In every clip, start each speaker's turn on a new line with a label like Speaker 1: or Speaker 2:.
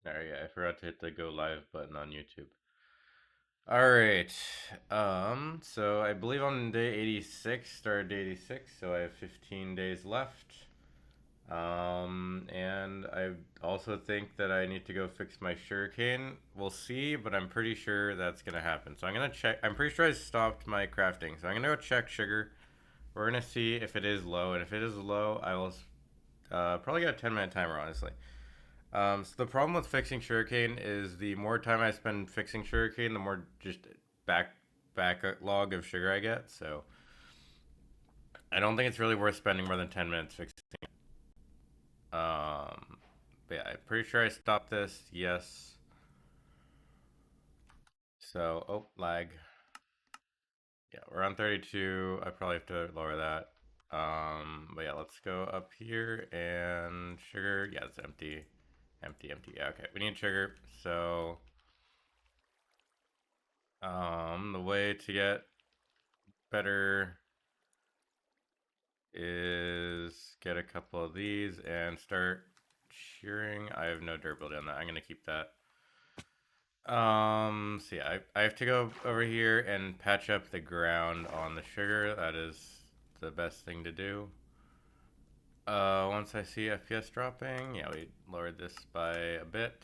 Speaker 1: Alright, yeah, I forgot to hit the go live button on YouTube. Alright. So I believe on day 86, started day 86, so I have 15 days left. And I also think that I need to go fix my sugarcane. We'll see, but I'm pretty sure that's gonna happen. So I'm gonna check. I'm pretty sure I stopped my crafting. So I'm gonna go check sugar. We're gonna see if it is low, and if it is low, I will probably get a 10-minute timer, honestly. So the problem with fixing sugarcane is the more time I spend fixing sugarcane, the more just back backlog of sugar I get. So I don't think it's really worth spending more than 10 minutes fixing. But yeah, I'm pretty sure I stopped this. Yes. So lag. Yeah, we're on 32. I probably have to lower that. But yeah, let's go up here and sugar. Yeah, it's empty, empty, empty. Yeah, okay, we need sugar. So the way to get better is get a couple of these and start shearing. I have no durability on that. I'm gonna keep that. So yeah, I have to go over here and patch up the ground on the sugar. That is the best thing to do. Once I see FPS dropping, yeah, we lowered this by a bit.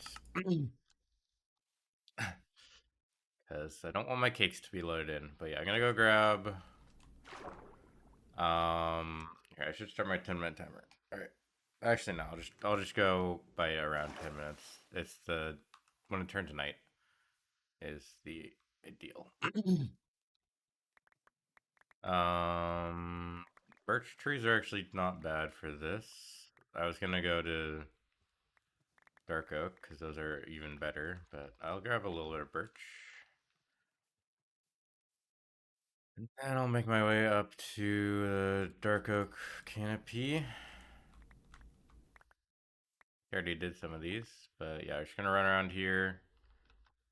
Speaker 1: Because I don't want my cakes to be loaded in. But yeah, I'm gonna go grab here, I should start my 10-minute timer. Alright. Actually no, I'll just go by around 10 minutes. It's the when it turns night is the ideal. um Birch trees are actually not bad for this. I was gonna go to dark oak because those are even better, but I'll grab a little bit of birch. And I'll make my way up to the dark oak canopy. I already did some of these, but yeah, I'm just gonna run around here.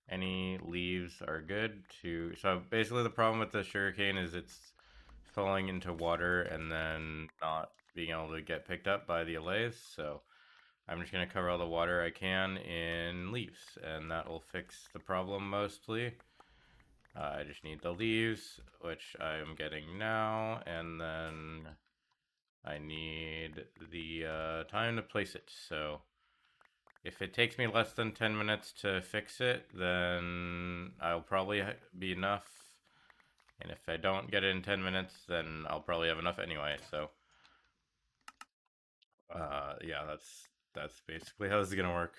Speaker 1: Any leaves are good to. So basically, the problem with the sugarcane is it's falling into water and then not being able to get picked up by the allays. So I'm just gonna cover all the water I can in leaves, and that will fix the problem mostly. I just need the leaves, which I'm getting now, and then I need the time to place it. So if it takes me less than 10 minutes to fix it, then I'll probably be enough. And if I don't get it in 10 minutes, then I'll probably have enough anyway. So, yeah, that's basically how this is gonna work.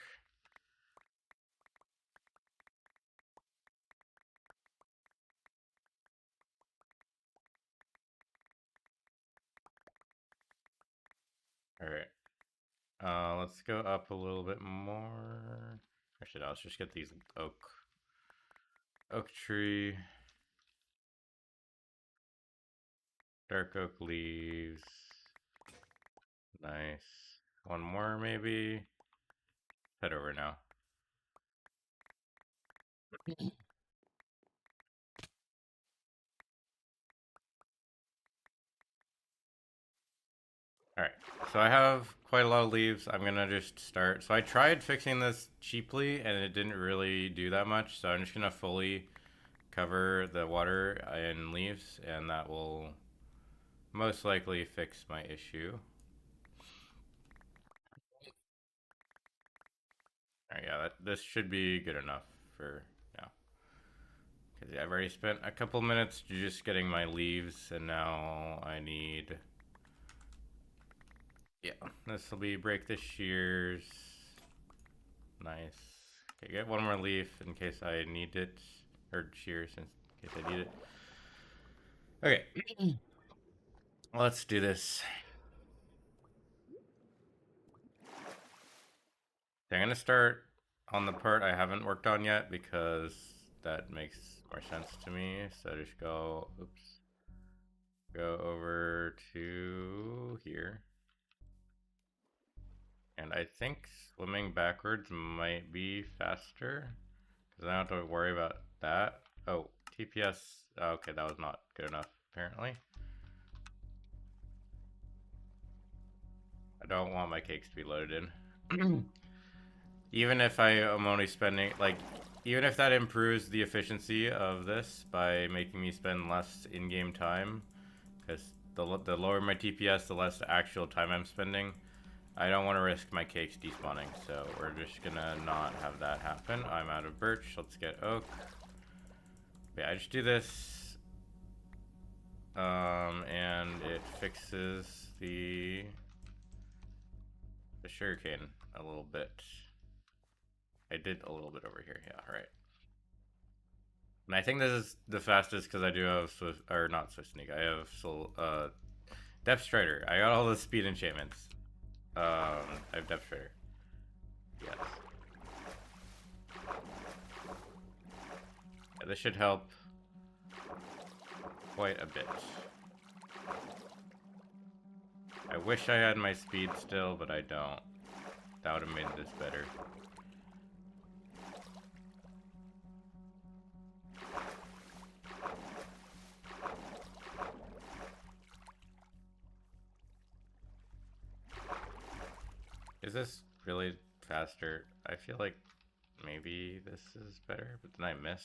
Speaker 1: All right. Let's go up a little bit more. Actually, no, let's just get these oak tree, dark oak leaves. Nice. One more maybe. Head over now. Alright, so I have quite a lot of leaves. I'm gonna just start. So I tried fixing this cheaply and it didn't really do that much. So I'm just gonna fully cover the water in leaves and that will most likely fix my issue. Alright, yeah, this should be good enough for now. Because I've already spent a couple minutes just getting my leaves and now I need... Yeah, this will be break the shears. Nice. Okay, get one more leaf in case I need it. Or shears in case I need it. Okay. Let's do this. I'm gonna start on the part I haven't worked on yet because that makes more sense to me. So just go, oops, go over to here. And I think swimming backwards might be faster because I don't have to worry about that. Oh, TPS. Okay, that was not good enough, apparently. I don't want my cakes to be loaded in. even if I am only spending, like, even if that improves the efficiency of this by making me spend less in-game time, because the lower my TPS, the less actual time I'm spending. I don't want to risk my cakes despawning, so we're just gonna not have that happen. I'm out of birch. Let's get oak. Yeah, I just do this, and it fixes the sugarcane a little bit. I did a little bit over here. Yeah, right. And I think this is the fastest because I do have Swift, or not Swift Sneak. I have Depth Strider. I got all the speed enchantments. I have Depth Strider. Yes. Yeah, this should help quite a bit. I wish I had my speed still, but I don't. That would have made this better. Is this really faster? I feel like maybe this is better, but then I miss.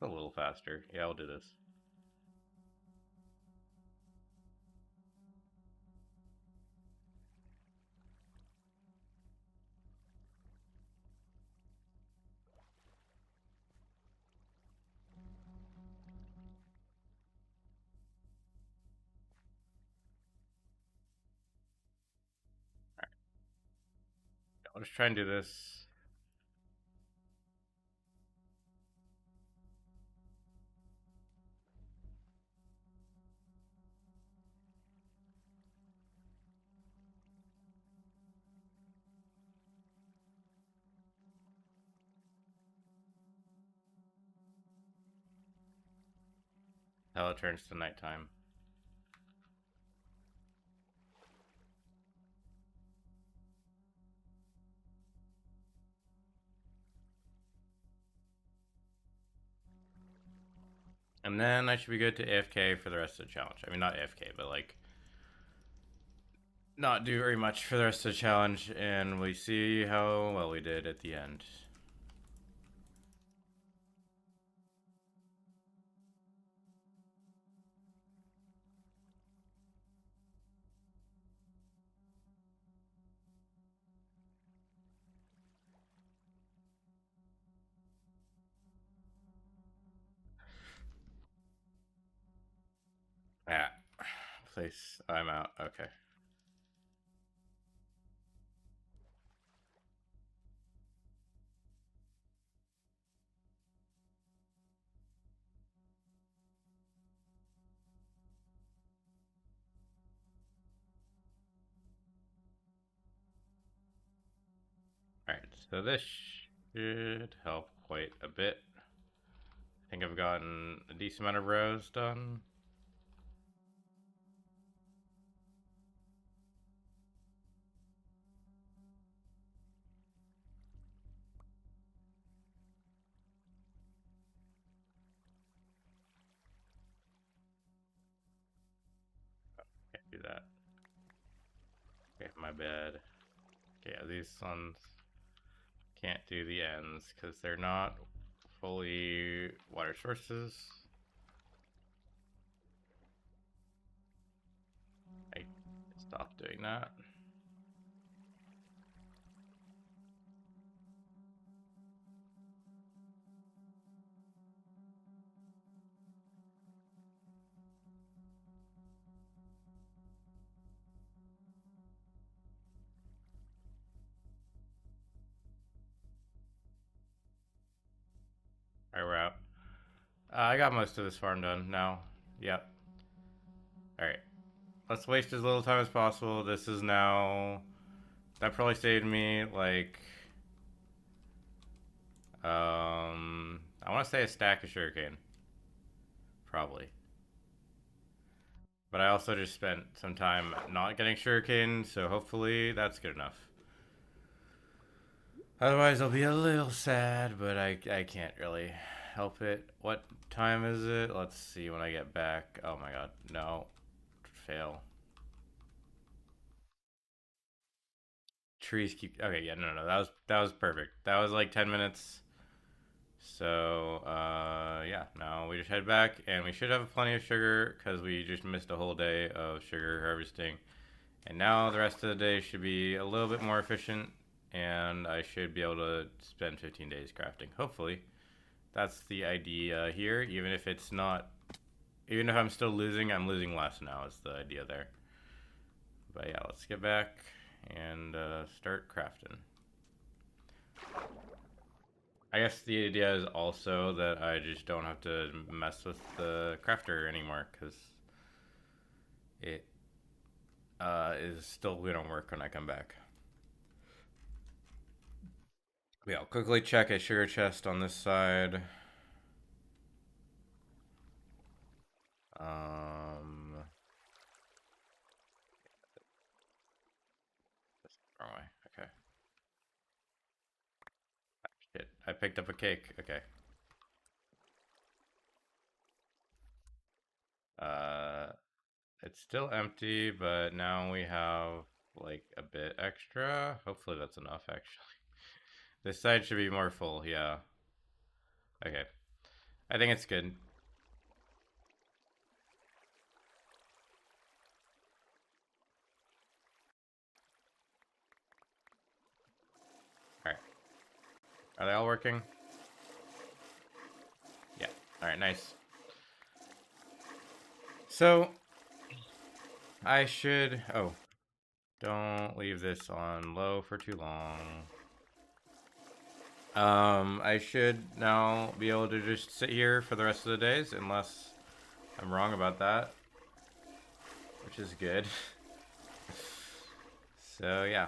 Speaker 1: A little faster. Yeah, I'll do this. I'll just try and do this. Until it turns to nighttime. And then I should be good to AFK for the rest of the challenge. I mean, not AFK, but like not do very much for the rest of the challenge, and we see how well we did at the end. Yeah. Place. I'm out. Okay. Alright, so this should help quite a bit. I think I've gotten a decent amount of rows done. Can't do that. Okay, my bad. Okay, yeah, these ones can't do the ends because they're not fully water sources. I stopped doing that. Alright, we're out. I got most of this farm done now. Yep. Alright. Let's waste as little time as possible. This is now... That probably saved me, like... I want to say a stack of sugarcane. Probably. But I also just spent some time not getting sugarcane, so hopefully that's good enough. Otherwise, I'll be a little sad, but I can't really help it. What time is it? Let's see when I get back. Oh my god, no. fail. Trees keep. Okay, yeah, no. That was perfect. That was like 10 minutes. So yeah, now we just head back, and we should have plenty of sugar because we just missed a whole day of sugar harvesting. And now the rest of the day should be a little bit more efficient, and I should be able to spend 15 days crafting. Hopefully, that's the idea here. Even if it's not, even if I'm still losing, I'm losing less now. Is the idea there? But yeah, let's get back and start crafting. I guess the idea is also that I just don't have to mess with the crafter anymore because it is still gonna work when I come back. Yeah, I'll quickly check a sugar chest on this side. Um, wrong way. Okay. Shit, I picked up a cake. Okay. Uh, it's still empty, but now we have like a bit extra. Hopefully that's enough, actually. This side should be more full, yeah. Okay. I think it's good. Alright. Are they all working? Yeah. Alright, nice. So, I should... Oh. Don't leave this on low for too long. I should now be able to just sit here for the rest of the days, unless I'm wrong about that. Which is good. So, yeah.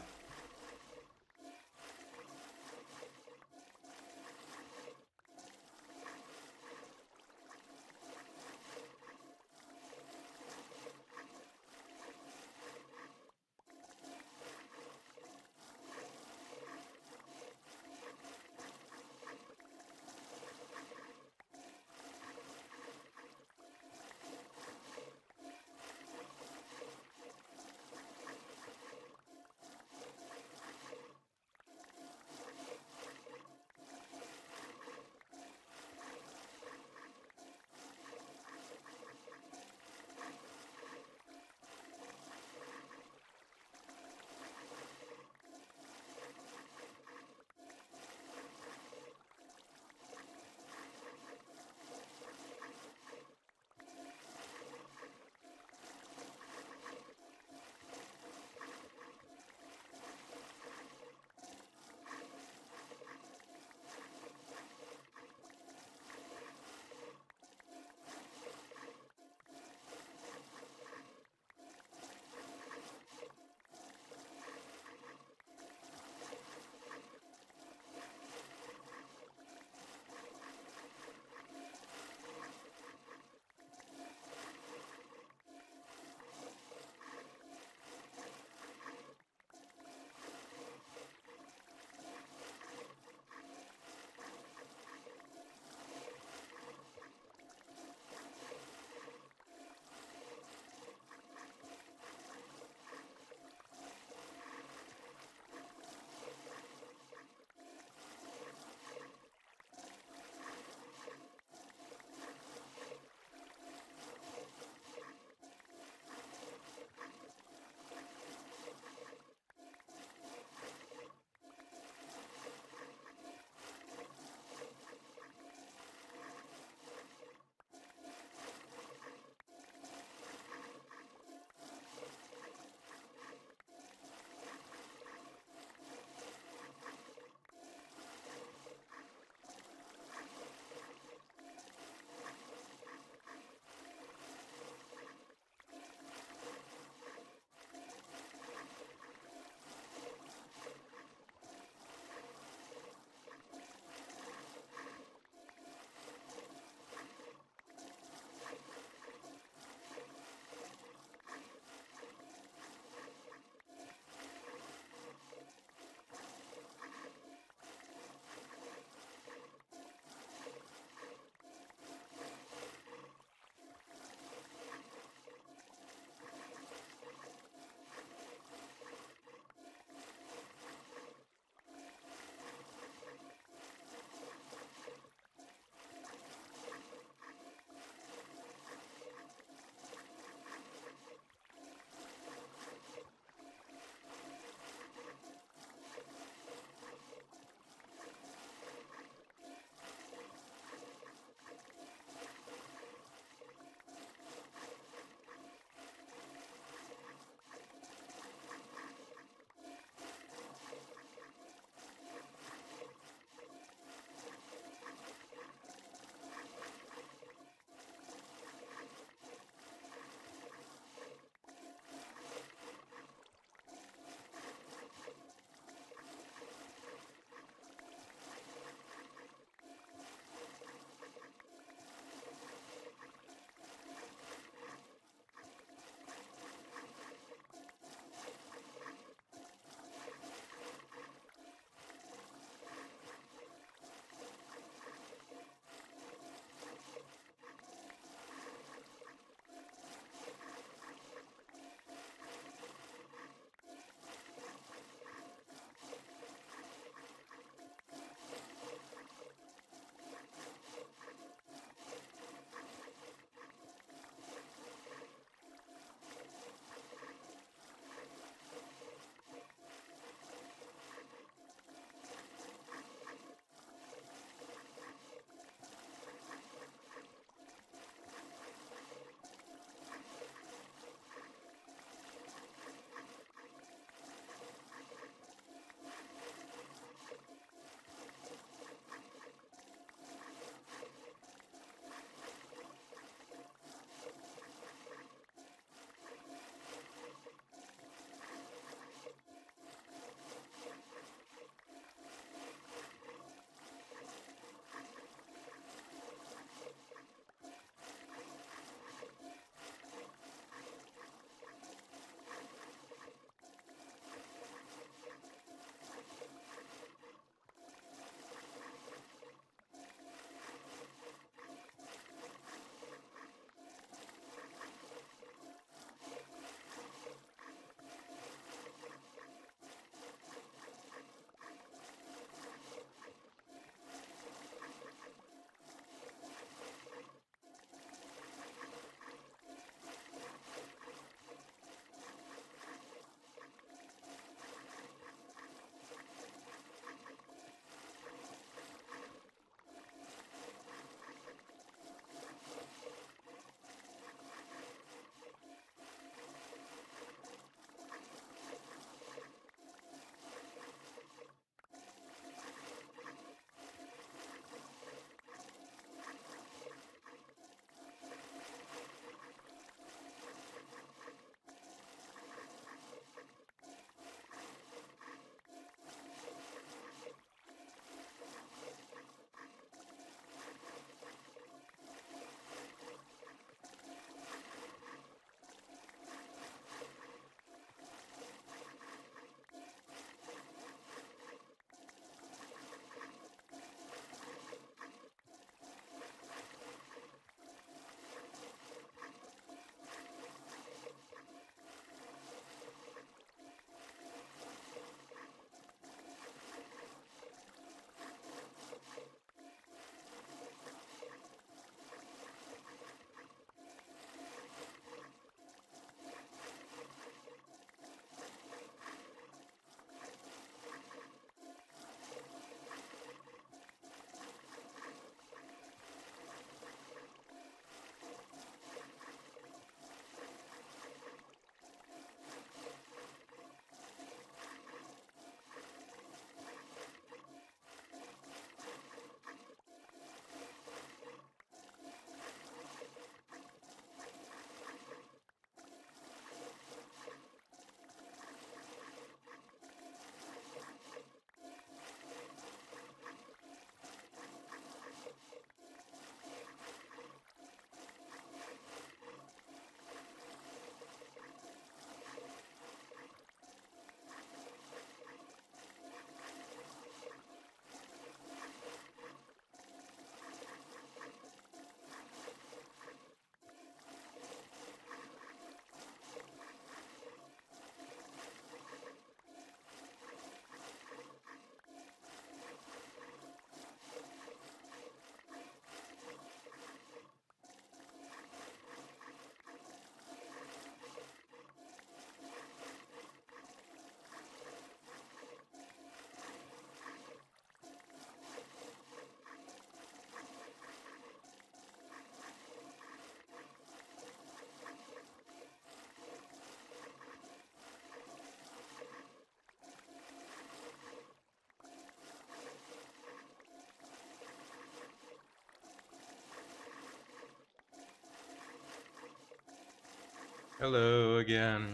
Speaker 1: Hello again.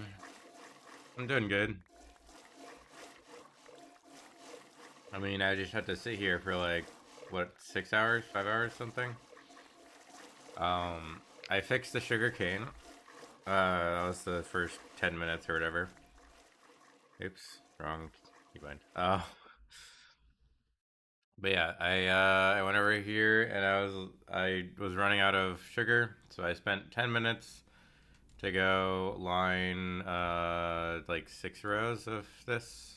Speaker 1: I'm doing good. I mean, I just had to sit here for like, what, 6 hours, 5 hours, something? Um, I fixed the sugar cane. That was the first 10 minutes or whatever. Oops, wrong keybind. But yeah, I went over here and I was running out of sugar, so I spent 10 minutes to go line like 6 rows of this.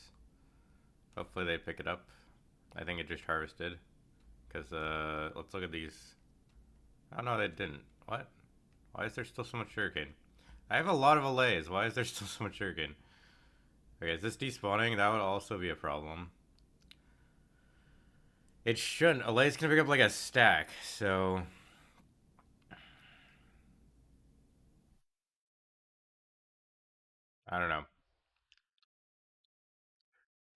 Speaker 1: Hopefully they pick it up. I think it just harvested. Because, let's look at these. Oh no, they didn't. What? Why is there still so much sugarcane? I have a lot of allays. Why is there still so much sugarcane? Okay, is this despawning? That would also be a problem. It shouldn't. Allays can pick up like a stack, so... I don't know.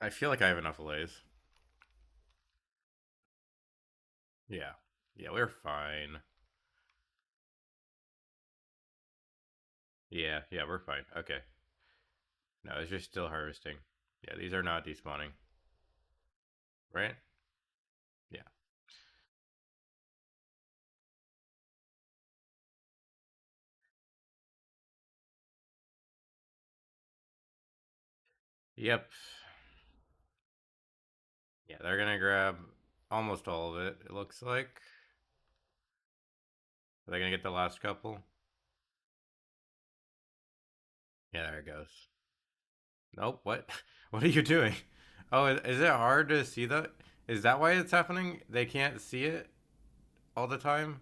Speaker 1: I feel like I have enough allays. Yeah. Yeah, we're fine. Yeah, yeah, we're fine. Okay. No, it's just still harvesting. Yeah, these are not despawning. Right? Yeah. Yep. Yeah, they're gonna grab almost all of it, it looks like. Are they gonna get the last couple? Yeah, there it goes. Nope, what? What are you doing? Oh, is it hard to see that? Is that why it's happening? They can't see it all the time?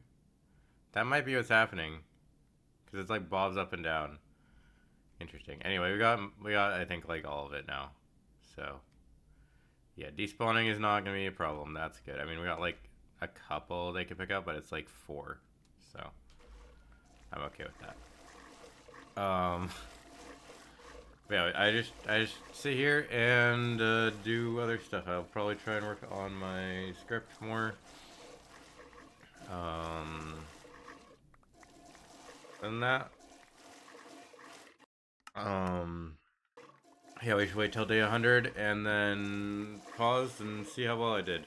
Speaker 1: That might be what's happening. Because it's like bobs up and down. Interesting. Anyway, we got I think like all of it now. So yeah, despawning is not gonna be a problem. That's good. I mean we got like a couple they could pick up, but it's like 4. So I'm okay with that. Yeah, I just sit here and do other stuff. I'll probably try and work on my script more. Um, than that. Um, yeah, we should wait till day 100 and then pause and see how well I did.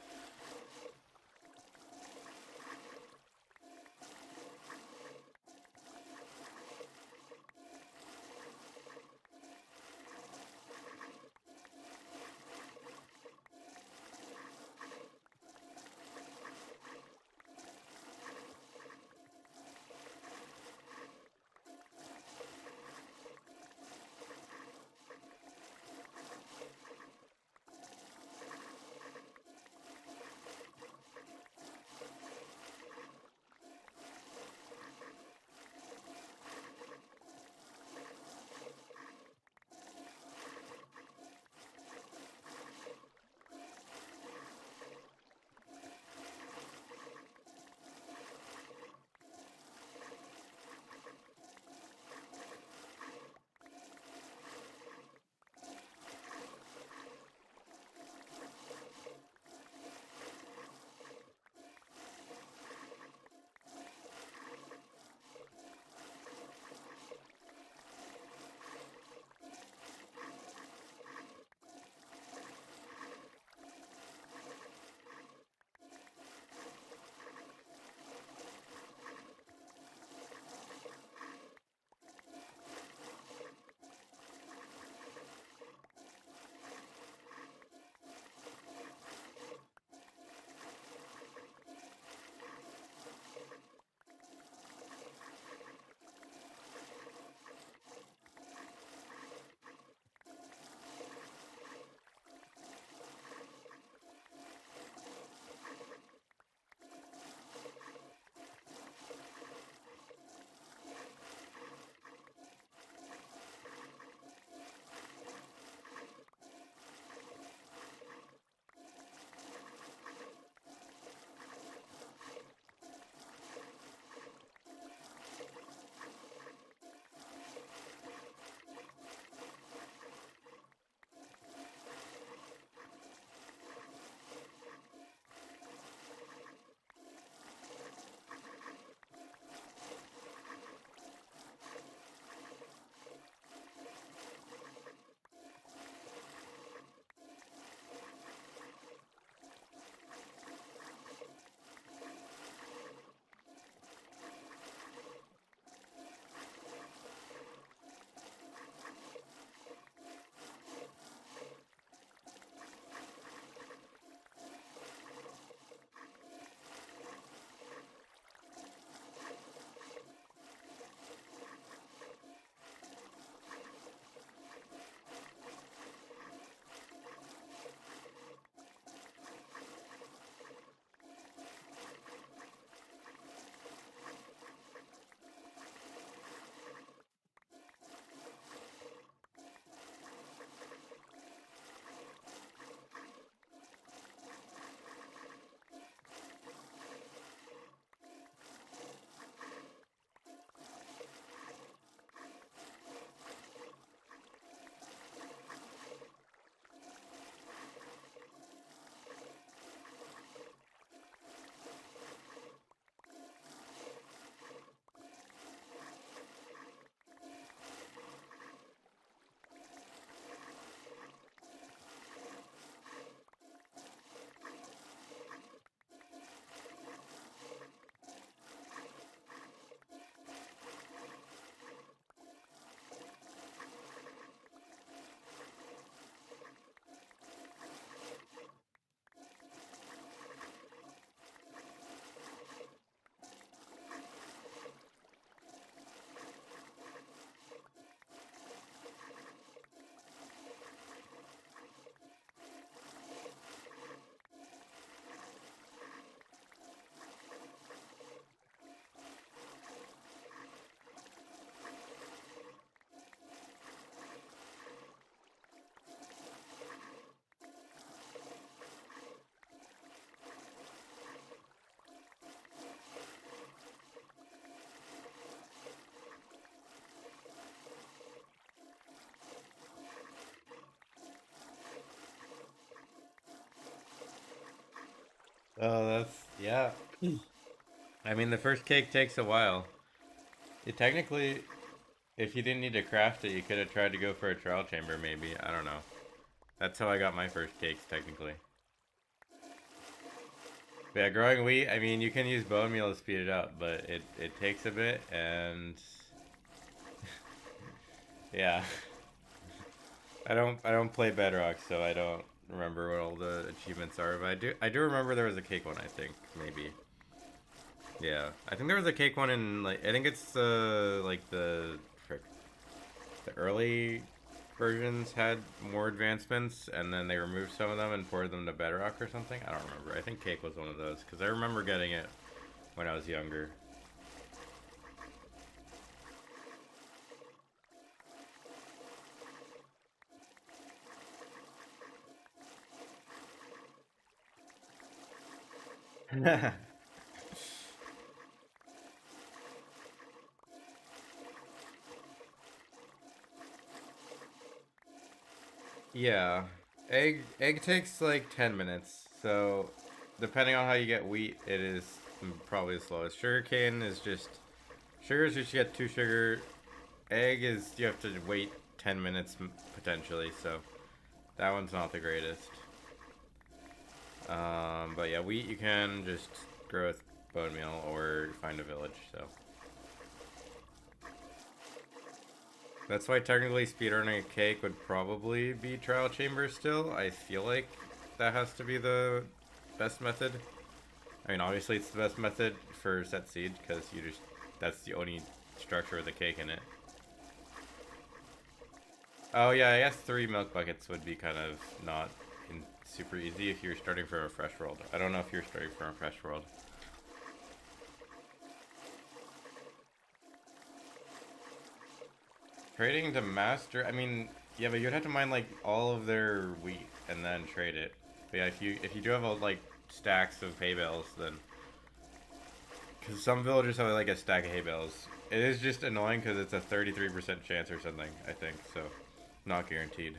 Speaker 1: Oh, that's yeah. I mean, the first cake takes a while. It technically, if you didn't need to craft it, you could have tried to go for a trial chamber, maybe. I don't know. That's how I got my first cakes, technically. But yeah, growing wheat, I mean, you can use bone meal to speed it up, but it takes a bit, and yeah. I don't play Bedrock, so I don't remember what all the achievements are. But I do remember there was a cake one. I think maybe. Yeah, I think there was a cake one in like I think it's like the early versions had more advancements, and then they removed some of them and ported them to Bedrock or something. I don't remember. I think cake was one of those because I remember getting it when I was younger. Yeah, egg takes like 10 minutes. So depending on how you get wheat, it is probably the slowest. Sugarcane is just sugar is just you get two sugar. Egg is you have to wait 10 minutes potentially. So that one's not the greatest. But yeah, wheat you can just grow with bone meal or find a village. So that's why technically speedrunning a cake would probably be trial chamber still. I feel like that has to be the best method. I mean, obviously it's the best method for set seed because you just that's the only structure with a cake in it. Oh yeah, I guess 3 milk buckets would be kind of not super easy if you're starting from a fresh world. I don't know if you're starting from a fresh world. Trading to master, I mean, yeah, but you'd have to mine like all of their wheat and then trade it. But yeah, if you do have like stacks of hay bales, then because some villagers have like a stack of hay bales, it is just annoying because it's a 33% chance or something. I think so, not guaranteed.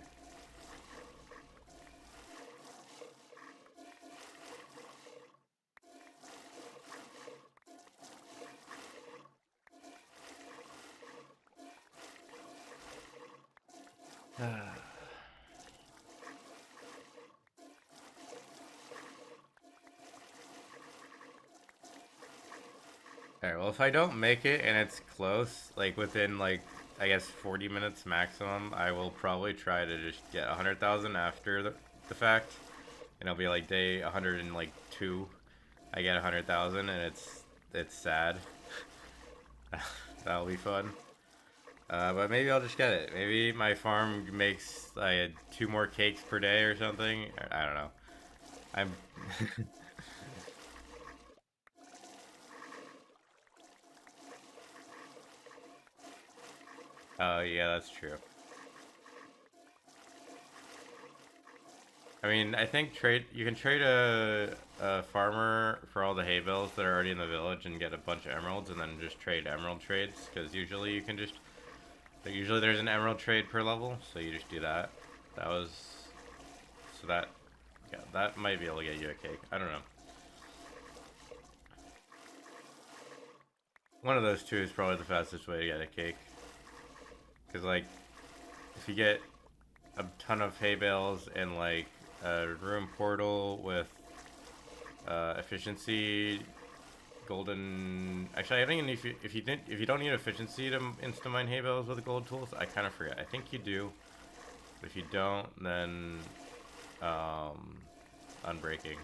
Speaker 1: Alright, well, if I don't make it and it's close, like within like I guess 40 minutes maximum, I will probably try to just get 100,000 after the fact, and it'll be like day 102. I get 100,000, and it's sad. That'll be fun. But maybe I'll just get it. Maybe my farm makes like 2 more cakes per day or something. I don't know. I'm. Oh yeah, that's true. I mean, I think trade you can trade a farmer for all the hay bales that are already in the village and get a bunch of emeralds, and then just trade emerald trades because usually you can just usually there's an emerald trade per level, so you just do that. That was so that yeah that might be able to get you a cake. I don't know. One of those two is probably the fastest way to get a cake because like if you get a ton of hay bales and like a room portal with efficiency golden. Actually, I think if you don't need efficiency to insta mine hay bales with gold tools, I kind of forget. I think you do, but if you don't, then um, unbreaking,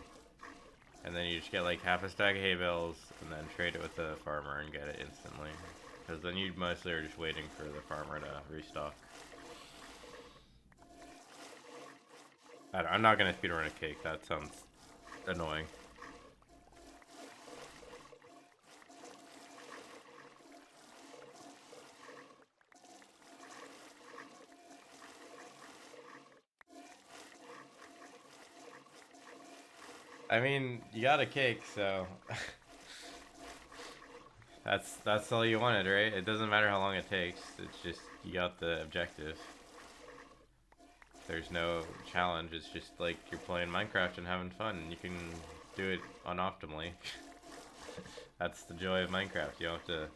Speaker 1: and then you just get like half a stack of hay bales and then trade it with the farmer and get it instantly. Because then you mostly are just waiting for the farmer to restock. I'm not gonna speedrun a cake. That sounds annoying. I mean, you got a cake, so that's all you wanted, right? It doesn't matter how long it takes. It's just you got the objective. There's no challenge. It's just like you're playing Minecraft and having fun. And you can do it unoptimally. That's the joy of Minecraft. You don't have to.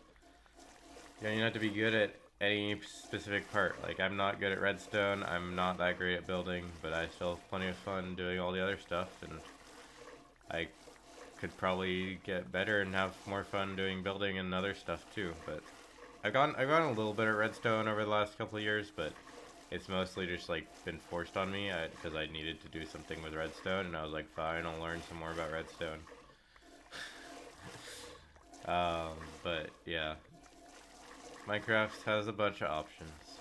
Speaker 1: You don't have to be good at any specific part. Like, I'm not good at redstone. I'm not that great at building, but I still have plenty of fun doing all the other stuff, and I could probably get better and have more fun doing building and other stuff too. But I've gotten a little bit at redstone over the last couple of years, but it's mostly just like been forced on me because I needed to do something with redstone, and I was like, fine, I'll learn some more about redstone. But yeah, Minecraft has a bunch of options.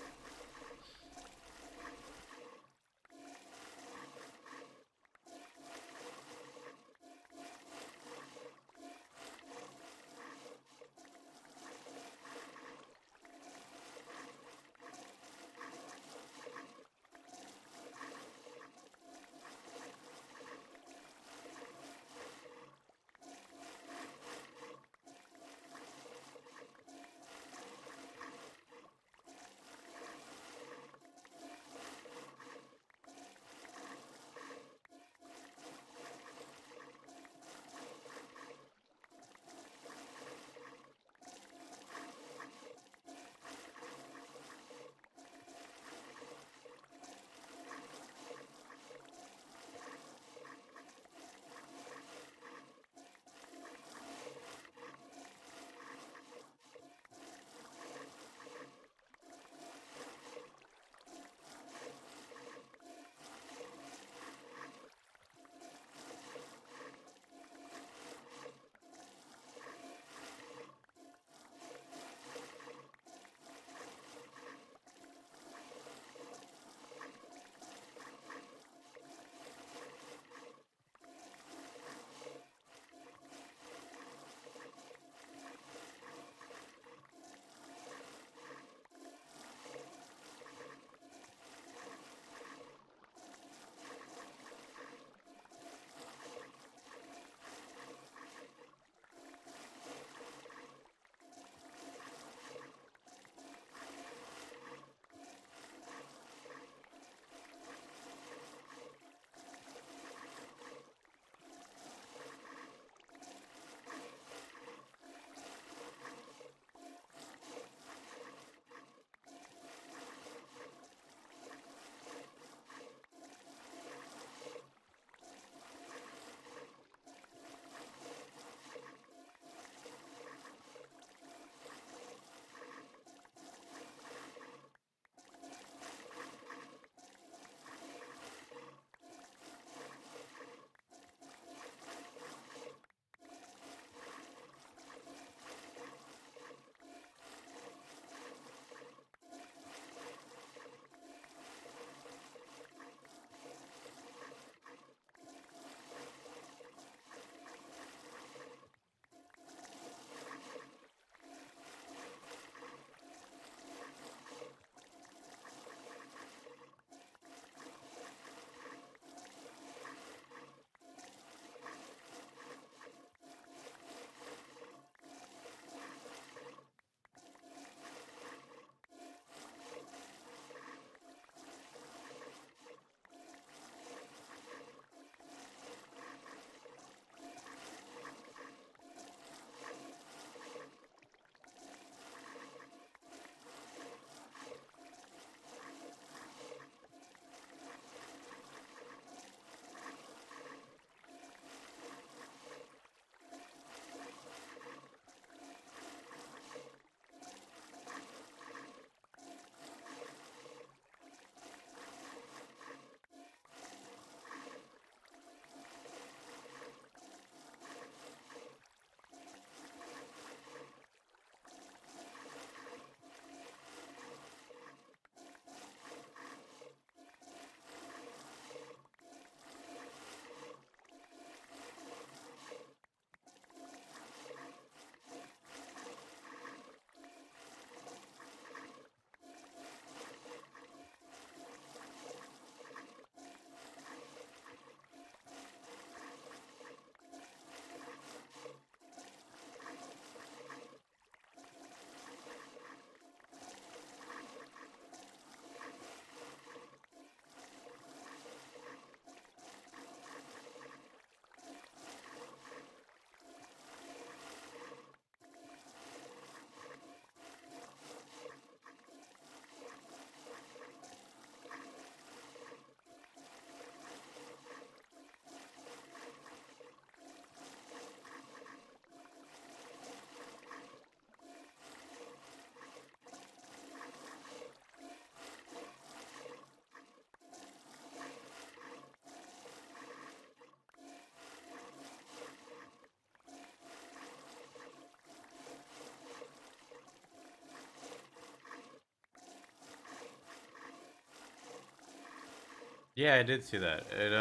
Speaker 1: Yeah, I did see that. It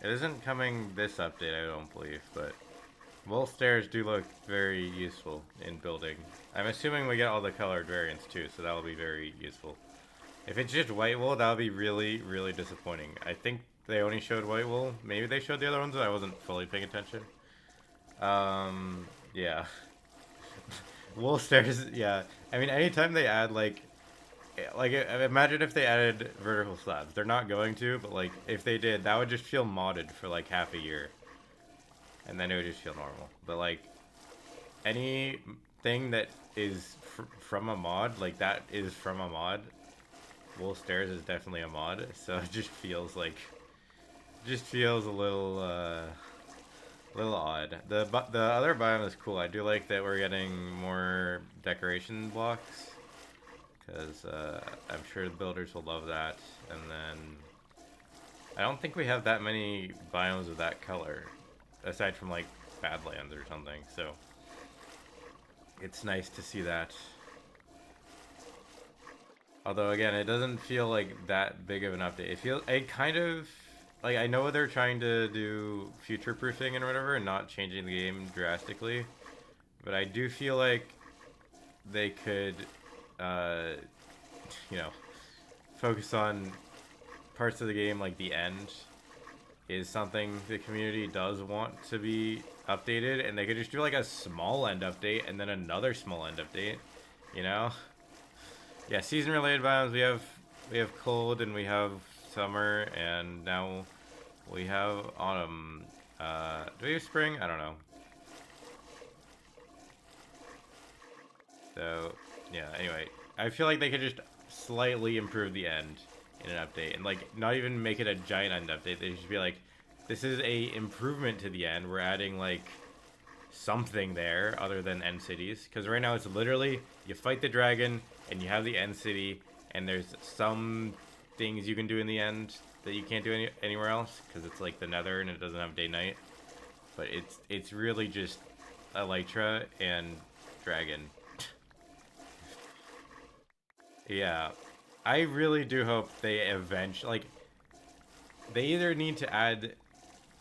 Speaker 1: isn't coming this update, I don't believe, but wolf stairs do look very useful in building. I'm assuming we get all the colored variants too, so that'll be very useful. If it's just white wool, that'll be really, really disappointing. I think they only showed white wool. Maybe they showed the other ones, but I wasn't fully paying attention. Yeah. Wool stairs, yeah. I mean, anytime they add imagine if they added vertical slabs. They're not going to, but like if they did, that would just feel modded for like half a year, and then it would just feel normal. But like anything that is from a mod, like that is from a mod. Wool stairs is definitely a mod, so it just feels a little odd. The other biome is cool. I do like that we're getting more decoration blocks because I'm sure the builders will love that. And then I don't think we have that many biomes of that color, aside from like Badlands or something. So it's nice to see that. Although again, it doesn't feel like that big of an update. It kind of like I know they're trying to do future proofing and whatever, and not changing the game drastically, but I do feel like they could, uh, you know, focus on parts of the game like the end is something the community does want to be updated, and they could just do like a small end update and then another small end update, you know? Yeah, season related biomes we have cold and we have summer and now we have autumn. Do we have spring? I don't know. So yeah, anyway. I feel like they could just slightly improve the end in an update and like not even make it a giant end update. They should be like, this is a improvement to the end. We're adding like something there other than end cities, because right now it's literally you fight the dragon and you have the end city, and there's some things you can do in the end that you can't do anywhere else because it's like the nether and it doesn't have day night, but it's really just elytra and dragon. Yeah, I really do hope they eventually like they either need to add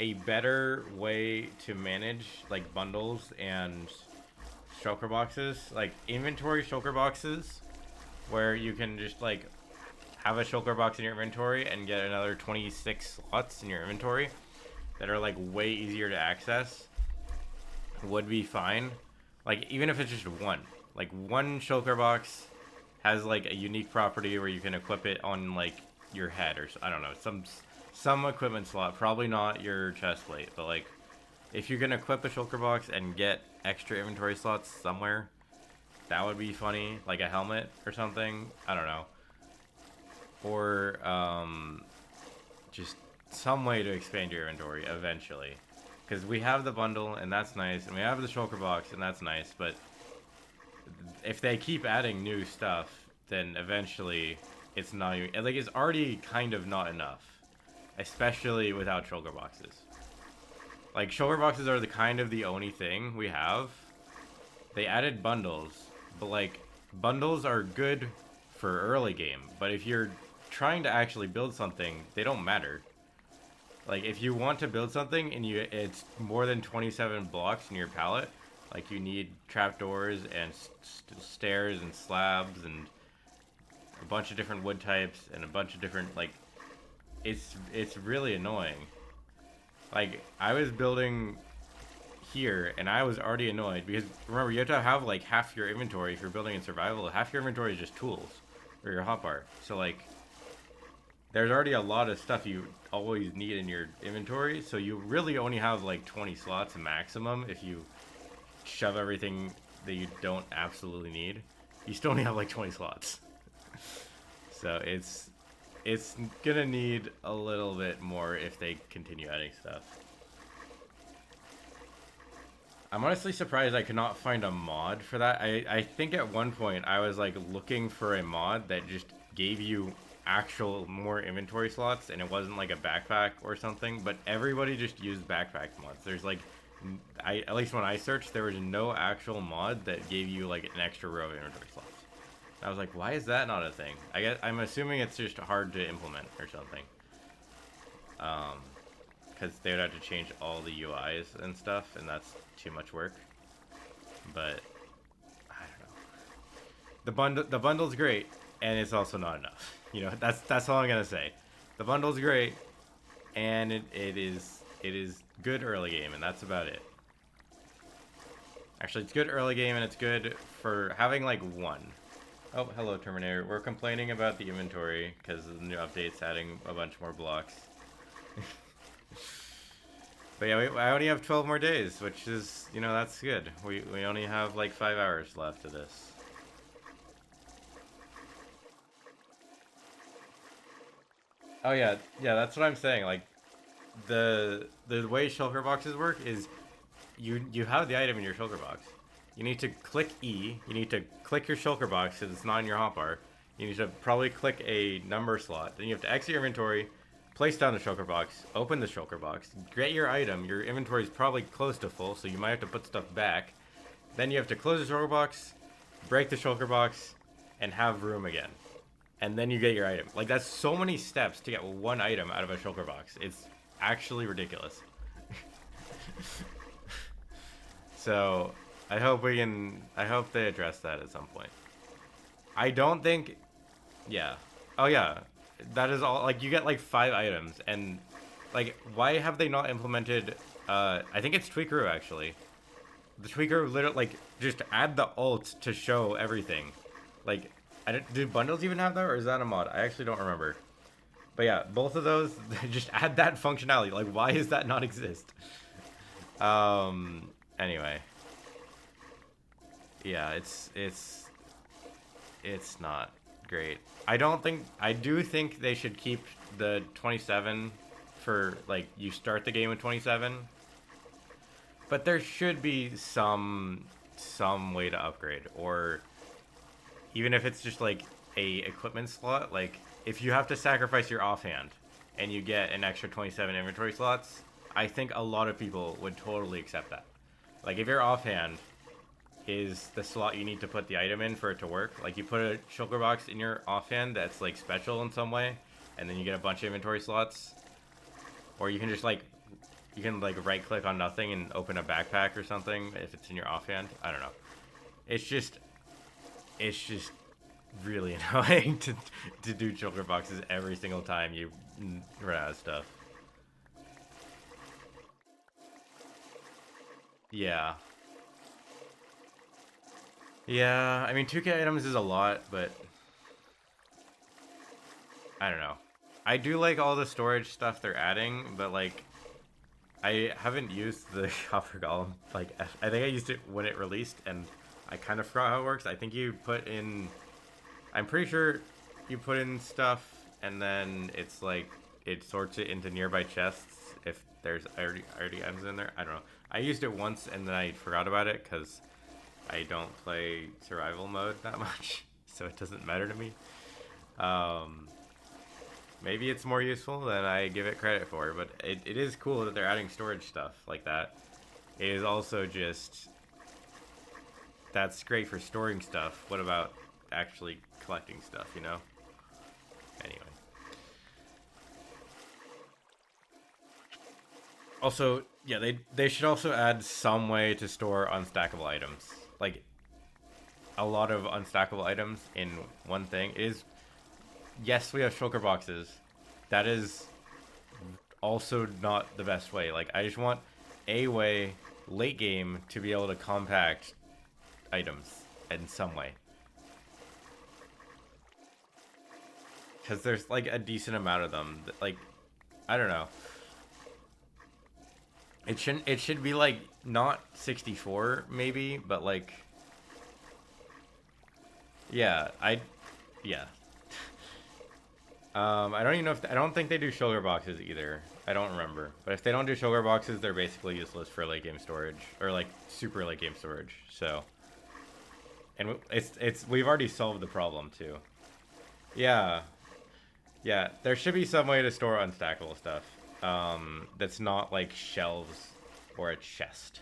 Speaker 1: a better way to manage like bundles and shulker boxes, like inventory shulker boxes, where you can just like have a shulker box in your inventory and get another 26 slots in your inventory that are like way easier to access would be fine. Like even if it's just one shulker box has like a unique property where you can equip it on like your head or I don't know, some equipment slot, probably not your chest plate, but like if you can equip a shulker box and get extra inventory slots somewhere, that would be funny, like a helmet or something. I don't know, or just some way to expand your inventory eventually, because we have the bundle and that's nice, and we have the shulker box and that's nice, but if they keep adding new stuff, then eventually it's not even, like it's already kind of not enough, especially without shulker boxes. Like shulker boxes are the only thing we have. They added bundles, but like bundles are good for early game, but if you're trying to actually build something, they don't matter. Like if you want to build something and it's more than 27 blocks in your palette, like you need trapdoors and stairs and slabs and a bunch of different wood types and a bunch of different like it's really annoying. Like I was building here and I was already annoyed because remember you have to have like half your inventory if you're building in survival. Half your inventory is just tools or your hotbar. So like there's already a lot of stuff you always need in your inventory, so you really only have like 20 slots maximum if you shove everything that you don't absolutely need. You still only have like 20 slots. So it's gonna need a little bit more if they continue adding stuff. I'm honestly surprised I could not find a mod for that. I think at one point I was like looking for a mod that just gave you actual more inventory slots and it wasn't like a backpack or something, but everybody just used backpack mods. There's like at least when I searched, there was no actual mod that gave you like an extra row of inventory slots. I was like, why is that not a thing? I'm assuming it's just hard to implement or something. because they would have to change all the UIs and stuff, and that's too much work. But I don't know. The bundle's great, and it's also not enough. You know, that's all I'm gonna say. The bundle's great, and it is good early game, and that's about it. Actually, it's good early game, and it's good for having like one. Oh, hello, Terminator. We're complaining about the inventory because the new update's adding a bunch more blocks. But yeah, I only have 12 more days, which is, you know, that's good. We only have like 5 hours left of this. Oh yeah, that's what I'm saying. Like the way shulker boxes work is you have the item in your shulker box. You need to click E. You need to click your shulker box because it's not in your hotbar. You need to probably click a number slot. Then you have to exit your inventory, place down the shulker box, open the shulker box, get your item. Your inventory is probably close to full, so you might have to put stuff back. Then you have to close the shulker box, break the shulker box, and have room again. And then you get your item. Like, that's so many steps to get one item out of a shulker box. It's actually ridiculous. So, I hope they address that at some point. I don't think, yeah. Oh yeah, that is all, like, you get like 5 items, and, like, why have they not implemented, I think it's Tweakeroo, actually. The Tweaker literally, like, just add the alt to show everything. Like, do bundles even have that, or is that a mod? I actually don't remember. But yeah, both of those, just add that functionality. Like, why does that not exist? Anyway. Yeah, it's not great. I do think they should keep the 27 for, like, you start the game with 27. But there should be some way to upgrade, or even if it's just like a equipment slot, like if you have to sacrifice your offhand and you get an extra 27 inventory slots, I think a lot of people would totally accept that. Like, if your offhand is the slot you need to put the item in for it to work, like you put a shulker box in your offhand that's like special in some way, and then you get a bunch of inventory slots, or you can just like right click on nothing and open a backpack or something if it's in your offhand. I don't know. It's just really annoying to do shulker boxes every single time you run out of stuff. Yeah. Yeah, I mean 2K items is a lot, but I don't know. I do like all the storage stuff they're adding, but like I haven't used the Copper Golem. Like, I think I used it when it released, and I kind of forgot how it works. I think you put in, I'm pretty sure you put in stuff, and then it's like it sorts it into nearby chests if there's already items in there. I don't know. I used it once, and then I forgot about it because I don't play survival mode that much, so it doesn't matter to me. Um, Maybe it's more useful than I give it credit for, but it is cool that they're adding storage stuff like that. It is also just, that's great for storing stuff. What about actually collecting stuff, you know? Anyway. Also, yeah, they should also add some way to store unstackable items. Like, a lot of unstackable items in one thing. It is, yes, we have shulker boxes. That is also not the best way. Like, I just want a way late game to be able to compact items in some way. Because there's like a decent amount of them. Like, I don't know. It should be like not 64 maybe, but like, yeah, yeah. I don't even know if I don't think they do shulker boxes either. I don't remember. But if they don't do shulker boxes, they're basically useless for late game storage, or like super late game storage. So, and it's we've already solved the problem too. Yeah, yeah. There should be some way to store unstackable stuff. That's not like shelves or a chest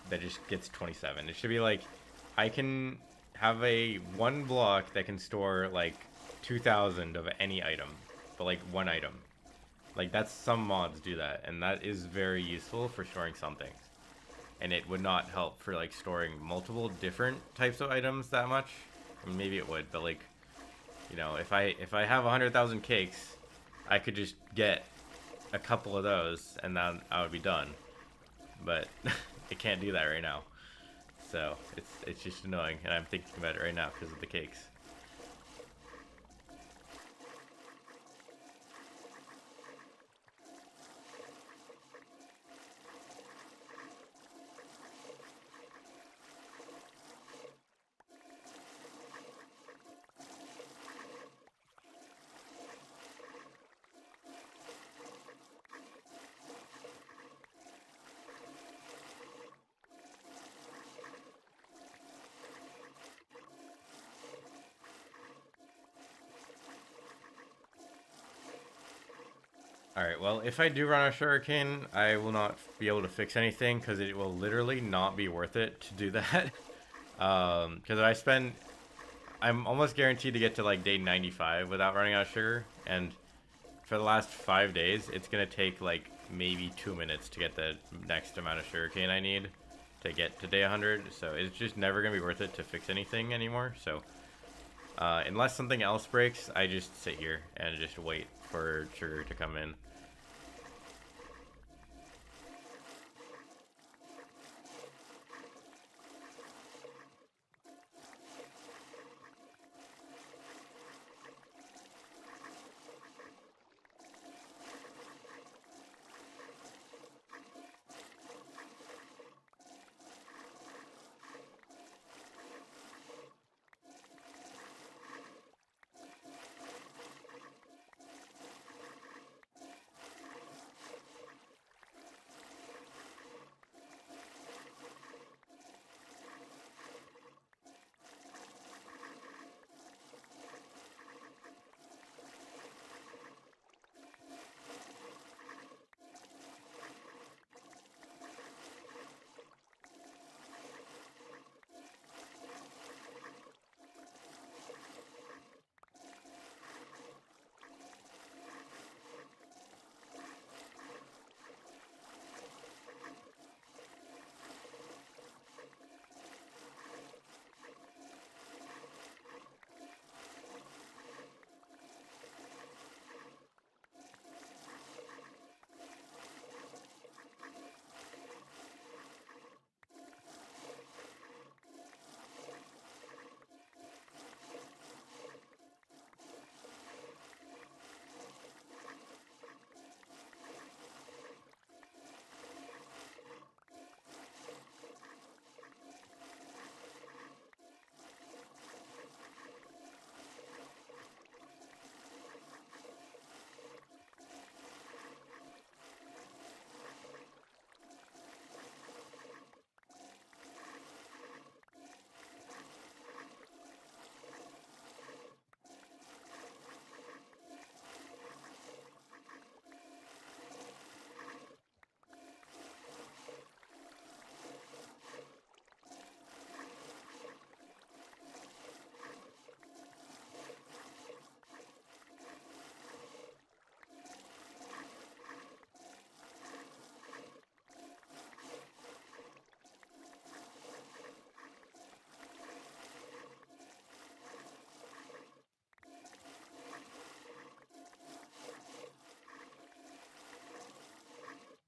Speaker 1: that just gets 27. It should be like, I can have a one block that can store like 2,000 of any item, but like one item. Like that's some mods do that, and that is very useful for storing some things. And it would not help for like storing multiple different types of items that much. I mean, maybe it would, but like, you know, if I have 100,000 cakes, I could just get a couple of those, and then I would be done. But it can't do that right now, so it's just annoying, and I'm thinking about it right now because of the cakes. Alright, well, if I do run a sugarcane, I will not be able to fix anything because it will literally not be worth it to do that. Because I'm almost guaranteed to get to like day 95 without running out of sugar, and for the last 5 days, it's gonna take like maybe 2 minutes to get the next amount of sugarcane I need to get to day 100. So it's just never gonna be worth it to fix anything anymore. So unless something else breaks, I just sit here and just wait for sugar to come in.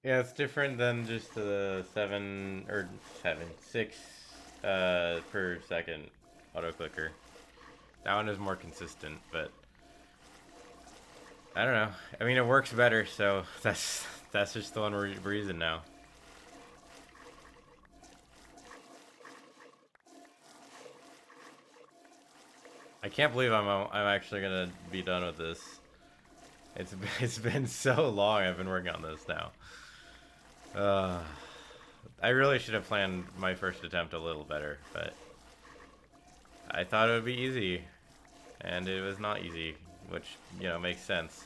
Speaker 1: Yeah, it's different than just the 6 per second auto clicker. That one is more consistent, but I don't know. I mean, it works better, so that's just the one we're using now. I can't believe I'm actually gonna be done with this. It's been so long. I've been working on this now. Uh, I really should have planned my first attempt a little better, but I thought it would be easy, and it was not easy, which, you know, makes sense.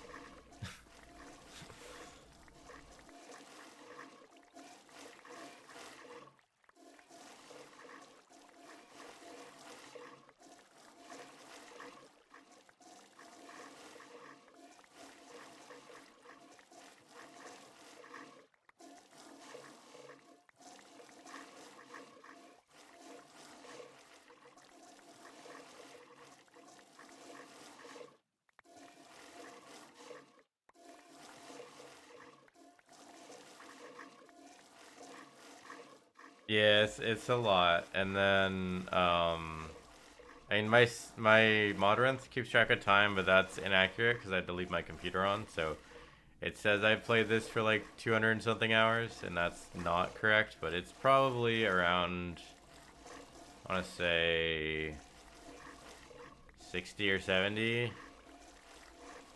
Speaker 1: Yeah, it's a lot. And then I mean my Modrinth keeps track of time, but that's inaccurate because I had to leave my computer on. So it says I played this for like 200 and something hours, and that's not correct. But it's probably around, I want to say 60 or 70.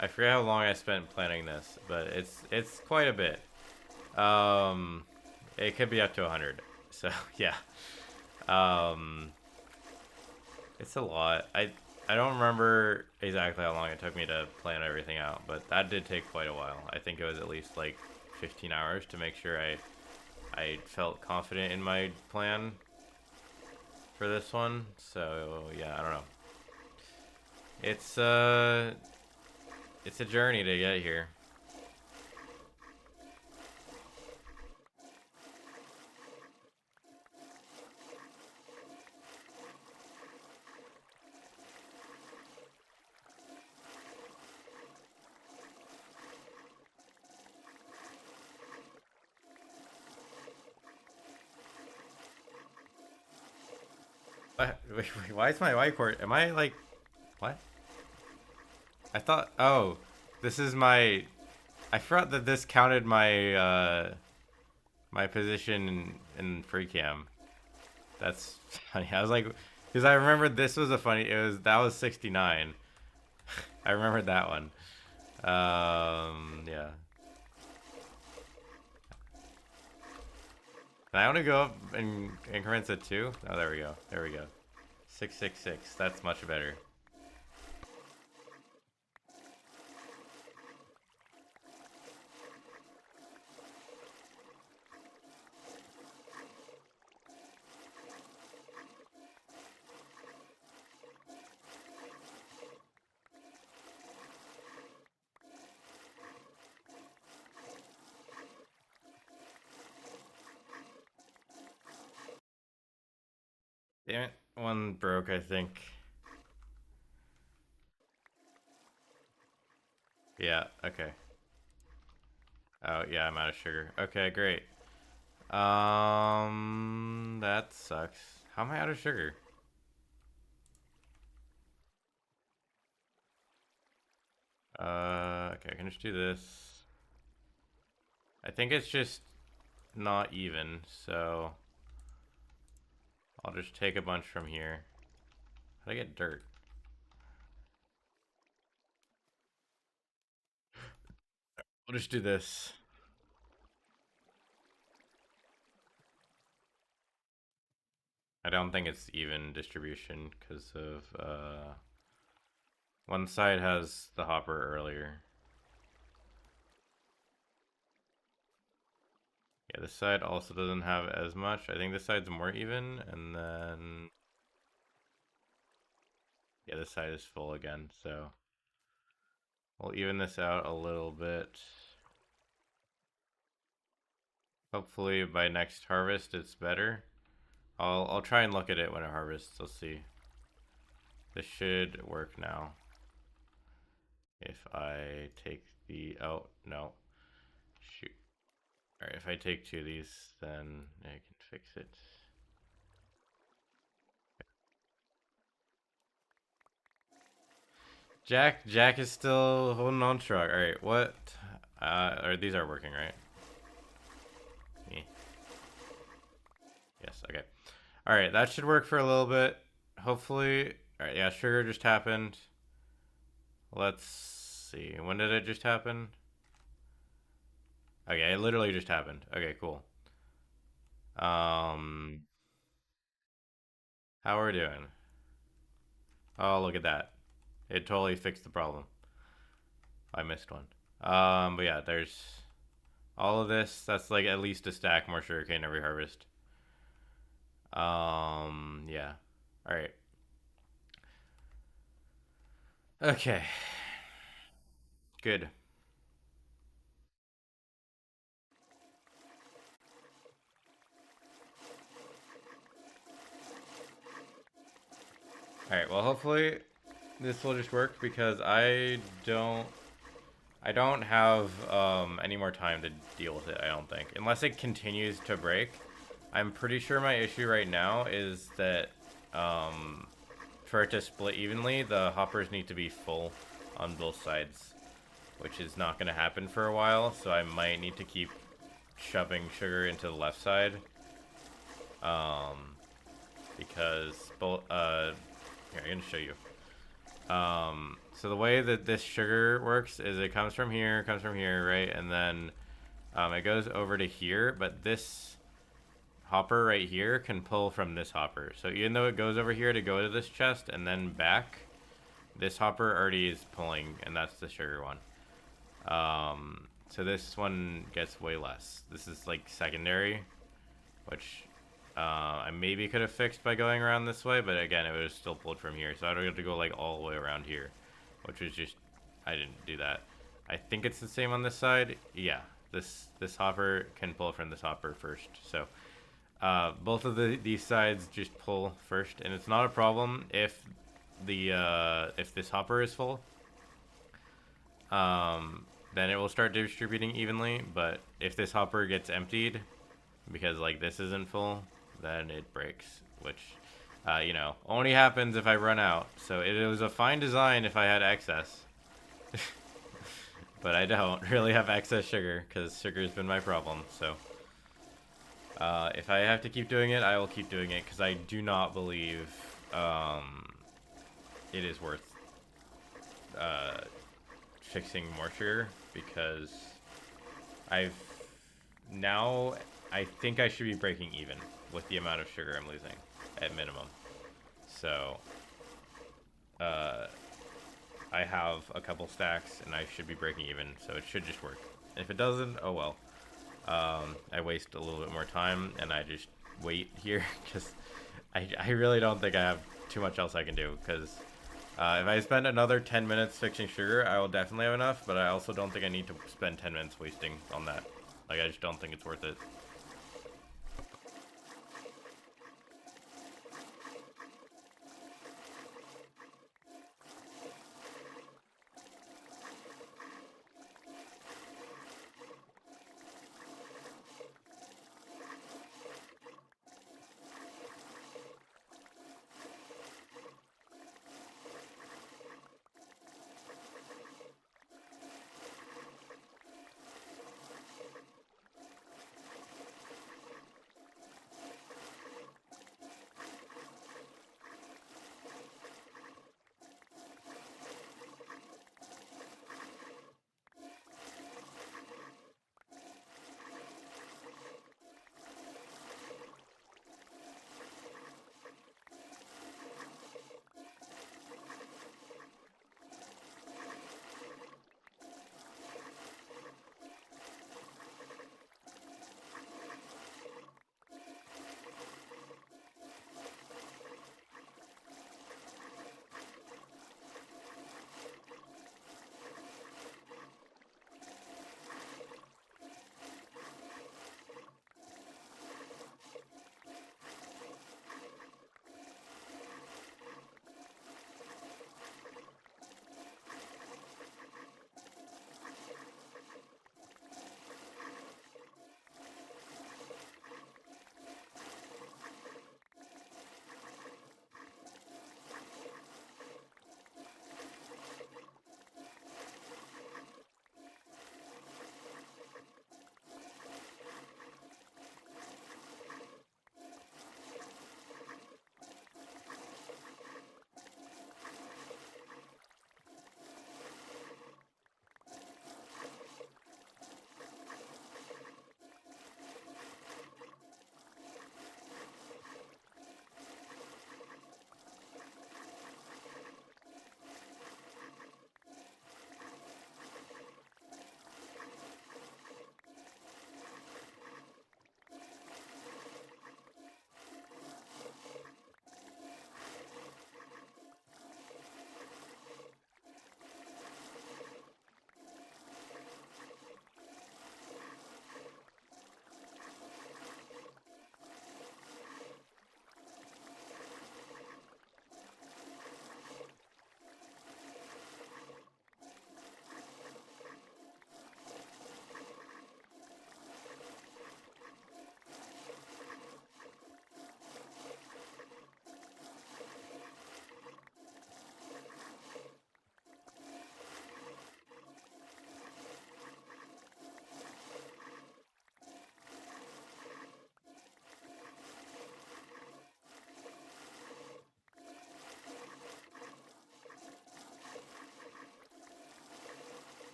Speaker 1: I forget how long I spent planning this, but it's quite a bit. Um, it could be up to 100. So yeah, um, it's a lot. I don't remember exactly how long it took me to plan everything out, but that did take quite a while. I think it was at least like 15 hours to make sure I felt confident in my plan for this one. So yeah, I don't know. It's uh it's a journey to get here. Why is my white cord? Am I like what? I thought. Oh, this is my. I forgot that this counted my position in free cam. That's funny. I was like, because I remembered this was a funny. It was that was 69. I remembered that one. Yeah. And I want to go up in increments of 2. Oh, there we go. There we go. 666. That's much better. Damn it. One broke, I think. Yeah, okay. Oh, yeah, I'm out of sugar. Okay, great. That sucks. How am I out of sugar? Okay, I can just do this. I think it's just not even, so I'll just take a bunch from here. How do I get dirt? We'll just do this. I don't think it's even distribution because of one side has the hopper earlier. Yeah, this side also doesn't have as much. I think this side's more even, and then yeah, this side is full again, so we'll even this out a little bit. Hopefully by next harvest it's better. I'll try and look at it when it harvests. Let's see. This should work now. If I take the no. Shoot. Alright, if I take 2 of these, then I can fix it. Jack is still holding on strong. Alright, what? These are working, right? Yeah. Yes, okay. Alright, that should work for a little bit. Hopefully. Alright, yeah, sugar just happened. Let's see. When did it just happen? Okay, it literally just happened. Okay, cool. How are we doing? Oh, look at that. It totally fixed the problem. I missed one. But yeah, there's all of this. That's like at least a stack more sugarcane every harvest. Yeah. All right. Okay. Good. All right. Well, hopefully this will just work because I don't have any more time to deal with it. I don't think unless it continues to break. I'm pretty sure my issue right now is that for it to split evenly, the hoppers need to be full on both sides, which is not going to happen for a while, so I might need to keep shoving sugar into the left side. Because both, here, I'm going to show you. So the way that this sugar works is it comes from here, right? And then it goes over to here, but this hopper right here can pull from this hopper. So even though it goes over here to go to this chest and then back, this hopper already is pulling, and that's the sugar one. So this one gets way less. This is like secondary, which I maybe could have fixed by going around this way, but again, it would have still pulled from here. So I would have to go like all the way around here, which was just, I didn't do that. I think it's the same on this side. Yeah, this hopper can pull from this hopper first. So both of these sides just pull first, and it's not a problem if this hopper is full. Then it will start distributing evenly, but if this hopper gets emptied, because like this isn't full, then it breaks, which, you know, only happens if I run out. So it was a fine design if I had excess. But I don't really have excess sugar, because sugar's been my problem, so. If I have to keep doing it, I will keep doing it, because I do not believe, it is worth, fixing more sugar, because I think I should be breaking even with the amount of sugar I'm losing at minimum. So I have a couple stacks and I should be breaking even, so it should just work. If it doesn't, oh well. I waste a little bit more time and I just wait here because I really don't think I have too much else I can do, because if I spend another 10 minutes fixing sugar, I will definitely have enough, but I also don't think I need to spend 10 minutes wasting on that. Like, I just don't think it's worth it.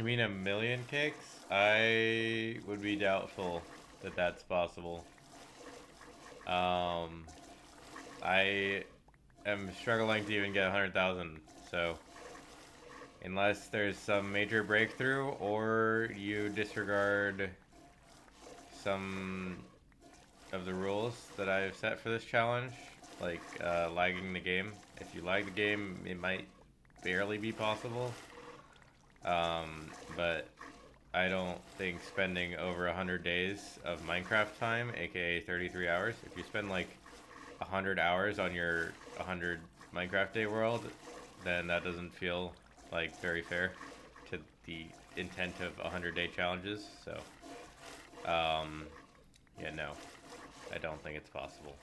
Speaker 1: You mean 1,000,000 cakes? I would be doubtful that that's possible. I am struggling to even get 100,000, so unless there's some major breakthrough or you disregard some of the rules that I've set for this challenge, like lagging the game. If you lag the game, it might barely be possible. But I don't think spending over 100 days of Minecraft time, aka 33 hours, if you spend like 100 hours on your 100 Minecraft day world, then that doesn't feel like very fair to the intent of 100-day challenges. So, yeah, no, I don't think it's possible.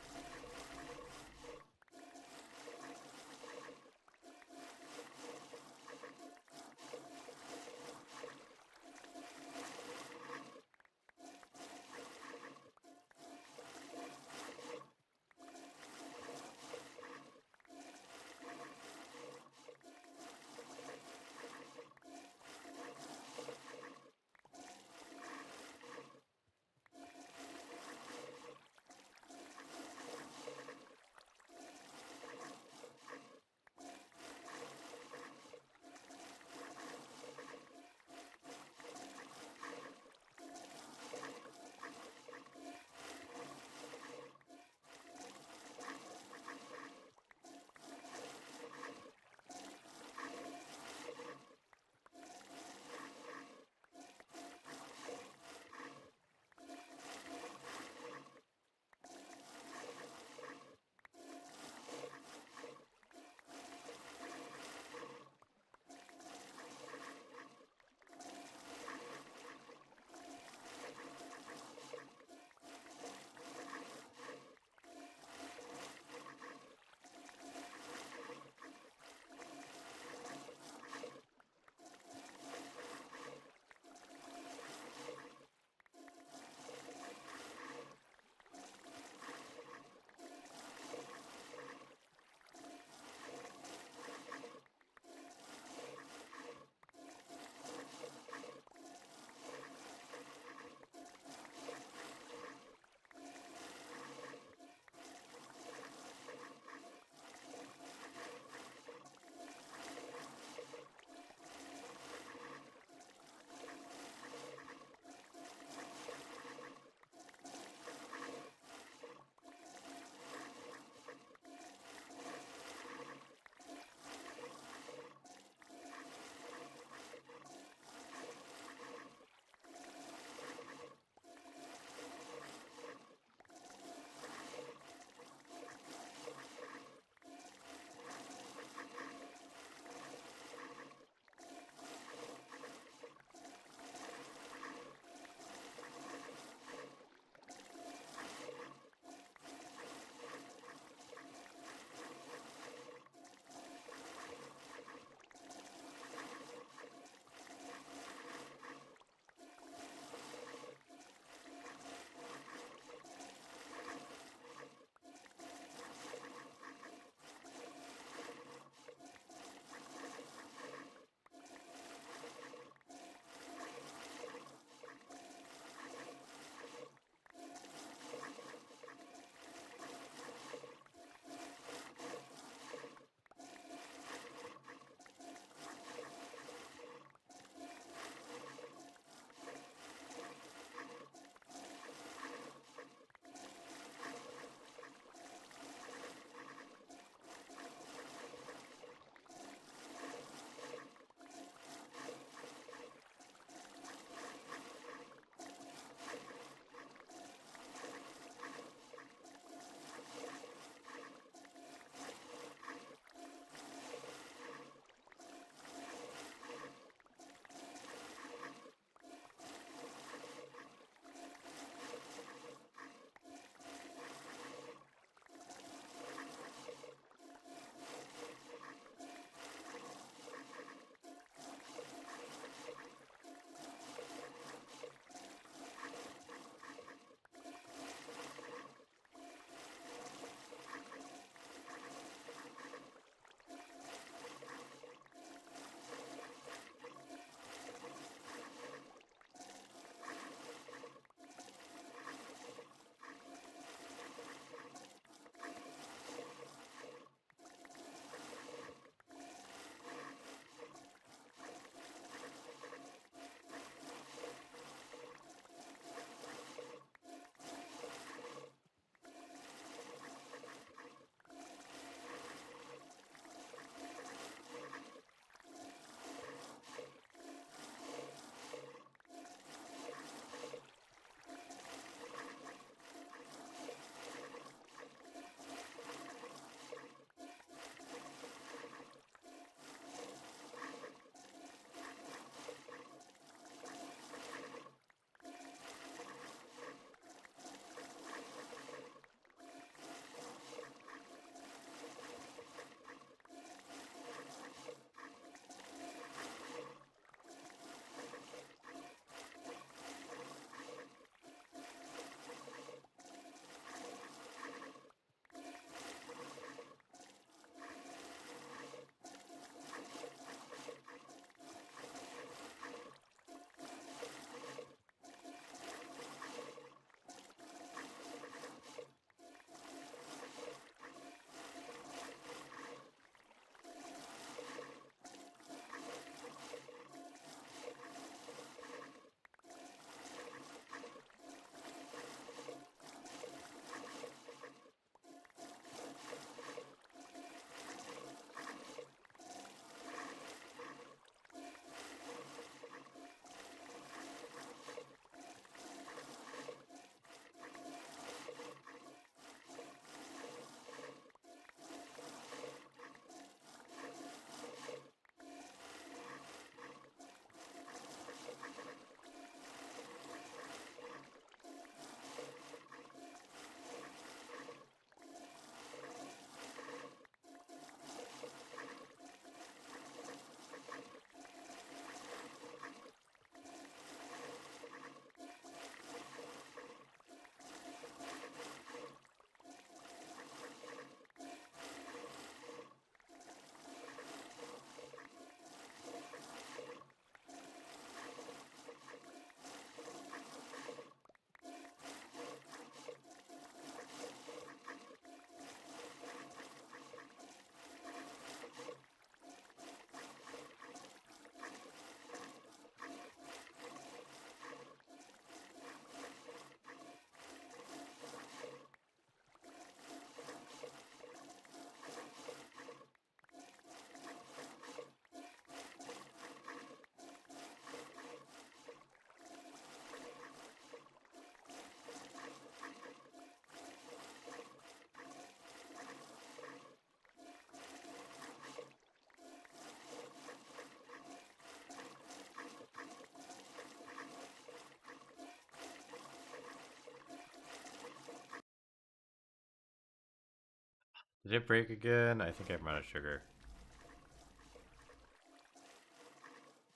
Speaker 1: Did it break again? I think I'm out of sugar.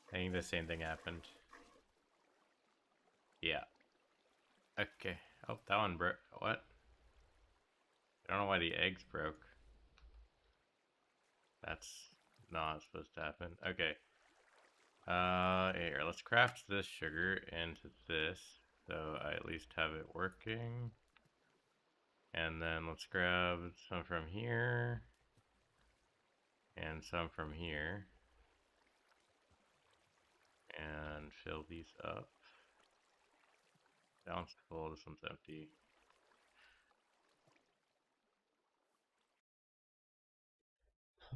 Speaker 1: I think the same thing happened. Yeah. Okay. Oh, that one broke. What? I don't know why the eggs broke. That's not supposed to happen. Okay. Here, let's craft this sugar into this, so I at least have it working. And then let's grab some from here, and some from here, and fill these up. That one's full, this one's empty.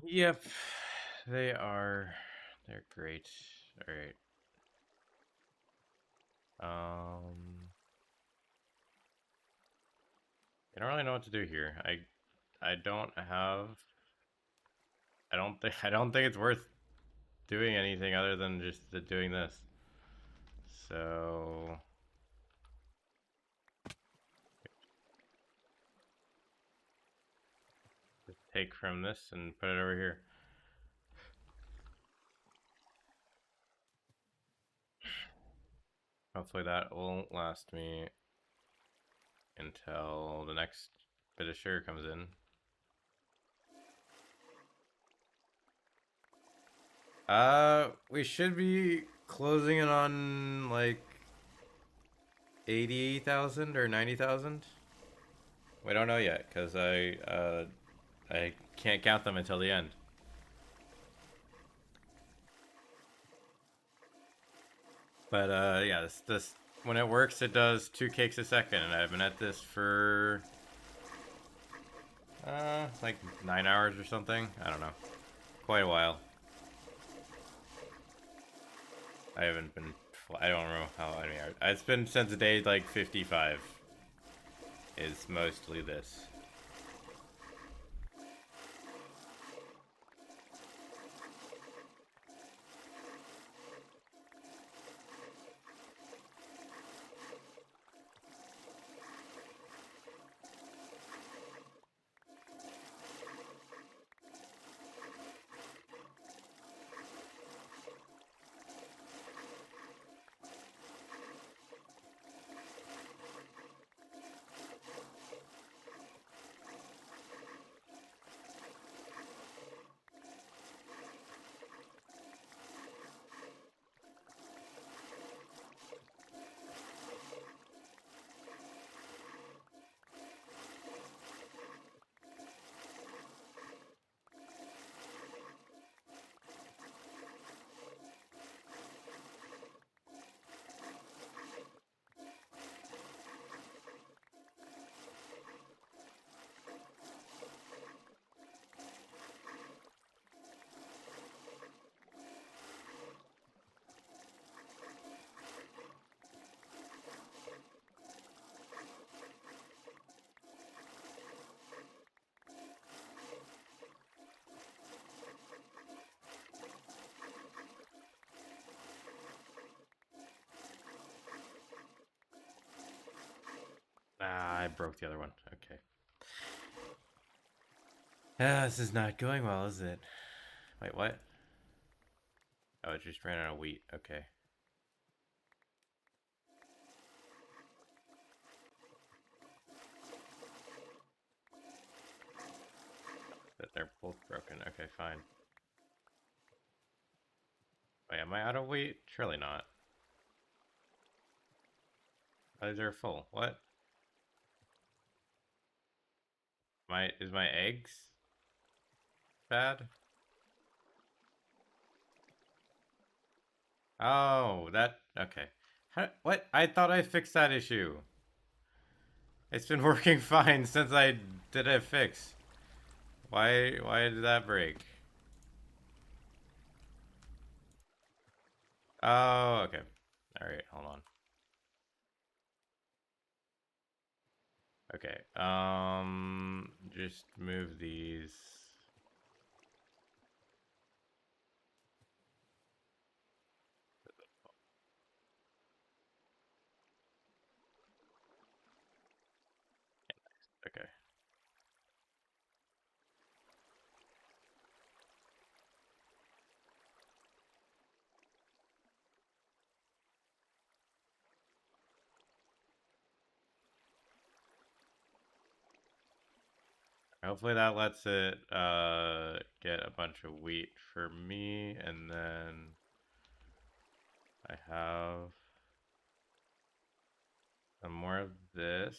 Speaker 1: Yep, they are. They're great. Alright. I don't really know what to do here. I don't have. I don't think it's worth doing anything other than just doing this. So just take from this and put it over here. Hopefully that will last me until the next bit of sugar comes in. We should be closing in on like 80,000 or 90,000. We don't know yet because I can't count them until the end. But yeah, this when it works, it does 2 cakes a second, and I've been at this for like 9 hours or something. I don't know, quite a while. I haven't been. I don't know how many hours. It's been since day like 55. Is mostly this. Ah, I broke the other one. Okay. Ah, this is not going well, is it? Wait, what? Oh, it just ran out of wheat. Okay. That they're both broken. Okay, fine. Wait, am I out of wheat? Surely not. Oh, these are full. What? Is my eggs bad? Oh, that okay. What? I thought I fixed that issue. It's been working fine since I did a fix. Why did that break? Oh, okay. All right, hold on. Okay. Just move these. Okay. Hopefully that lets it get a bunch of wheat for me, and then I have some more of this.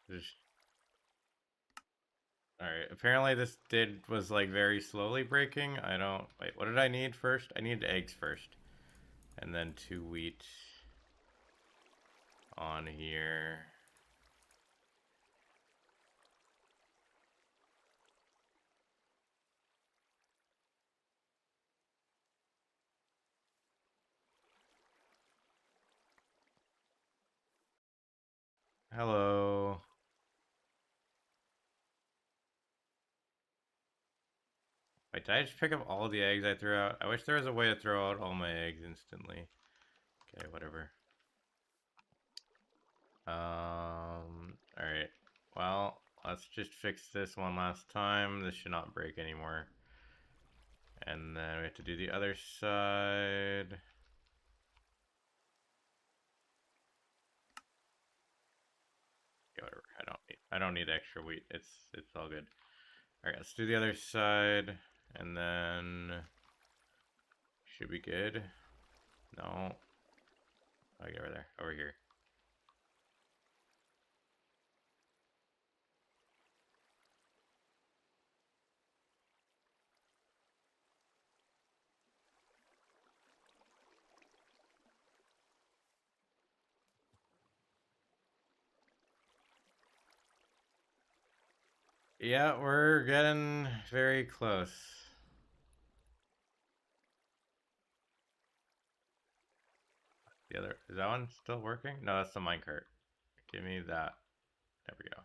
Speaker 1: Just alright. Apparently this was like very slowly breaking. I don't wait, what did I need first? I needed eggs first. And then 2 wheat on here. Hello. Wait, did I just pick up all the eggs I threw out? I wish there was a way to throw out all my eggs instantly. Okay, whatever. Alright. Well, let's just fix this one last time. This should not break anymore. And then we have to do the other side. Yeah, whatever. I don't need extra wheat. It's all good. Alright, let's do the other side. And then should be good. No. Oh, get over there. Over here. Yeah, we're getting very close. The other, is that one still working? No, that's the minecart. Give me that. There we go.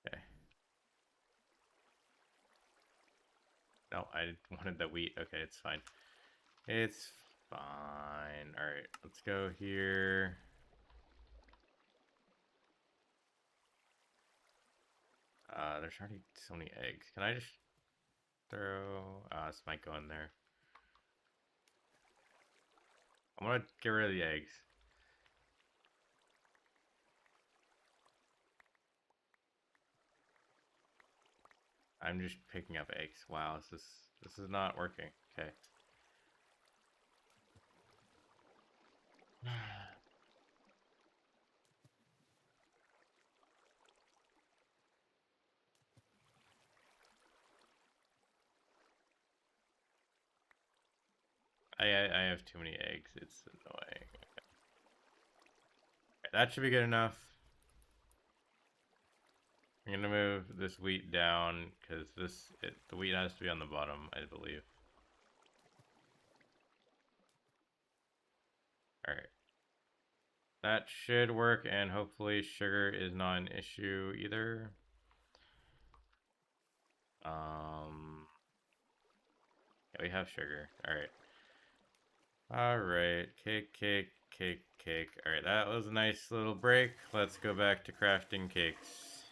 Speaker 1: Okay. No, I wanted the wheat. Okay, it's fine. It's fine. Alright, let's go here. There's already so many eggs. Can I just throw... this might go in there. I'm gonna get rid of the eggs. I'm just picking up eggs. Wow, this is not working. Okay. I have too many eggs. It's annoying. Okay, that should be good enough. I'm gonna move this wheat down because the wheat has to be on the bottom, I believe. All right, that should work, and hopefully sugar is not an issue either. Yeah, we have sugar. All right. All right, cake, cake, cake, cake. All right, that was a nice little break. Let's go back to crafting cakes.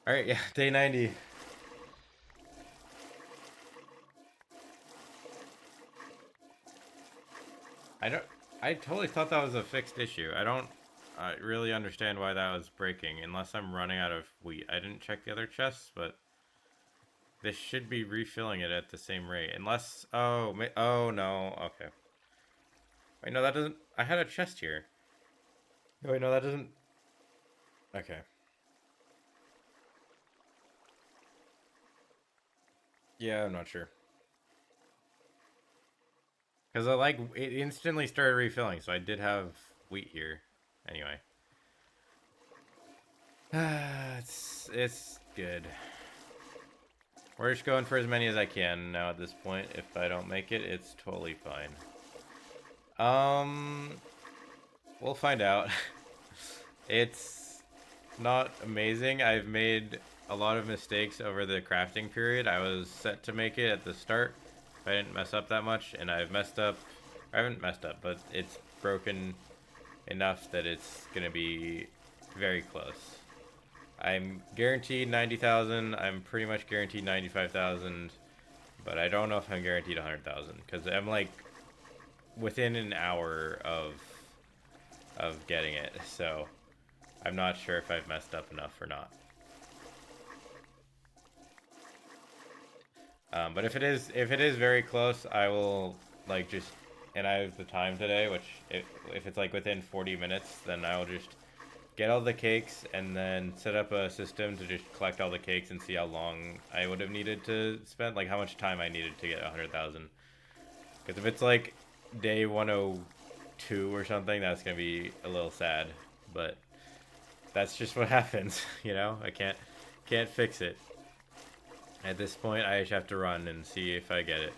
Speaker 1: All right, yeah, day 90. I totally thought that was a fixed issue. I don't really understand why that was breaking unless I'm running out of wheat. I didn't check the other chests, but this should be refilling it at the same rate. Unless, oh no, okay. Wait, no, that doesn't, I had a chest here. Wait, no, that doesn't, okay. Yeah, I'm not sure. Because it instantly started refilling, so I did have wheat here. Anyway. It's good. We're just going for as many as I can now at this point. If I don't make it, it's totally fine. We'll find out. It's not amazing. I've made a lot of mistakes over the crafting period. I was set to make it at the start if I didn't mess up that much, and I've messed up. I haven't messed up, but it's broken enough that it's gonna be very close. I'm guaranteed 90,000. I'm pretty much guaranteed 95,000, but I don't know if I'm guaranteed 100,000 because I'm like within an hour of of getting it. So I'm not sure if I've messed up enough or not. But if it is very close, I will like just, and I have the time today, which if it's like within 40 minutes, then I will just get all the cakes and then set up a system to just collect all the cakes and see how long I would have needed to spend, like how much time I needed to get 100,000. Because if it's like day 102 or something, that's gonna be a little sad. But that's just what happens, you know. I can't fix it. At this point, I just have to run and see if I get it.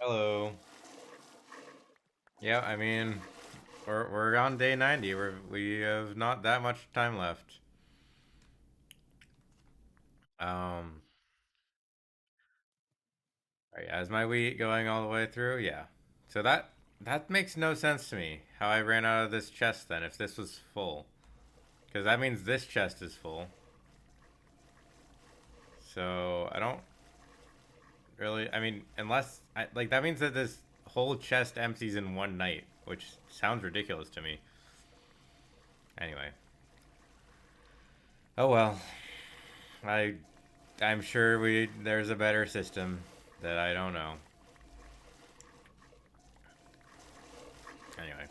Speaker 1: Hello. Yeah, I mean, we're on day 90. We have not that much time left. Um, right, is my wheat going all the way through? Yeah. So that makes no sense to me. How I ran out of this chest then, if this was full, because that means this chest is full. So I don't really. I mean, like that means that this whole chest empties in one night, which sounds ridiculous to me. Anyway. Oh well. I I'm sure there's a better system that I don't know. Anyway.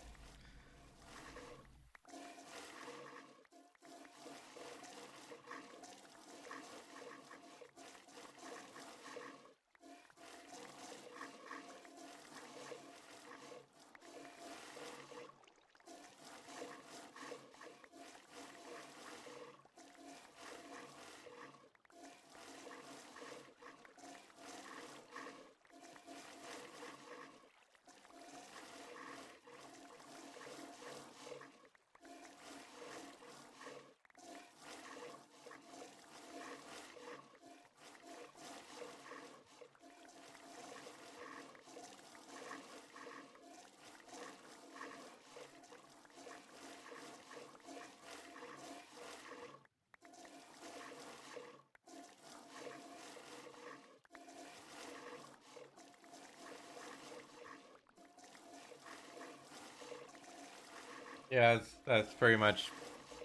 Speaker 1: Yeah, that's pretty much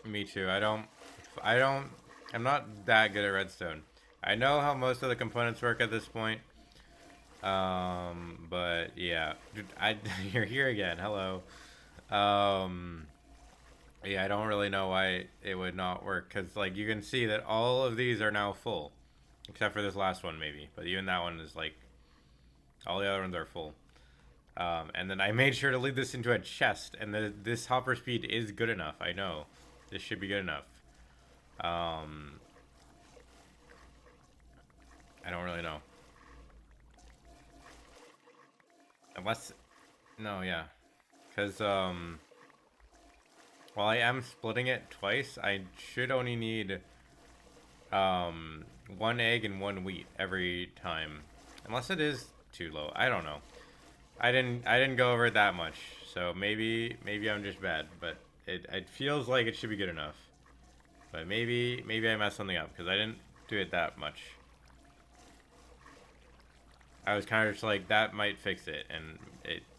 Speaker 1: me too. I don't, I'm not that good at redstone. I know how most of the components work at this point. But yeah, you're here again. Hello. Um, yeah, I don't really know why it would not work because like you can see that all of these are now full, except for this last one maybe. But even that one is like all the other ones are full. And then I made sure to leave this into a chest, and this hopper speed is good enough. I know this should be good enough. Um, I don't really know. Unless, no, yeah. Because, while I am splitting it twice, I should only need, one egg and one wheat every time. Unless it is too low. I don't know. I didn't go over it that much. So maybe I'm just bad, but it feels like it should be good enough. But maybe I messed something up because I didn't do it that much. I was kind of just like that might fix it, and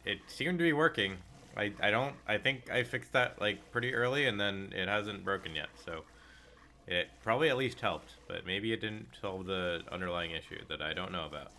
Speaker 1: it seemed to be working. I think I fixed that like pretty early, and then it hasn't broken yet. So it probably at least helped, but maybe it didn't solve the underlying issue that I don't know about.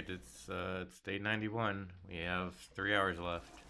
Speaker 1: right, it's day 91. We have 3 hours left.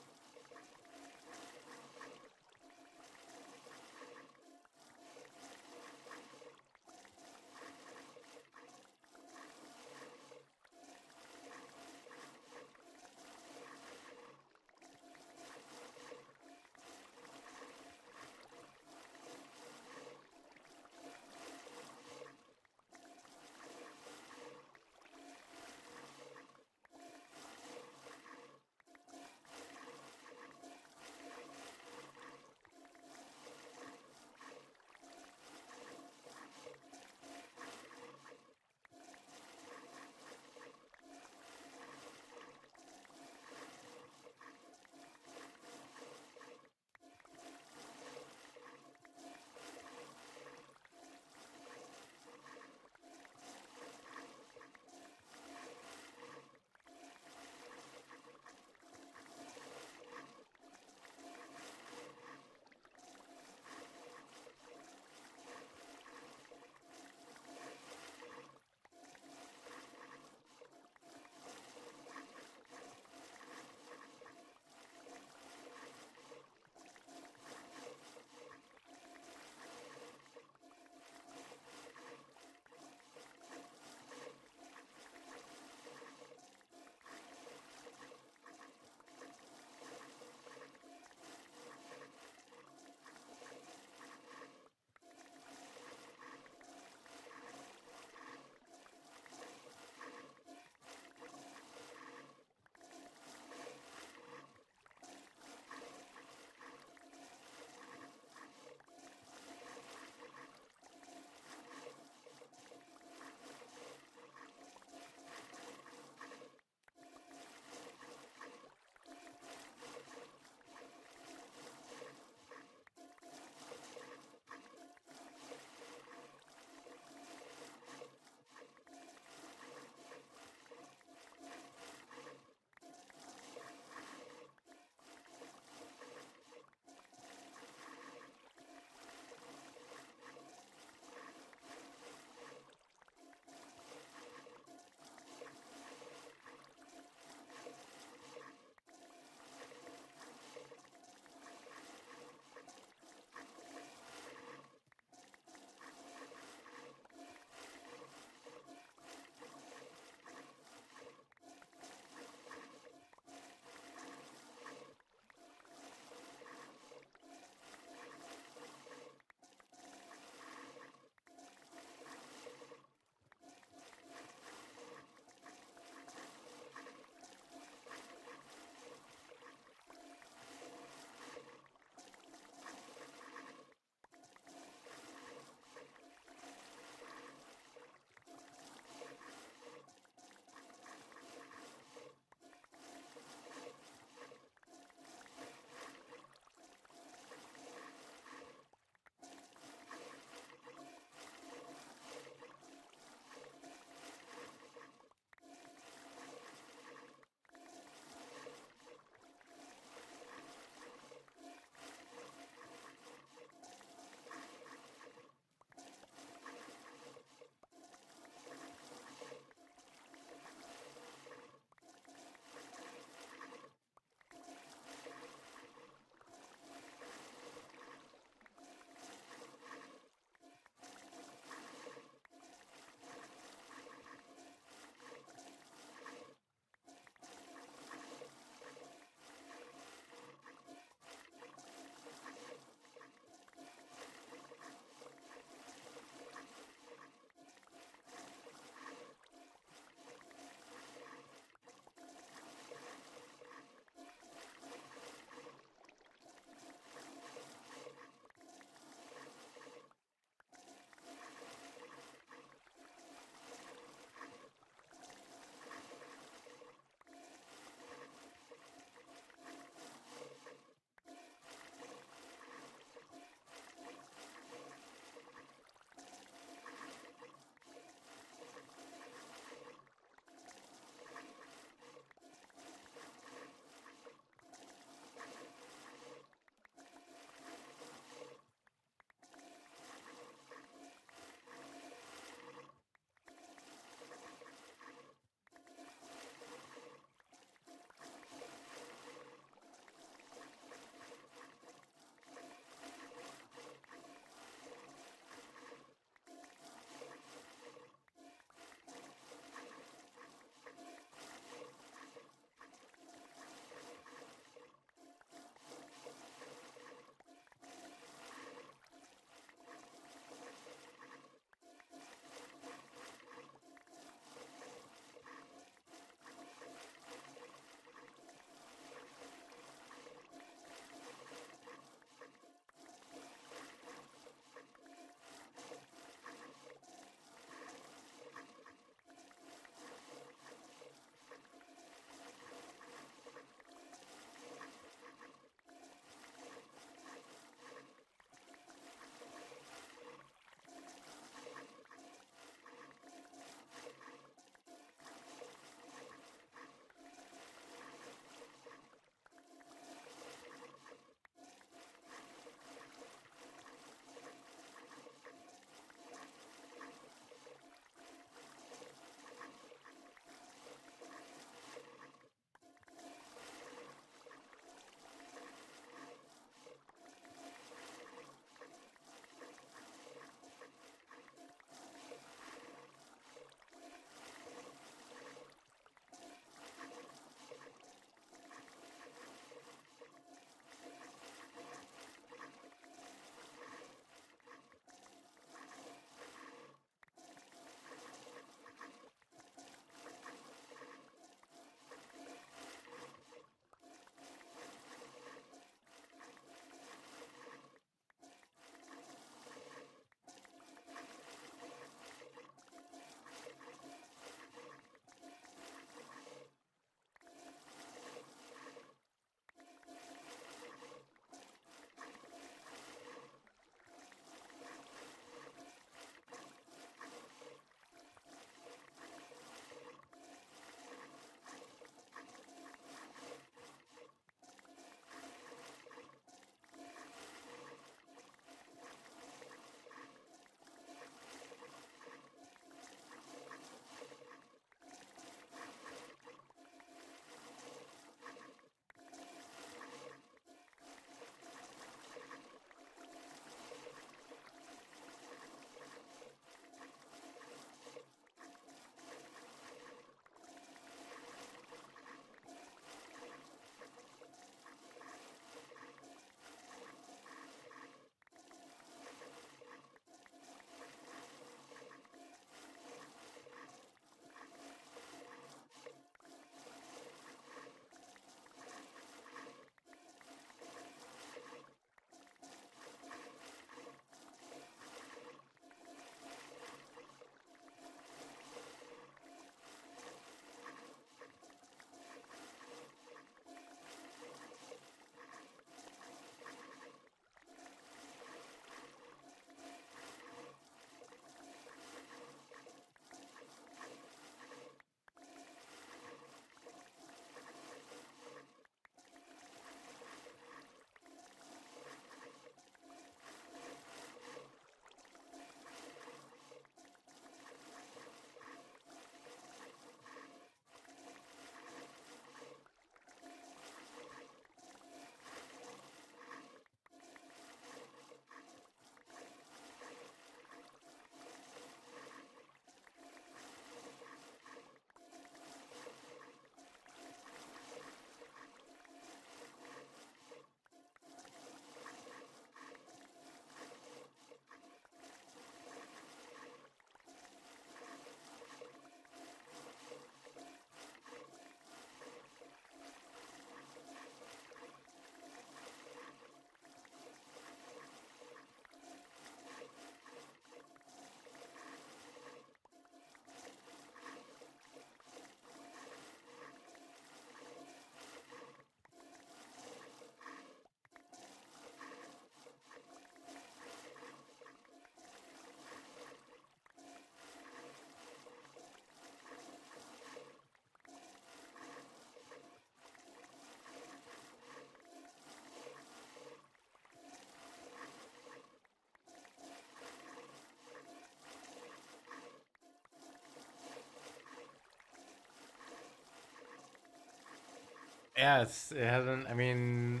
Speaker 1: Yeah, it hasn't. I mean,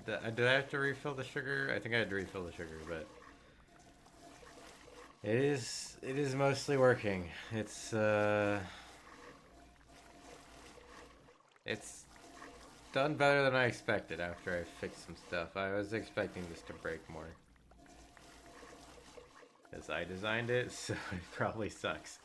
Speaker 1: did I have to refill the sugar? I think I had to refill the sugar, but it is mostly working. It's done better than I expected after I fixed some stuff. I was expecting this to break more. As I designed it, so it probably sucks.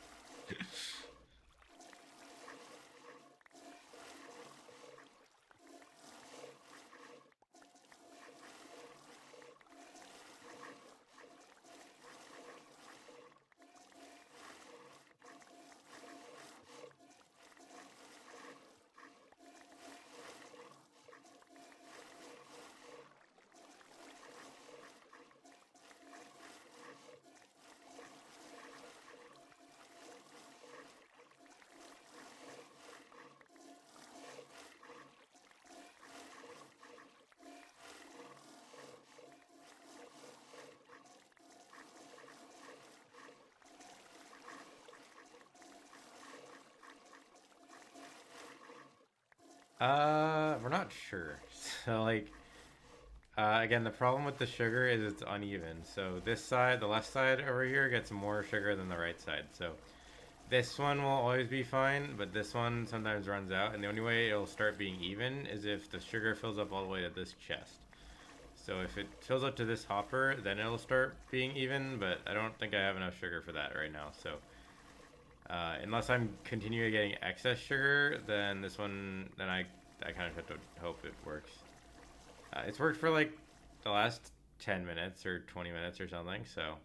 Speaker 1: We're not sure. So like, again, the problem with the sugar is it's uneven. So this side, the left side over here, gets more sugar than the right side. So this one will always be fine, but this one sometimes runs out, and the only way it'll start being even is if the sugar fills up all the way to this chest. So if it fills up to this hopper, then it'll start being even, but I don't think I have enough sugar for that right now. So unless I'm continuing getting excess sugar, then I kind of have to hope it works. It's worked for like the last 10 minutes or 20 minutes or something, so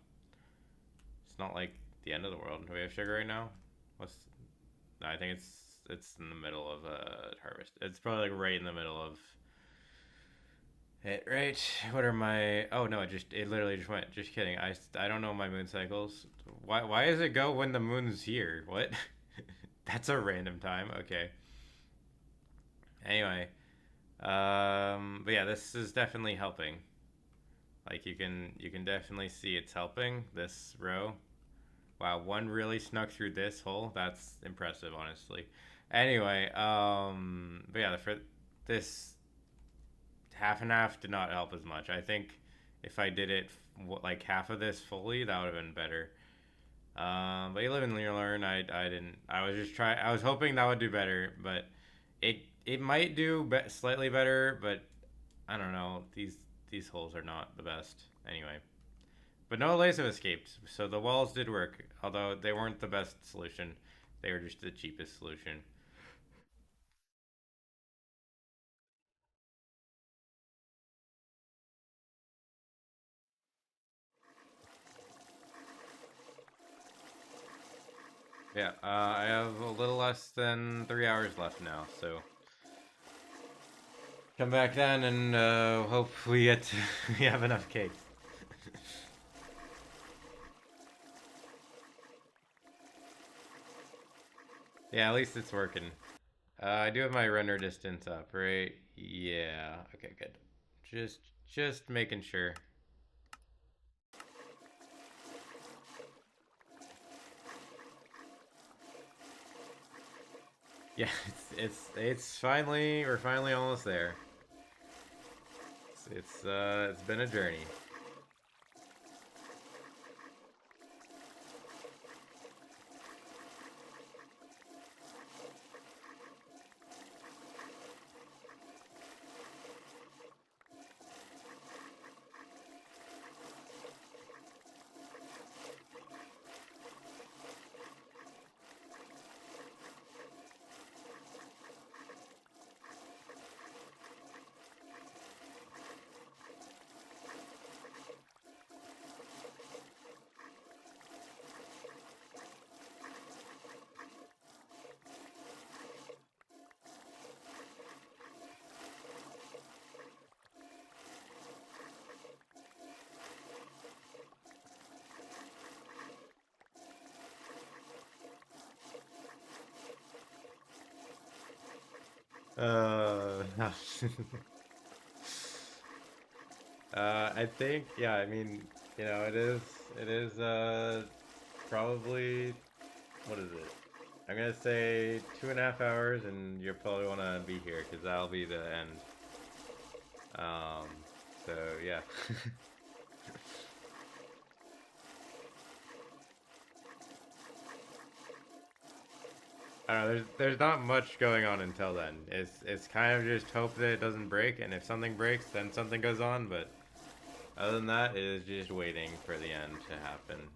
Speaker 1: it's not like the end of the world. Do we have sugar right now? What's No, I think it's in the middle of harvest. It's probably like right in the middle of it, right? What are my? Oh no, it literally just went. Just kidding. I don't know my moon cycles. Why does it go when the moon's here? What? That's a random time. Okay. Anyway, but yeah, this is definitely helping. Like you can definitely see it's helping this row. Wow, one really snuck through this hole. That's impressive, honestly. Anyway, but yeah, for this half and half did not help as much. I think if I did it like half of this fully, that would have been better. But you live and you learn. I didn't. I was just trying. I was hoping that would do better, but it might do slightly better. But I don't know. These holes are not the best anyway. But no lays have escaped, so the walls did work. Although they weren't the best solution, they were just the cheapest solution. Yeah, I have a little less than 3 hours left now, so come back then and hope we have enough cakes. Yeah, at least it's working. I do have my render distance up, right? Yeah. Okay, good. Just just making sure. Yeah, it's finally we're finally almost there. It's been a journey. No. I think, yeah, I mean, it is probably, what is it? I'm gonna say 2.5 hours, and you'll probably want to be here because that'll be the end. Um, so yeah. I don't know. There's not much going on until then. It's kind of just hope that it doesn't break, and if something breaks, then something goes on. But other than that, it is just waiting for the end to happen.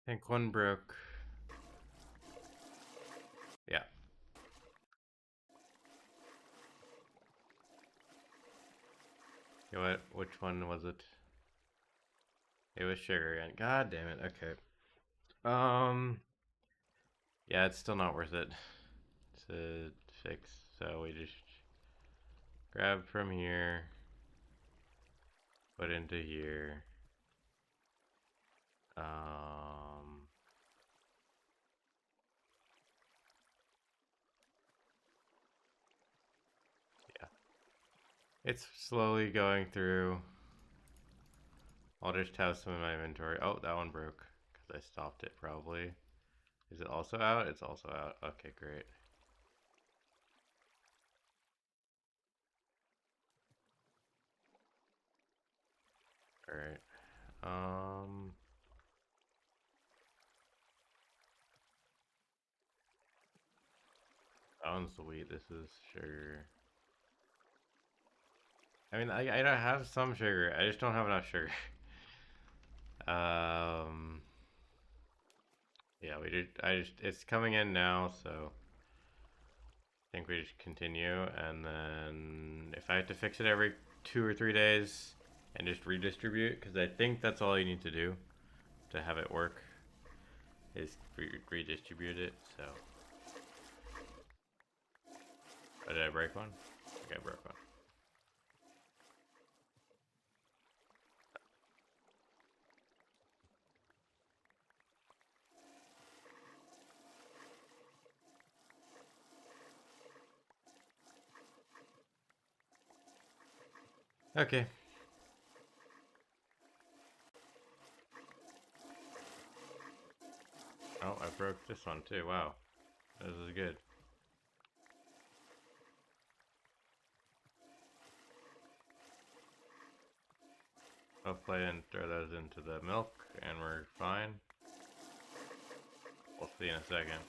Speaker 1: think one broke. Yeah. You know what? Which one was it? It was sugar again. God damn it. Okay. Yeah, it's still not worth it to fix. So we just grab from here, put into here. Yeah. It's slowly going through. I'll just have some in my inventory. Oh, that one broke because I stopped it probably. Is it also out? It's also out. Okay, great. Alright. That one's sweet. This is sugar. I mean, I don't have some sugar. I just don't have enough sugar. Yeah, it's coming in now, so I think we just continue, and then if I have to fix it every 2 or 3 days and just redistribute, because I think that's all you need to do to have it work, is redistribute it, so. Oh, did I break one? Okay, I broke one. Okay. Oh, I broke this one too. Wow. This is good. Hopefully I didn't throw those into the milk and we're fine. We'll see in a second.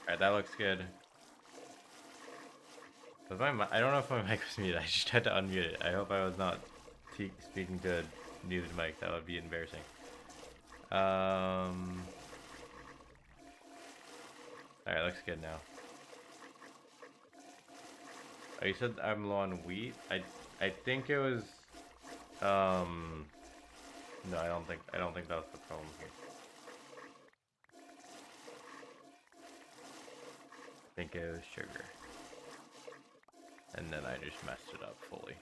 Speaker 1: Alright, that looks good. Was I don't know if my mic was muted. I just had to unmute it. I hope I was not speaking to a muted mic. That would be embarrassing. Alright, looks good now. Oh, you said I'm low on wheat? I think it was no, I don't think that was the problem here. I think it was sugar. And then I just messed it up fully.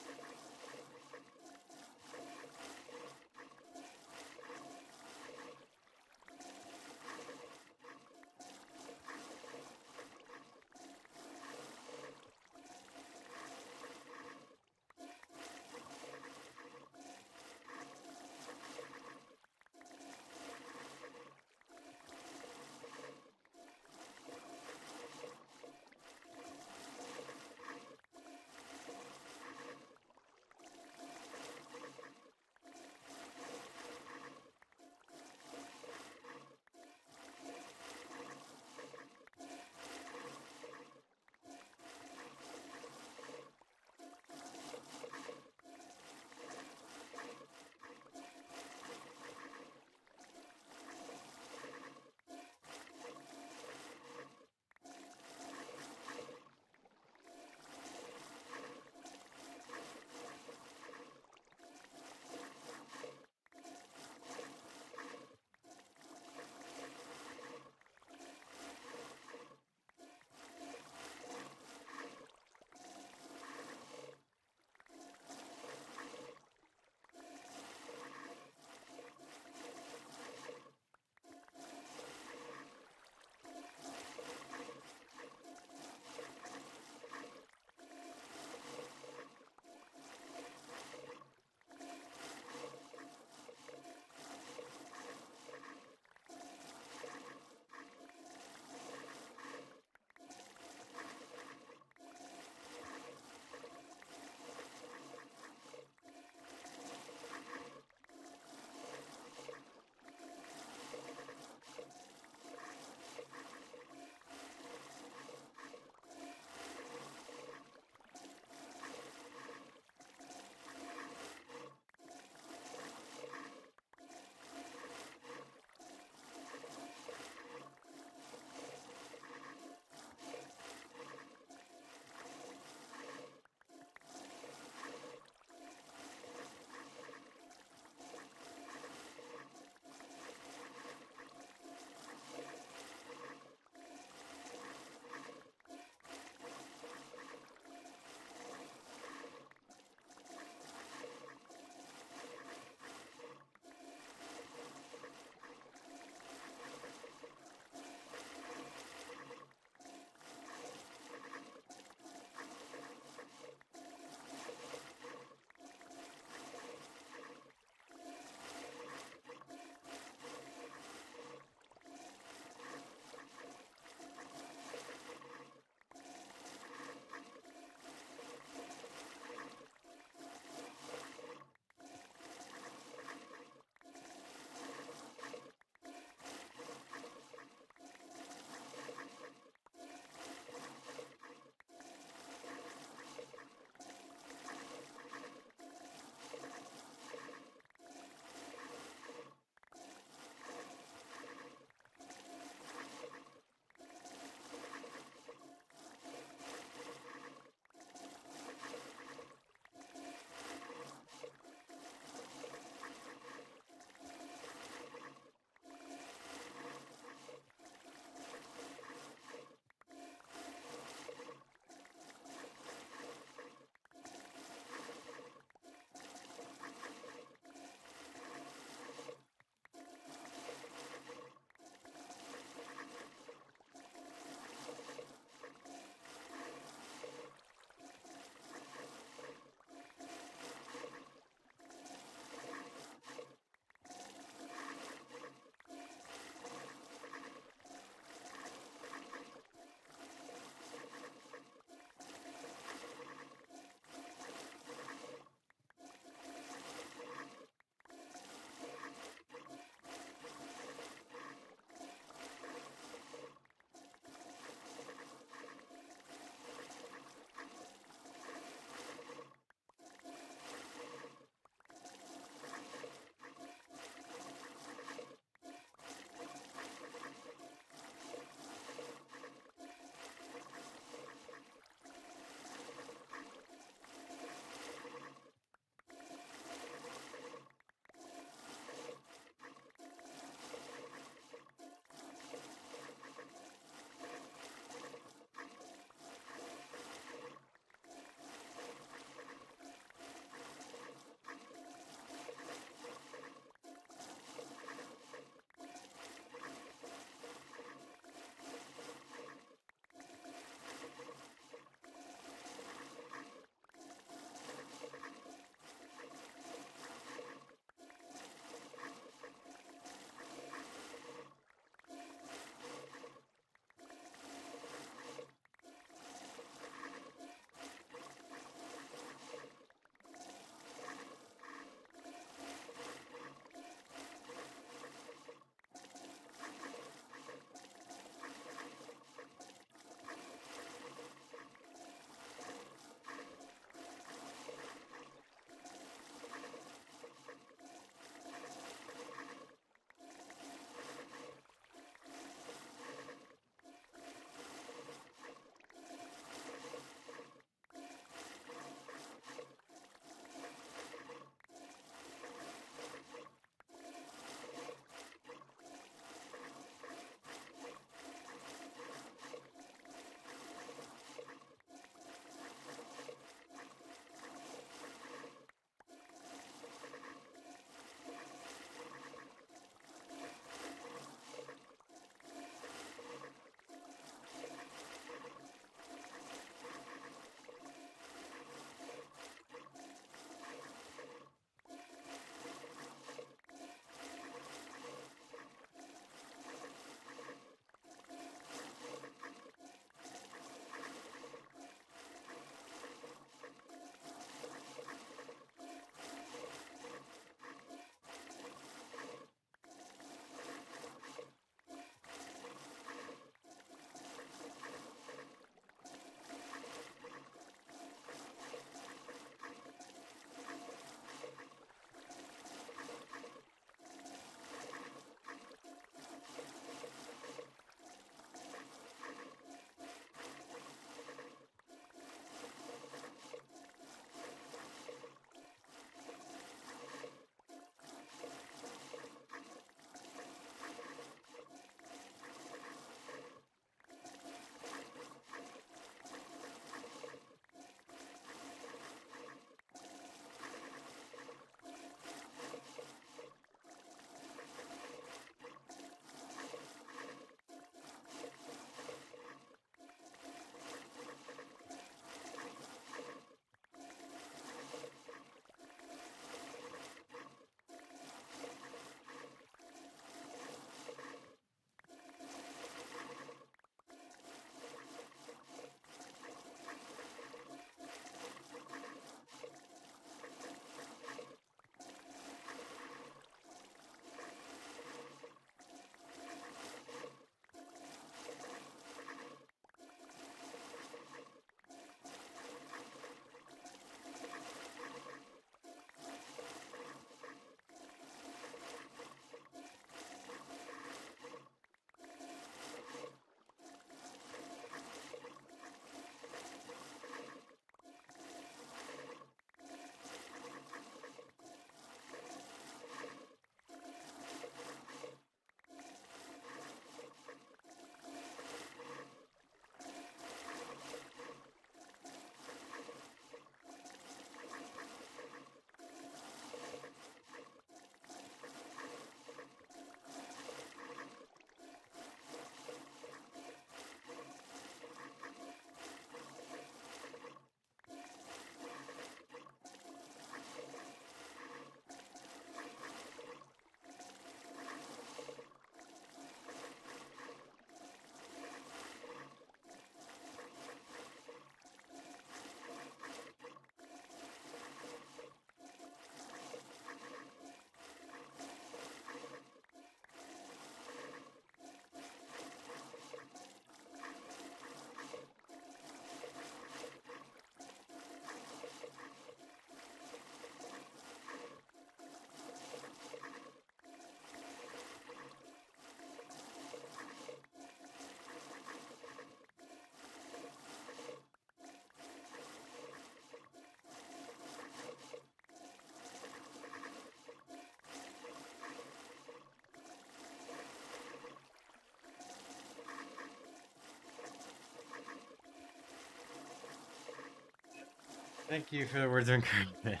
Speaker 1: Thank you for the words of encouragement.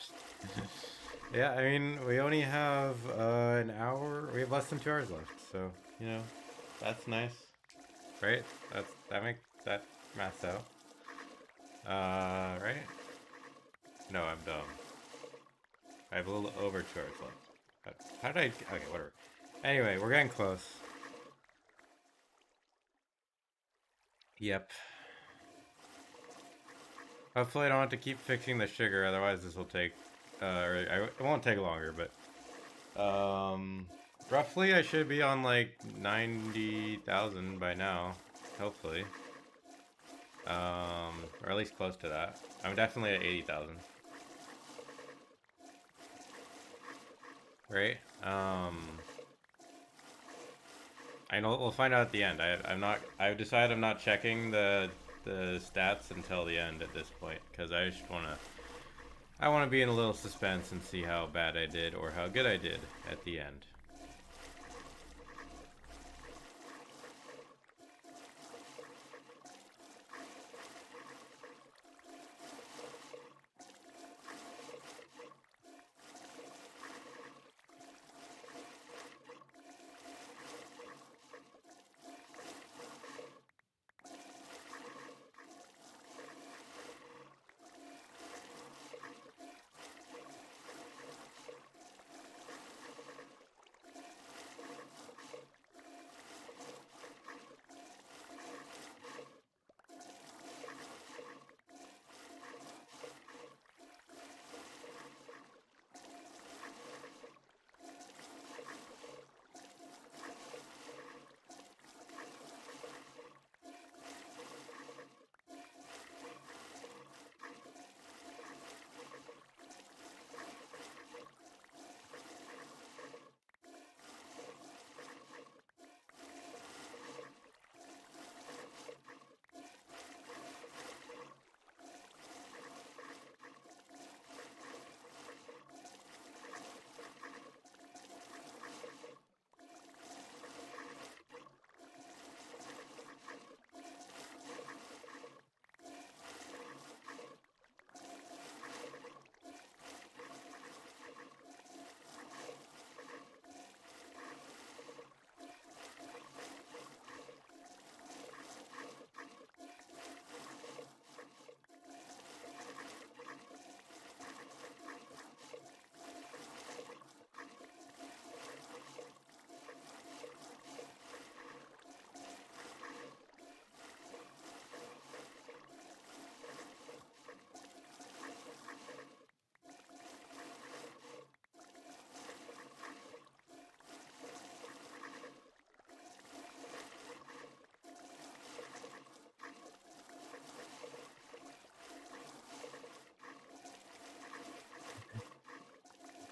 Speaker 1: Yeah, I mean, we only have an hour. We have less than 2 hours left, so you know, that's nice, right? That makes that maths out. Right? No, I'm dumb. I have a little over 2 hours left. How did I? Okay, whatever. Anyway, we're getting close. Yep. Hopefully, I don't have to keep fixing the sugar. Otherwise, this will take. It won't take longer, but roughly I should be on like 90,000 by now. Hopefully, or at least close to that. I'm definitely at 80,000. Right? I know we'll find out at the end. I'm not. I've decided I'm not checking the stats until the end at this point because I just wanna. I want to be in a little suspense and see how bad I did or how good I did at the end.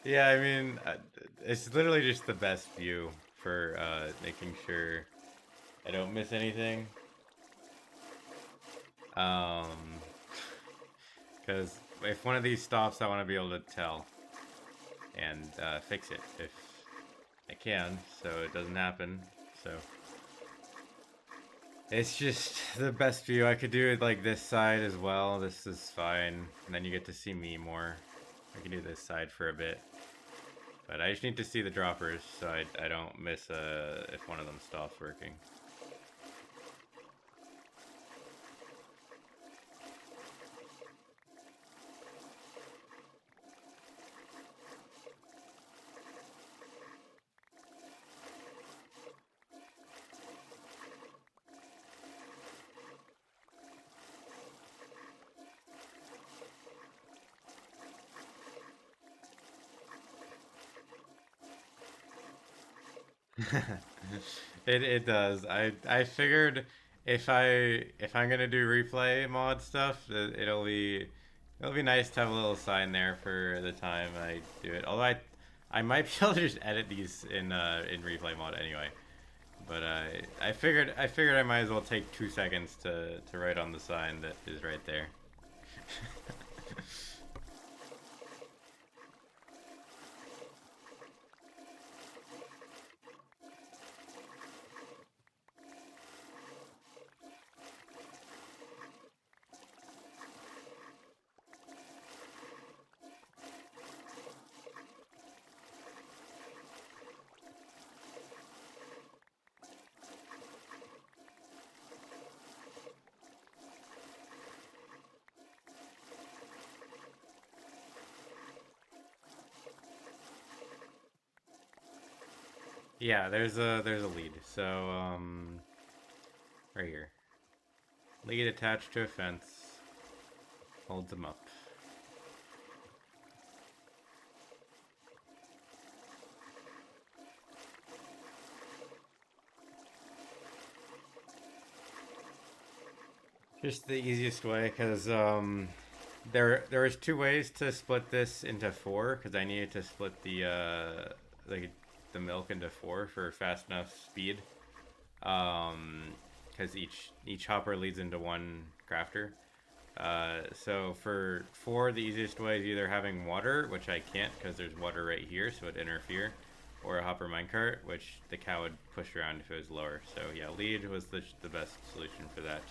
Speaker 1: Yeah, I mean, it's literally just the best view for making sure I don't miss anything. Um, because if one of these stops, I want to be able to tell and fix it if I can, so it doesn't happen. So it's just the best view. I could do it like this side as well. This is fine, and then you get to see me more. I can do this side for a bit. But I just need to see the droppers so I don't miss if one of them stops working. It does. I figured if I'm gonna do replay mod stuff, it'll be nice to have a little sign there for the time I do it. Although I might be able to just edit these in replay mod anyway. But I figured I might as well take 2 seconds to write on the sign that is right there. Yeah, there's a lead. So right here, lead attached to a fence holds them up. Just the easiest way, because there was two ways to split this into four, because I needed to split the milk into four for fast enough speed. Because each hopper leads into one crafter. So for four, the easiest way is either having water, which I can't because there's water right here, so it'd interfere, or a hopper minecart, which the cow would push around if it was lower. So yeah, lead was the best solution for that.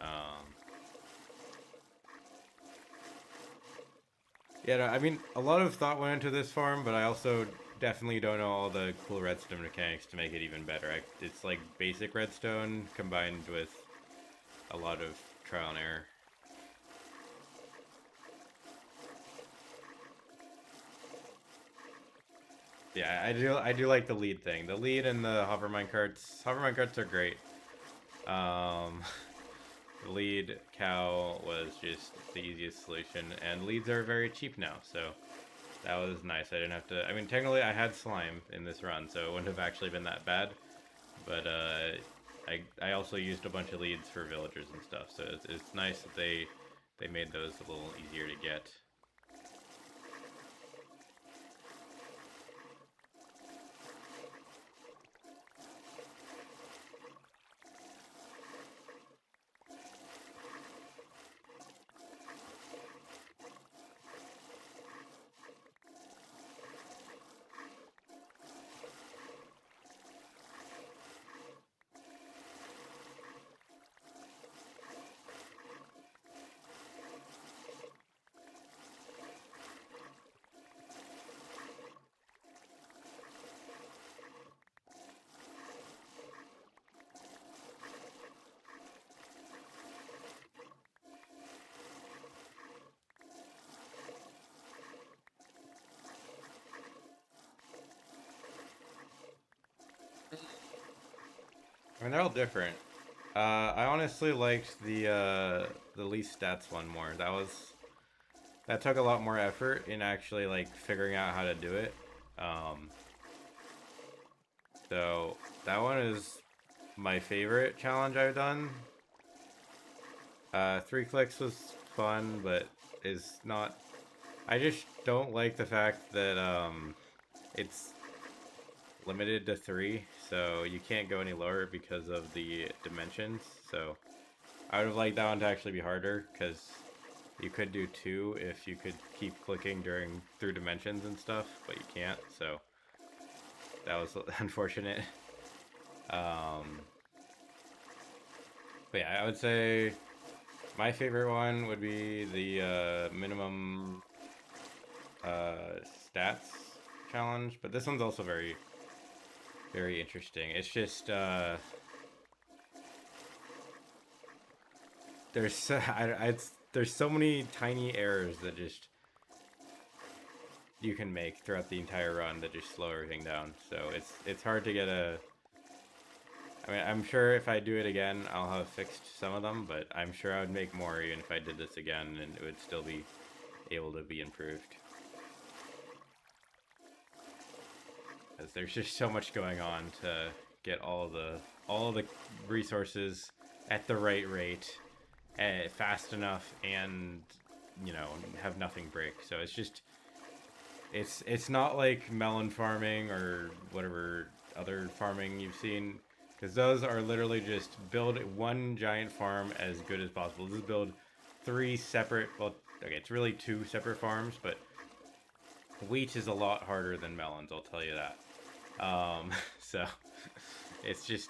Speaker 1: Um, yeah, no, I mean, a lot of thought went into this farm, but I also definitely don't know all the cool redstone mechanics to make it even better. It's like basic redstone combined with a lot of trial and error. Yeah, I do like the lead thing. The lead and the hover minecarts. Hover minecarts are great. Um, the lead cow was just the easiest solution, and leads are very cheap now, so that was nice. I didn't have to. I mean, technically, I had slime in this run, so it wouldn't have actually been that bad. But I also used a bunch of leads for villagers and stuff, so it's nice that they made those a little easier to get. I mean, they're all different. I honestly liked the least stats one more. That took a lot more effort in actually like figuring out how to do it. Um, so that one is my favorite challenge I've done. 3 clicks was fun, but is not. I just don't like the fact that it's limited to three, so you can't go any lower because of the dimensions. So I would have liked that one to actually be harder because you could do two if you could keep clicking during through dimensions and stuff, but you can't. So that was unfortunate. Um, but yeah, I would say my favorite one would be the minimum stats challenge, but this one's also very interesting. It's just there's so many tiny errors that just you can make throughout the entire run that just slow everything down. So it's hard to get a. I mean, I'm sure if I do it again, I'll have fixed some of them, but I'm sure I would make more even if I did this again, and it would still be able to be improved. Because there's just so much going on to get all the resources at the right rate, fast enough, and have nothing break. So it's just it's not like melon farming or whatever other farming you've seen, because those are literally just build one giant farm as good as possible. This is build three separate. Well, okay, it's really two separate farms, but wheat is a lot harder than melons. I'll tell you that. So it's just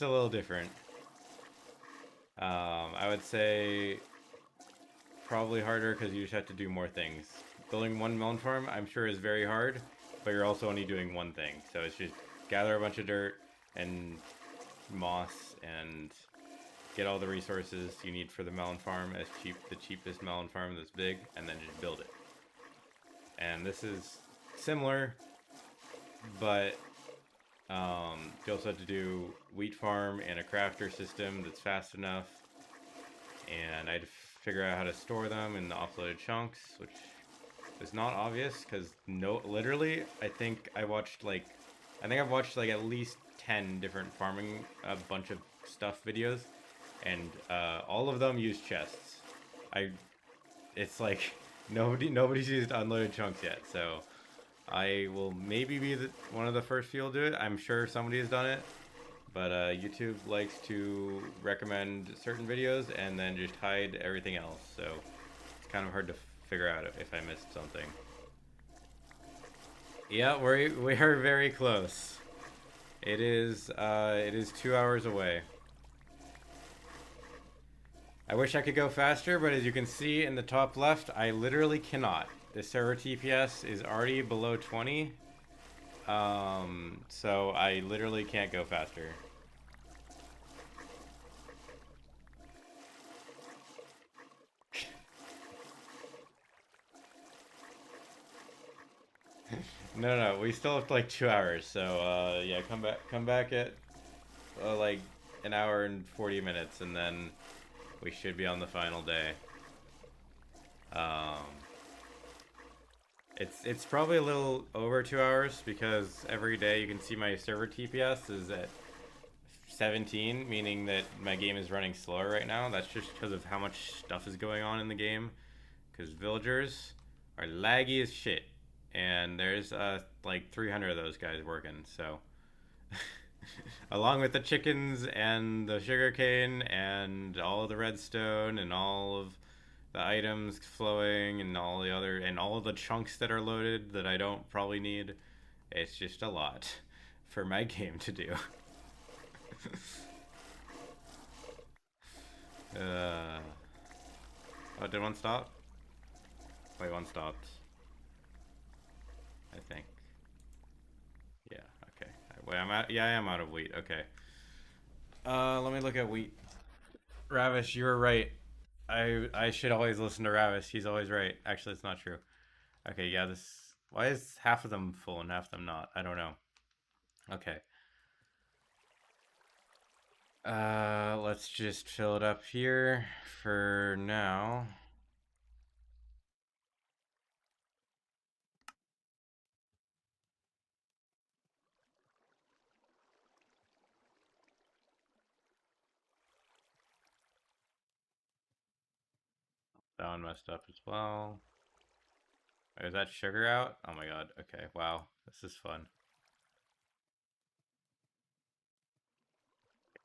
Speaker 1: a little different. I would say probably harder because you just have to do more things. Building one melon farm, I'm sure, is very hard, but you're also only doing one thing. So it's just gather a bunch of dirt and moss and get all the resources you need for the melon farm as the cheapest melon farm that's big, and then just build it. And this is similar. but you also have to do wheat farm and a crafter system that's fast enough, and I had to figure out how to store them in the offloaded chunks, which was not obvious because literally, I think I've watched like at least 10 different farming a bunch of stuff videos, and all of them use chests. I It's like nobody's used unloaded chunks yet, so I will maybe be one of the first people to do it. I'm sure somebody has done it, but YouTube likes to recommend certain videos and then just hide everything else, so it's kind of hard to figure out if I missed something. Yeah, we are very close. It is 2 hours away. I wish I could go faster, but as you can see in the top left, I literally cannot. The server TPS is already below 20, so I literally can't go faster. No, we still have like 2 hours, so yeah, come back at like an hour and 40 minutes, and then we should be on the final day. Um, it's probably a little over 2 hours because every day you can see my server TPS is at 17, meaning that my game is running slower right now. That's just because of how much stuff is going on in the game. Because villagers are laggy as shit, and there's like 300 of those guys working. So, along with the chickens and the sugarcane and all of the redstone and all of the items flowing and all of the chunks that are loaded that I don't probably need, it's just a lot for my game to do. uh, oh, did one stop? Wait, one stopped. I think. Yeah. Okay. Wait, I'm out. Yeah, I am out of wheat. Okay. Let me look at wheat. Ravish, you were right. I should always listen to Ravish. He's always right. Actually, it's not true. Okay. Yeah. This. Why is half of them full and half of them not? I don't know. Okay. Let's just fill it up here for now. That one messed up as well. Is that sugar out? Oh my god. Okay. Wow. This is fun.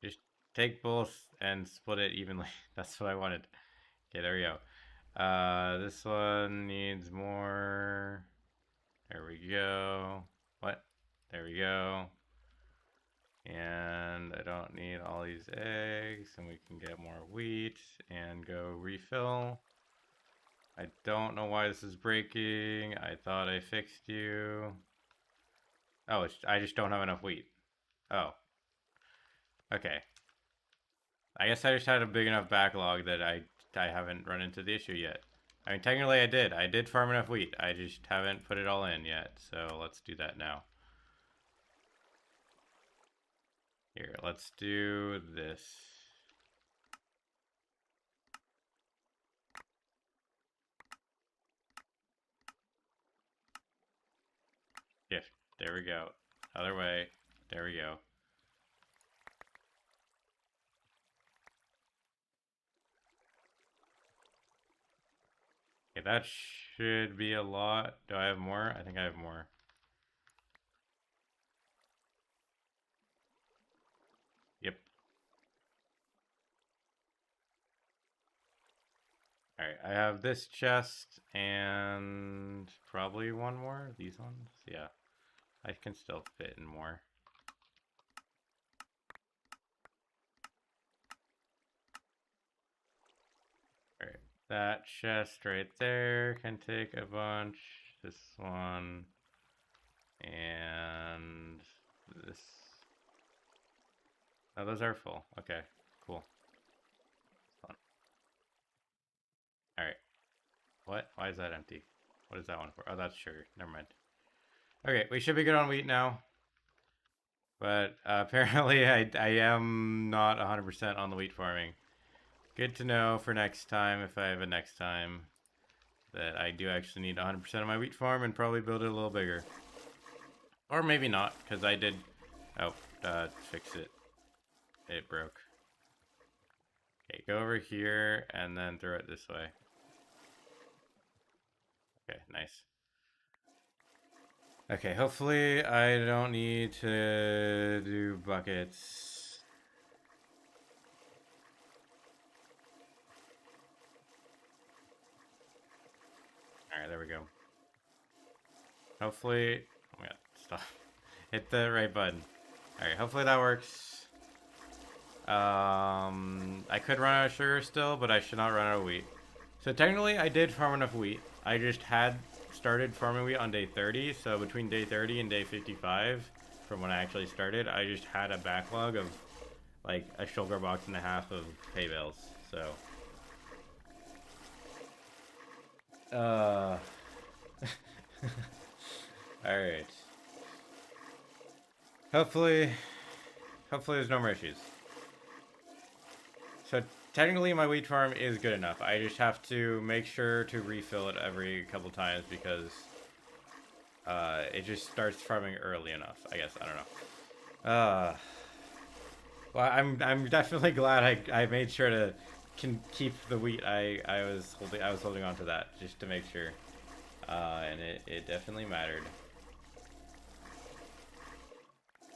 Speaker 1: Just take both and split it evenly. That's what I wanted. Okay, there we go. This one needs more. There we go. What? There we go. And I don't need all these eggs, and we can get more wheat and go refill. I don't know why this is breaking. I thought I fixed you. Oh, I just don't have enough wheat. Oh. Okay. I guess I just had a big enough backlog that I haven't run into the issue yet. I mean, technically I did. I did farm enough wheat. I just haven't put it all in yet. So let's do that now. Here, let's do this. Yeah, there we go. Other way. There we go. Okay, that should be a lot. Do I have more? I think I have more. Yep. Alright, I have this chest and probably one more. These ones? Yeah. I can still fit in more. Alright, that chest right there can take a bunch. This one. And this. Oh, those are full. Okay, cool. Fun. Alright. What? Why is that empty? What is that one for? Oh, that's sugar. Never mind. Okay, we should be good on wheat now. But apparently I am not 100% on the wheat farming. Good to know for next time, if I have a next time, that I do actually need 100% of my wheat farm and probably build it a little bigger. Or maybe not, because I did... Oh, fix it. It broke. Okay, go over here and then throw it this way. Okay, nice. Okay, hopefully I don't need to do buckets. Alright, there we go. Hopefully... Oh my god, stop. Hit the right button. Alright, hopefully that works. I could run out of sugar still, but I should not run out of wheat. So technically I did farm enough wheat. I just had started farming wheat on day 30, so between day 30 and day 55, from when I actually started, I just had a backlog of like a sugar box and a half of hay bales, so... Alright. Hopefully there's no more issues. So technically my wheat farm is good enough. I just have to make sure to refill it every couple times because it just starts farming early enough, I guess. I don't know. Well, I'm definitely glad I made sure to keep the wheat. I was holding on to that just to make sure. And it definitely mattered.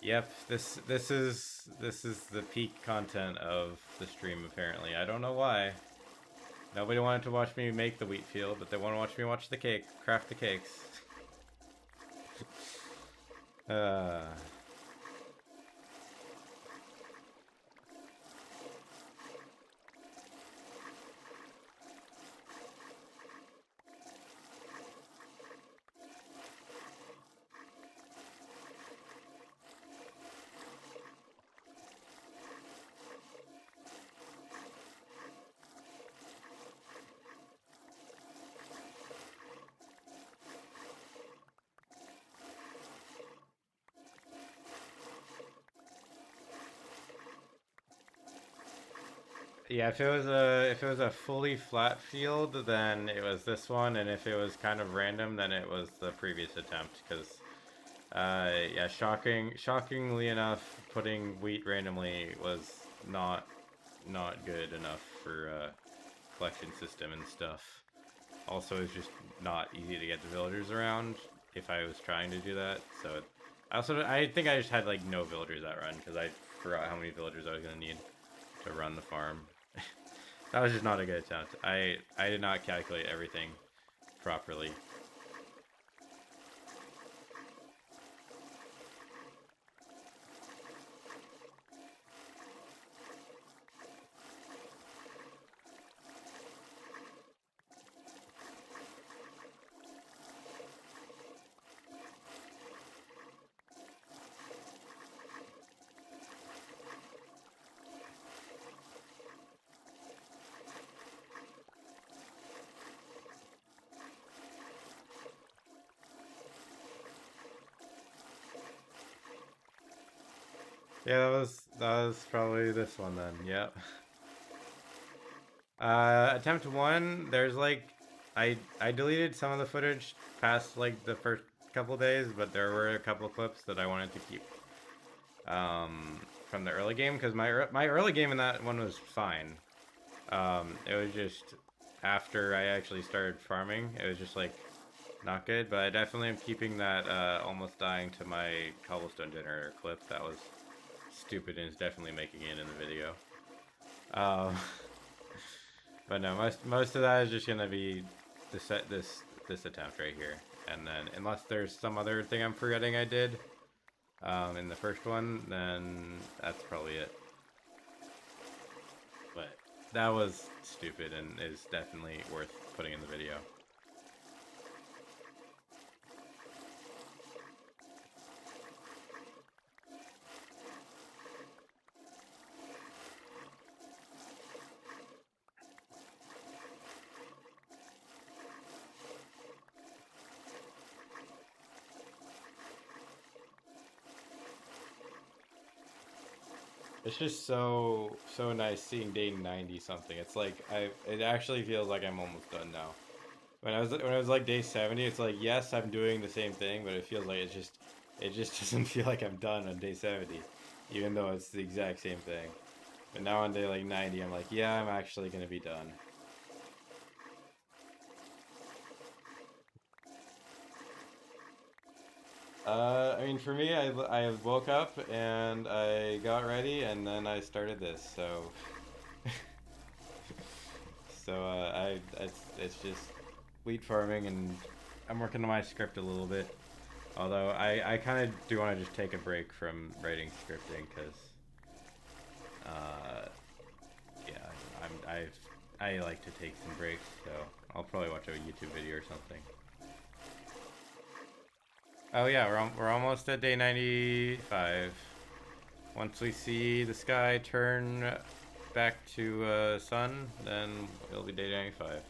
Speaker 1: Yep, this is the peak content of the stream apparently. I don't know why. Nobody wanted to watch me make the wheat field, but they want to watch me watch the cake, craft the cakes. Yeah, if it was a fully flat field, then it was this one, and if it was kind of random, then it was the previous attempt. Because, yeah, shockingly enough, putting wheat randomly was not good enough for collection system and stuff. Also, it's just not easy to get the villagers around if I was trying to do that. So, I think I just had like no villagers that run because I forgot how many villagers I was gonna need to run the farm. That was just not a good attempt. I did not calculate everything properly. Yeah, that was probably this one then. Yep. Attempt one. There's like, I deleted some of the footage past like the first couple days, but there were a couple clips that I wanted to keep from the early game because my early game in that one was fine. It was just after I actually started farming, it was just like not good. But I definitely am keeping that almost dying to my cobblestone dinner clip. That was stupid and is definitely making it in the video. But no, most of that is just gonna be this attempt right here, and then unless there's some other thing I'm forgetting I did in the first one, then that's probably it. But that was stupid and is definitely worth putting in the video. It's just so nice seeing day 90 something. It's like it actually feels like I'm almost done now. When I was like day 70, it's like yes, I'm doing the same thing, but it feels like it just doesn't feel like I'm done on day 70, even though it's the exact same thing. But now on day like 90, I'm like, yeah, I'm actually gonna be done. I mean, for me, I woke up and I got ready and then I started this. So, it's just wheat farming and I'm working on my script a little bit. Although I kind of do want to just take a break from writing scripting because, uh, yeah, I like to take some breaks. So I'll probably watch a YouTube video or something. Oh yeah, we're almost at day 95. Once we see the sky turn back to sun, then it'll be day 95.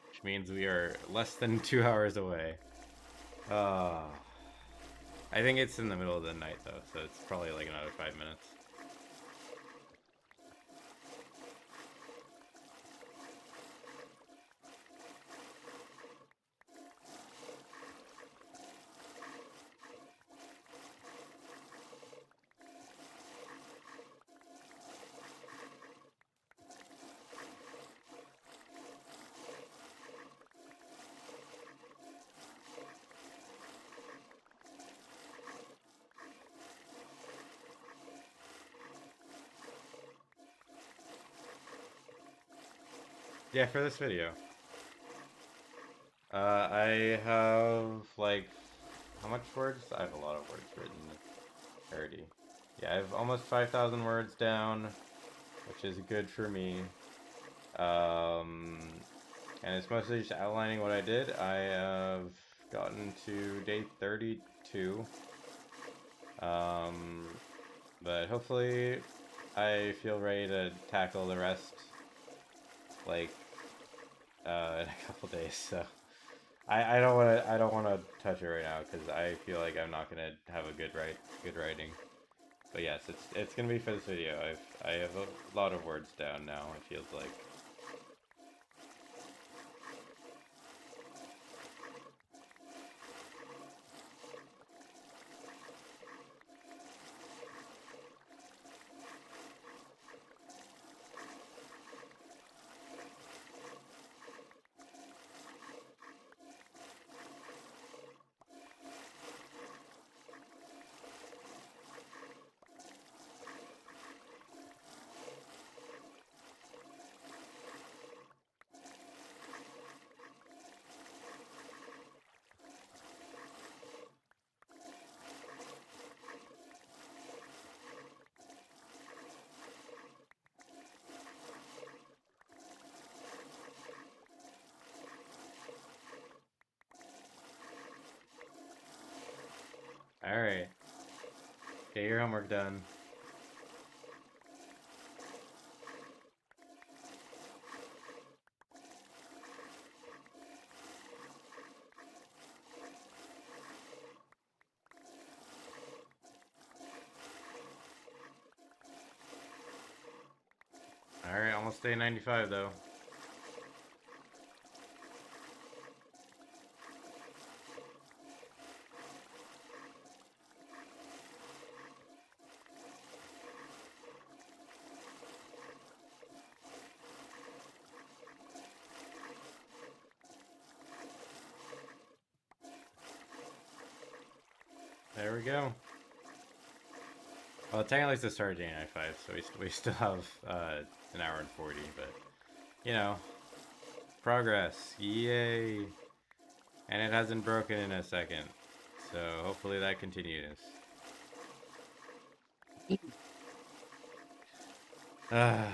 Speaker 1: Which means we are less than 2 hours away. Uh, I think it's in the middle of the night though, so it's probably like another 5 minutes. Yeah, for this video. I have like how much words? I have a lot of words written already. Yeah, I have almost 5,000 words down, which is good for me. Um, and it's mostly just outlining what I did. I have gotten to day 32. Um, but hopefully I feel ready to tackle the rest like in a couple days. So I don't want to touch it right now because I feel like I'm not gonna have a good writing. But yes, it's gonna be for this video. I have a lot of words down now. It feels like. All right, get your homework done. All right, almost day 95 though. There we go. Well, technically it's the start of day 95, so we still have an hour and 40, but you know, progress, yay! And it hasn't broken in a second, so hopefully that continues. Ah,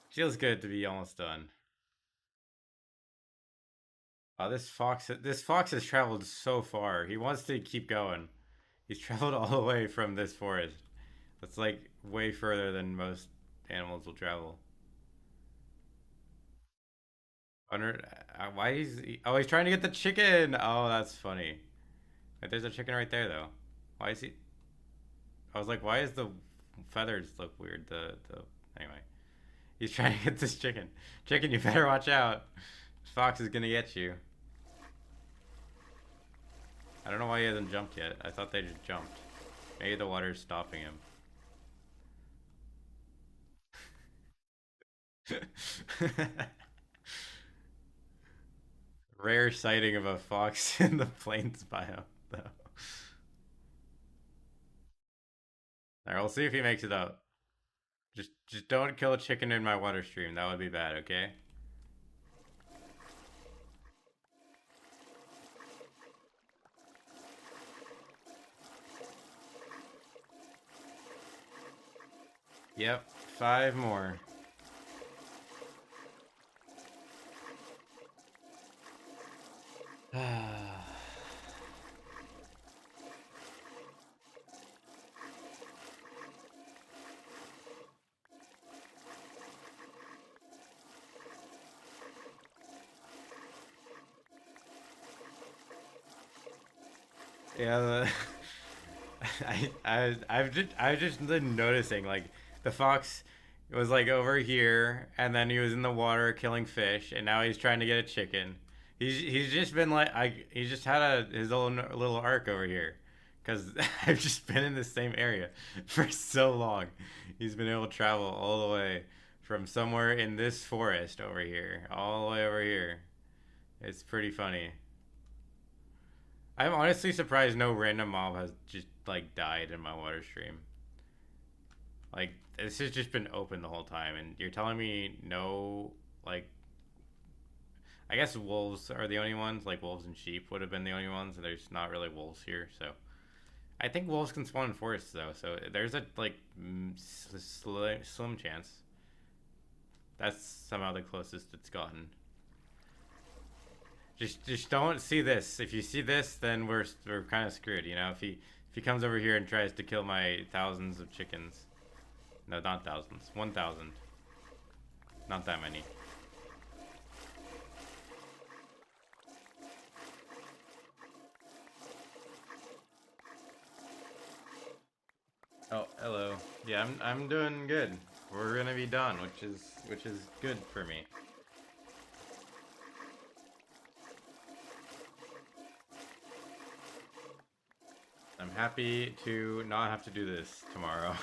Speaker 1: feels good to be almost done. Oh, this fox has traveled so far. He wants to keep going. He's traveled all the way from this forest. That's like way further than most animals will travel. Wonder why he's oh he's trying to get the chicken. Oh, that's funny. Wait, there's a chicken right there though. Why is he? I was like, why is the feathers look weird? The anyway, he's trying to get this chicken. Chicken, you better watch out. Fox is gonna get you. I don't know why he hasn't jumped yet. I thought they just jumped. Maybe the water's stopping him. Rare sighting of a fox in the plains biome, though. Alright, we'll see if he makes it out. Just don't kill a chicken in my water stream. That would be bad, okay? Yep, 5 more. Yeah, I've just been noticing like the fox was like over here, and then he was in the water killing fish, and now he's trying to get a chicken. He's just been like he's just had his own little arc over here, because I've just been in the same area for so long. He's been able to travel all the way from somewhere in this forest over here, all the way over here. It's pretty funny. I'm honestly surprised no random mob has just like died in my water stream. Like this has just been open the whole time, and you're telling me no, like I guess wolves are the only ones. Like wolves and sheep would have been the only ones. And there's not really wolves here, so I think wolves can spawn in forests though. So there's a like slim chance. That's somehow the closest it's gotten. Just don't see this. If you see this, then we're kind of screwed. You know, if he comes over here and tries to kill my thousands of chickens, no, not thousands, 1,000, not that many. Oh, hello. Yeah, I'm doing good. We're gonna be done, which is good for me. I'm happy to not have to do this tomorrow.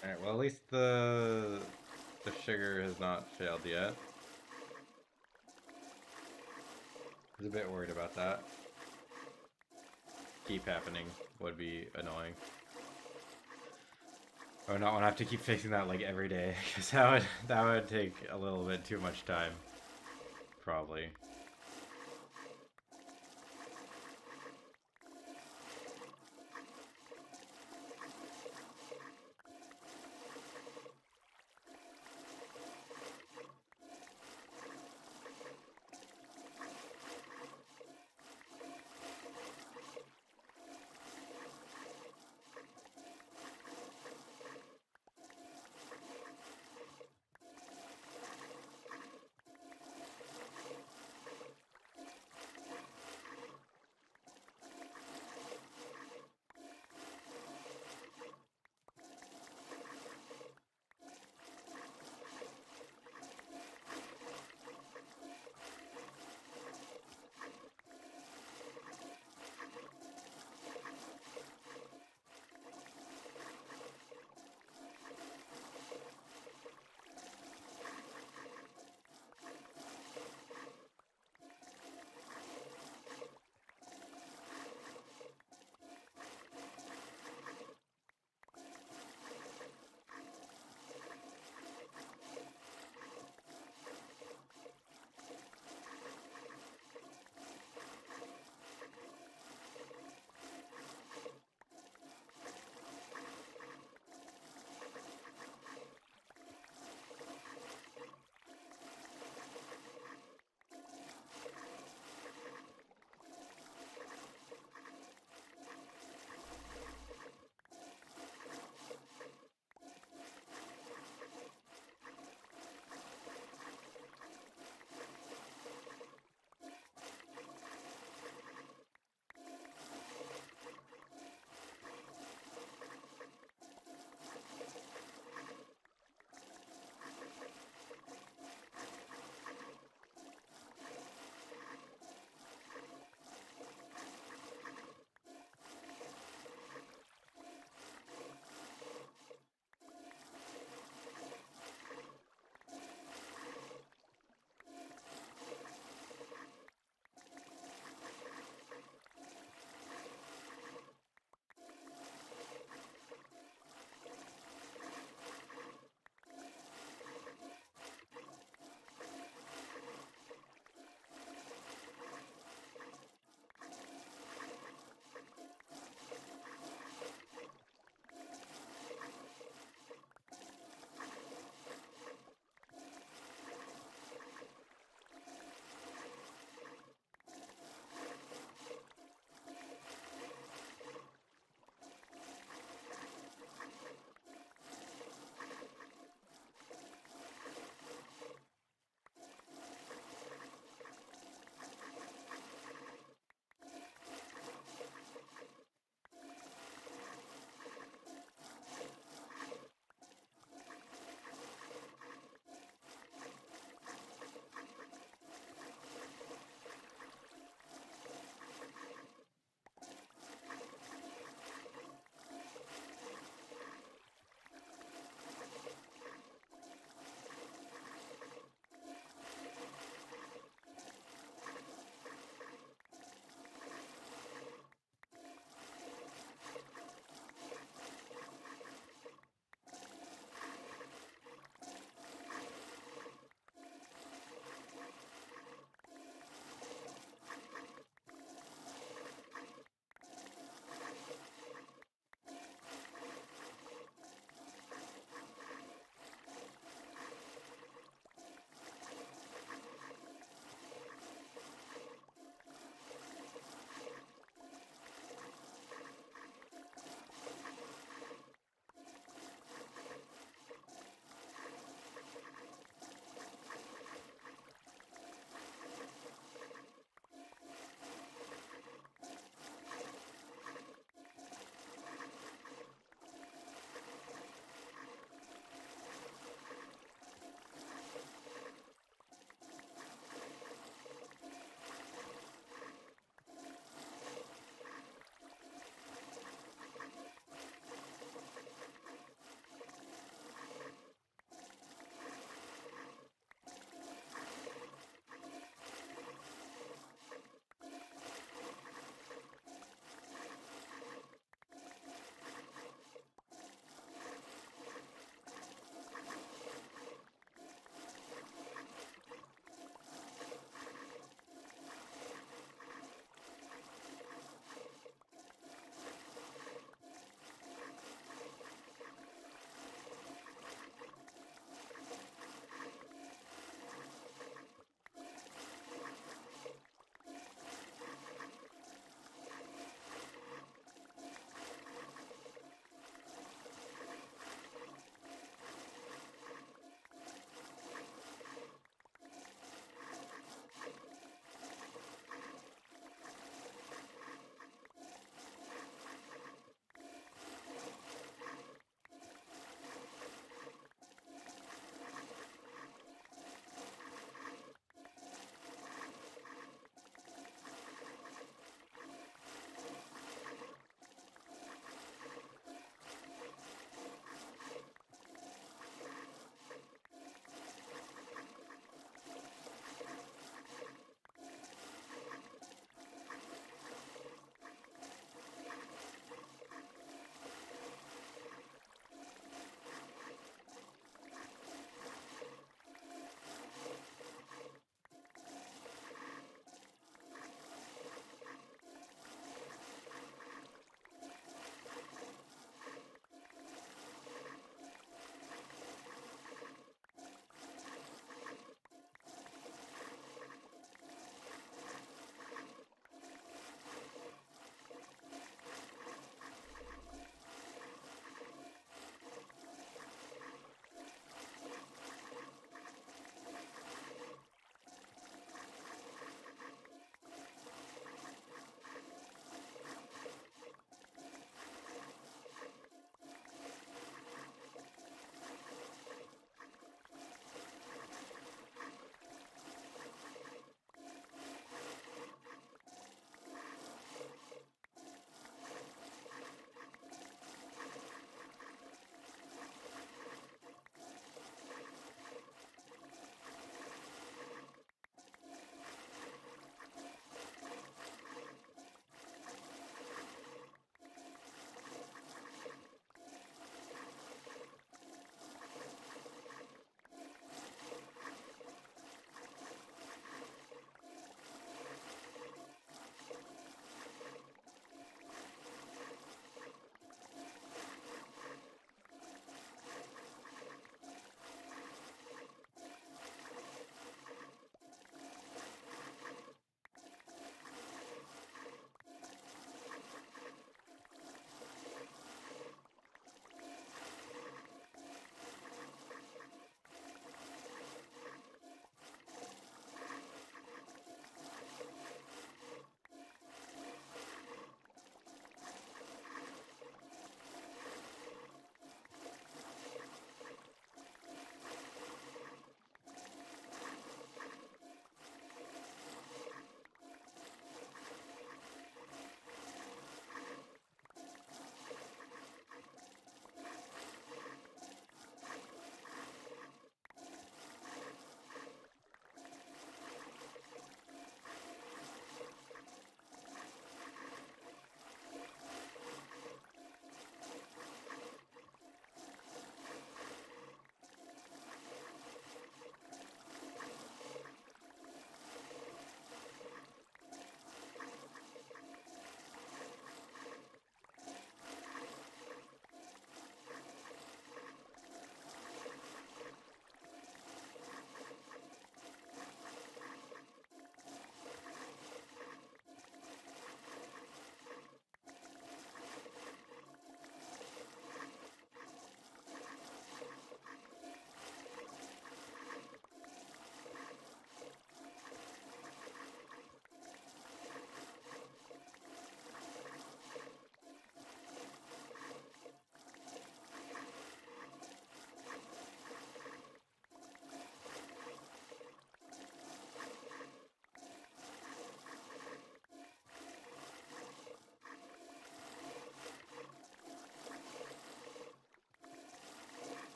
Speaker 1: Alright, well at least the sugar has not failed yet. I was a bit worried about that. Keep happening would be annoying. I would not want to have to keep fixing that like every day, because that would take a little bit too much time. Probably.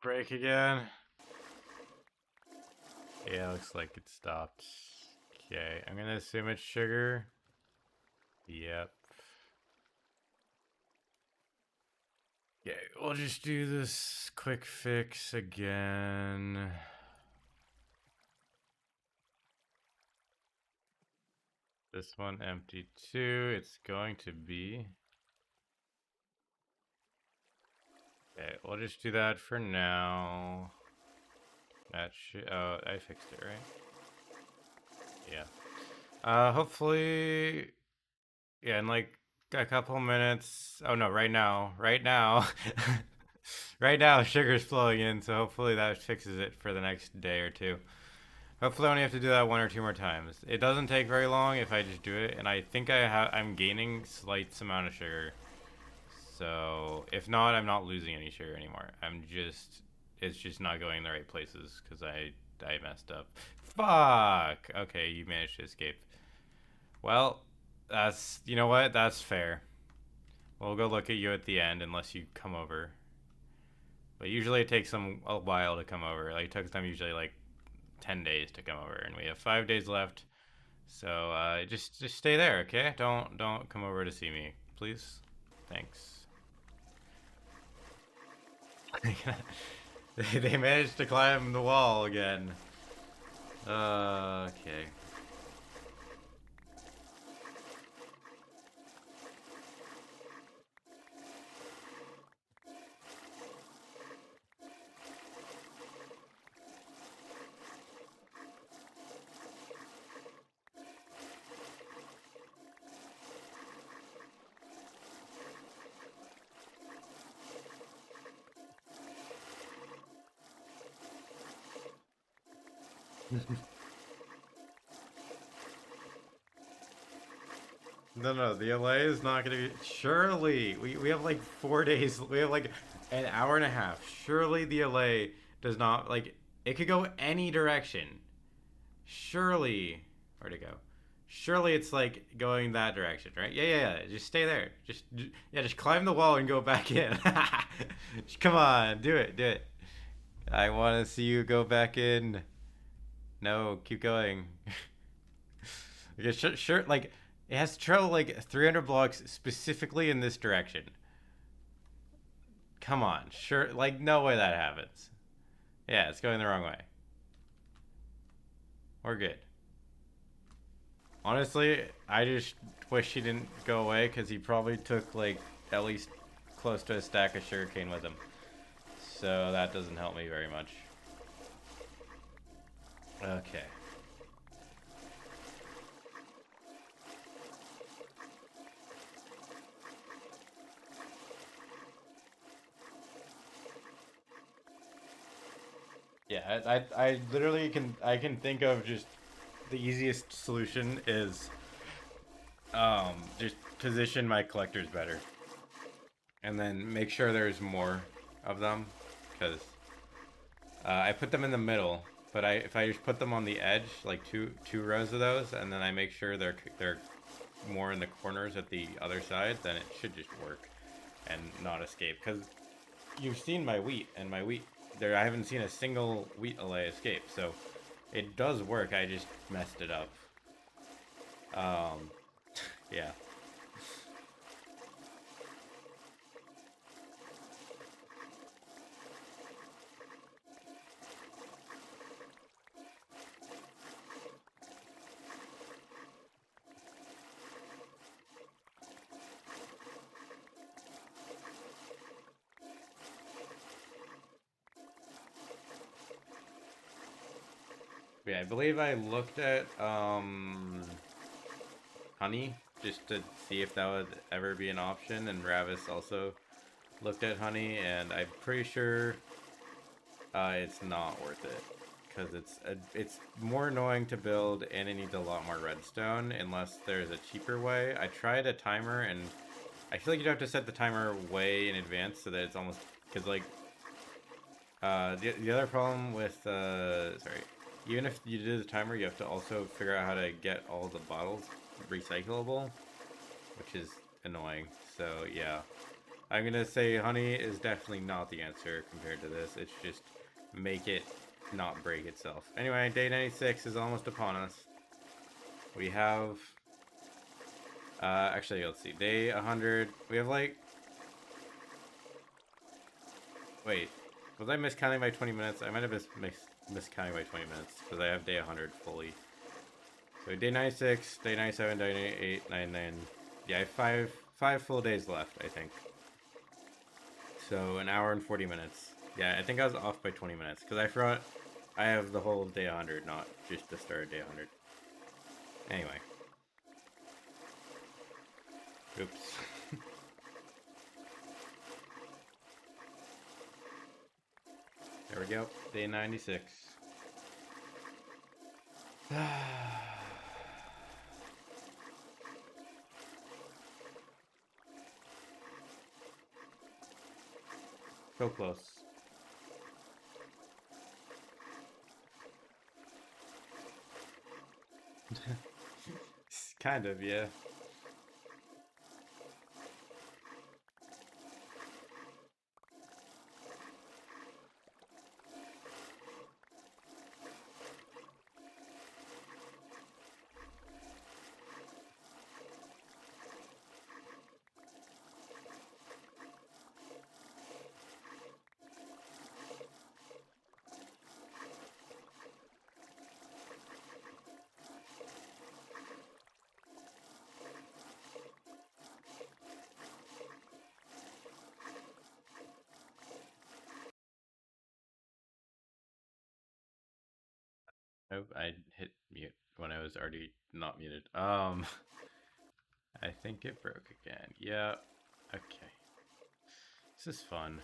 Speaker 1: break again. Yeah, looks like it stopped. Okay, I'm gonna assume it's sugar. Yep. Okay, we'll just do this quick fix again. This one empty too. It's going to be. Okay, we'll just do that for now. That should. Oh, I fixed it, right? Yeah. Hopefully. Yeah, in like a couple minutes. Oh no, right now. Right now. Right now, sugar's flowing in, so hopefully that fixes it for the next day or two. Hopefully, I only have to do that 1 or 2 more times. It doesn't take very long if I just do it, and I think I'm gaining slight amount of sugar. So if not, I'm not losing any sugar anymore. It's just not going in the right places because I messed up. Fuck. Okay, you managed to escape. Well, you know what? That's fair. We'll go look at you at the end unless you come over. But usually it takes them a while to come over. Like it took them usually like 10 days to come over, and we have 5 days left. So just stay there, okay? Don't come over to see me, please. Thanks. They managed to climb the wall again. Okay. No, the LA is not gonna be. Surely, we have like 4 days. We have like an hour and a half. Surely the LA does not like. It could go any direction. Surely, where'd it go? Surely it's like going that direction, right? Yeah. Just stay there. Just climb the wall and go back in. Come on, do it. I want to see you go back in. No, keep going. Okay, sure. Like it has to travel like 300 blocks specifically in this direction. Come on, sure. Like no way that happens. Yeah, it's going the wrong way. We're good. Honestly, I just wish he didn't go away because he probably took like at least close to a stack of sugarcane with him. So that doesn't help me very much. Okay. Yeah, I literally can think of just the easiest solution is just position my collectors better, and then make sure there's more of them, because I put them in the middle, but if I just put them on the edge, like two rows of those, and then I make sure they're more in the corners at the other side, then it should just work and not escape. Because you've seen my wheat, and my wheat there, I haven't seen a single wheat allay escape, so it does work. I just messed it up. Um, yeah. Yeah, I believe I looked at honey just to see if that would ever be an option, and Ravis also looked at honey, and I'm pretty sure it's not worth it because it's more annoying to build, and it needs a lot more redstone unless there's a cheaper way. I tried a timer, and I feel like you'd have to set the timer way in advance so that it's almost because like the other problem with sorry, even if you did the timer, you have to also figure out how to get all the bottles recyclable, which is annoying. So yeah, I'm gonna say honey is definitely not the answer compared to this. It's just make it not break itself. Anyway, day 96 is almost upon us. We have actually, let's see, day 100. We have like, wait, was I miscounting by 20 minutes? I might have miscounting by 20 minutes because I have day 100 fully. So day 96, day 97, day 98, 99. Yeah, I have five full days left, I think. So an hour and 40 minutes. Yeah, I think I was off by 20 minutes because I forgot I have the whole day 100, not just the start of day 100. Anyway. Oops. There we go. Day 96. So close. Kind of, yeah. Oh, I hit mute when I was already not muted. I think it broke again. Yeah. Okay. This is fun.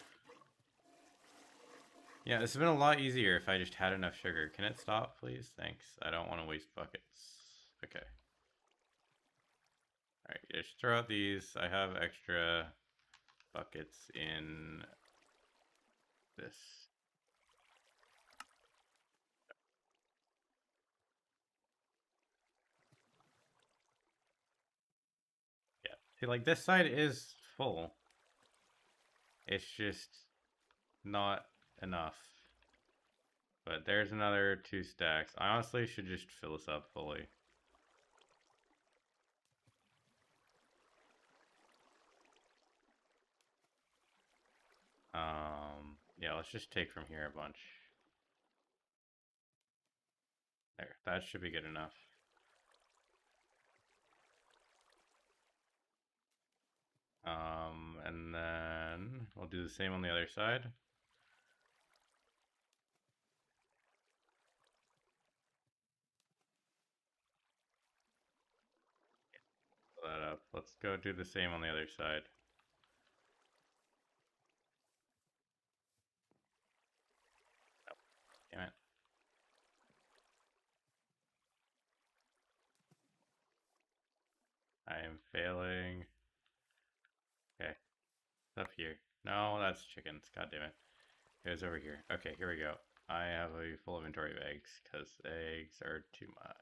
Speaker 1: Yeah, this has been a lot easier if I just had enough sugar. Can it stop, please? Thanks. I don't want to waste buckets. Okay. Alright, just throw out these. I have extra buckets in this. Yeah. See, like, this side is full. It's just not enough. But there's another 2 stacks. I honestly should just fill this up fully. Yeah, let's just take from here a bunch. There, that should be good enough. And then we'll do the same on the other side. Fill that up. Let's go do the same on the other side. Oh, damn it. I am failing. Okay, it's up here. No, that's chickens. God damn it. It was over here. Okay, here we go. I have a full inventory of eggs because eggs are too much.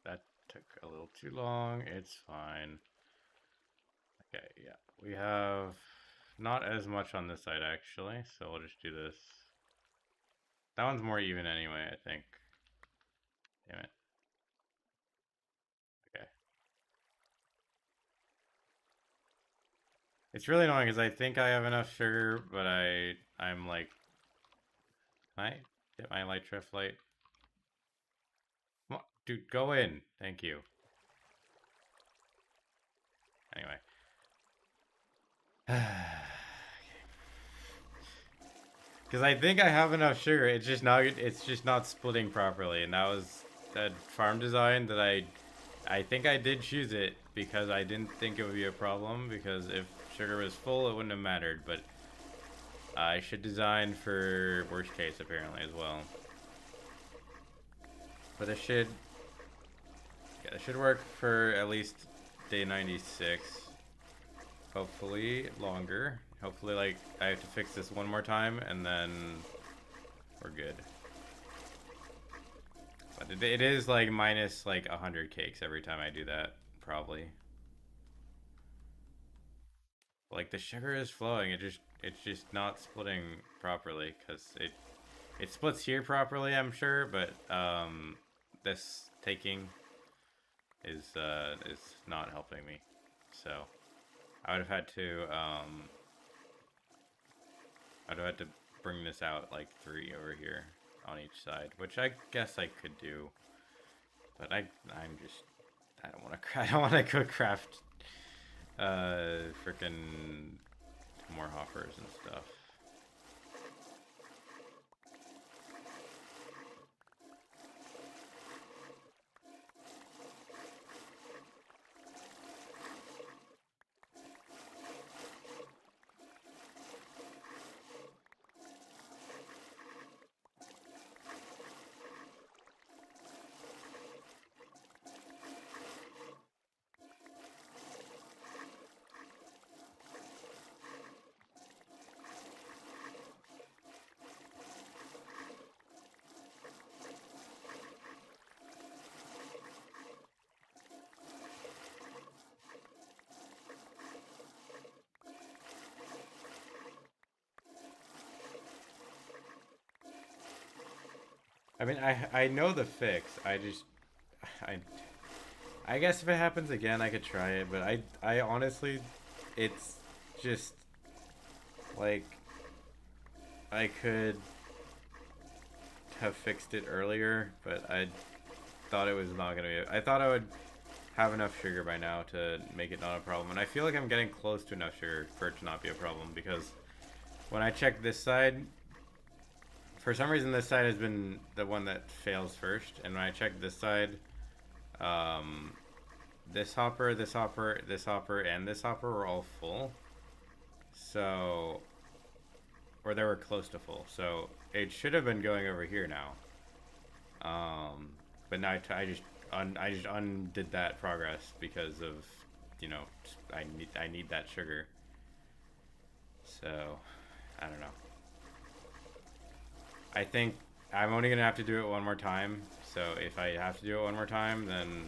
Speaker 1: That took a little too long. It's fine. Okay, yeah. We have not as much on this side actually, so we'll just do this. That one's more even anyway, I think. Damn it. Okay. It's really annoying because I think I have enough sugar, but I'm like, can I get my light drift light? Come on, dude, go in. Thank you. Anyway. Because I think I have enough sugar. It's just not splitting properly, and that was that farm design that I think I did choose it because I didn't think it would be a problem, because if sugar was full it wouldn't have mattered, but I should design for worst case apparently as well. But it should, yeah, it should work for at least day 96. Hopefully longer. Hopefully, like, I have to fix this one more time and then we're good. But it is like minus like 100 cakes every time I do that, probably. Like the sugar is flowing, it's just not splitting properly because it splits here properly, I'm sure, but this taking is not helping me. So I would have had to I'd have had to bring this out like 3 over here on each side, which I guess I could do, but I don't want to I don't want to go craft freaking more hoppers and stuff. I mean, I know the fix. I I guess if it happens again, I could try it. But I honestly, it's just like I could have fixed it earlier, but I thought it was not gonna be. I thought I would have enough sugar by now to make it not a problem, and I feel like I'm getting close to enough sugar for it to not be a problem because when I check this side, for some reason this side has been the one that fails first, and when I check this side, um, this hopper, this hopper, this hopper, and this hopper were all full. So, or they were close to full. So it should have been going over here now. But now I just undid that progress because of, you know, I need that sugar. So I don't know. I think I'm only gonna have to do it one more time. So if I have to do it one more time, then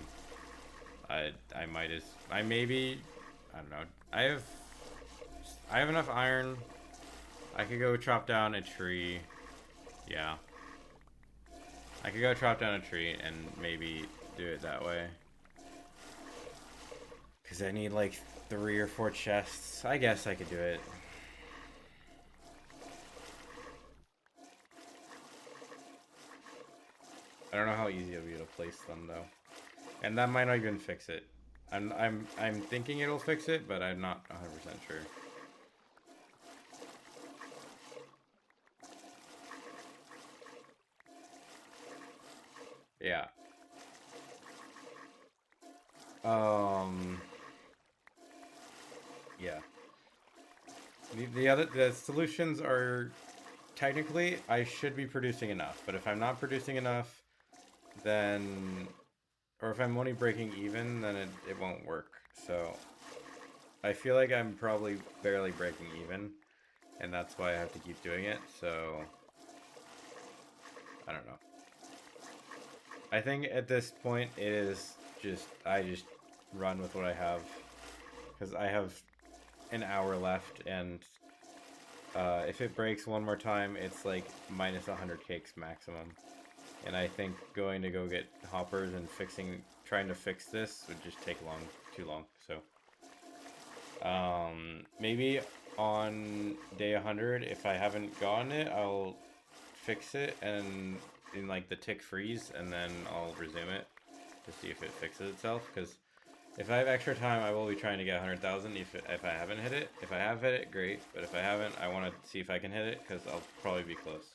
Speaker 1: I might as I maybe I don't know. I have enough iron. I could go chop down a tree. Yeah. I could go chop down a tree and maybe do it that way. Because I need like 3 or 4 chests. I guess I could do it. I don't know how easy it'll be to place them though. And that might not even fix it. I'm thinking it'll fix it, but I'm not 100% sure. Yeah. Um yeah. The solutions are technically I should be producing enough, but if I'm not producing enough, then or if I'm only breaking even, then it won't work. So I feel like I'm probably barely breaking even, and that's why I have to keep doing it. So I don't know. I think at this point it is just I just run with what I have because I have an hour left, and if it breaks one more time, it's like minus 100 cakes maximum. And I think going to go get hoppers and trying to fix this would just take too long. So, maybe on day 100, if I haven't gotten it, I'll fix it and in like the tick freeze, and then I'll resume it to see if it fixes itself. Because if I have extra time, I will be trying to get 100,000 if I haven't hit it. If I have hit it, great. But if I haven't, I want to see if I can hit it because I'll probably be close.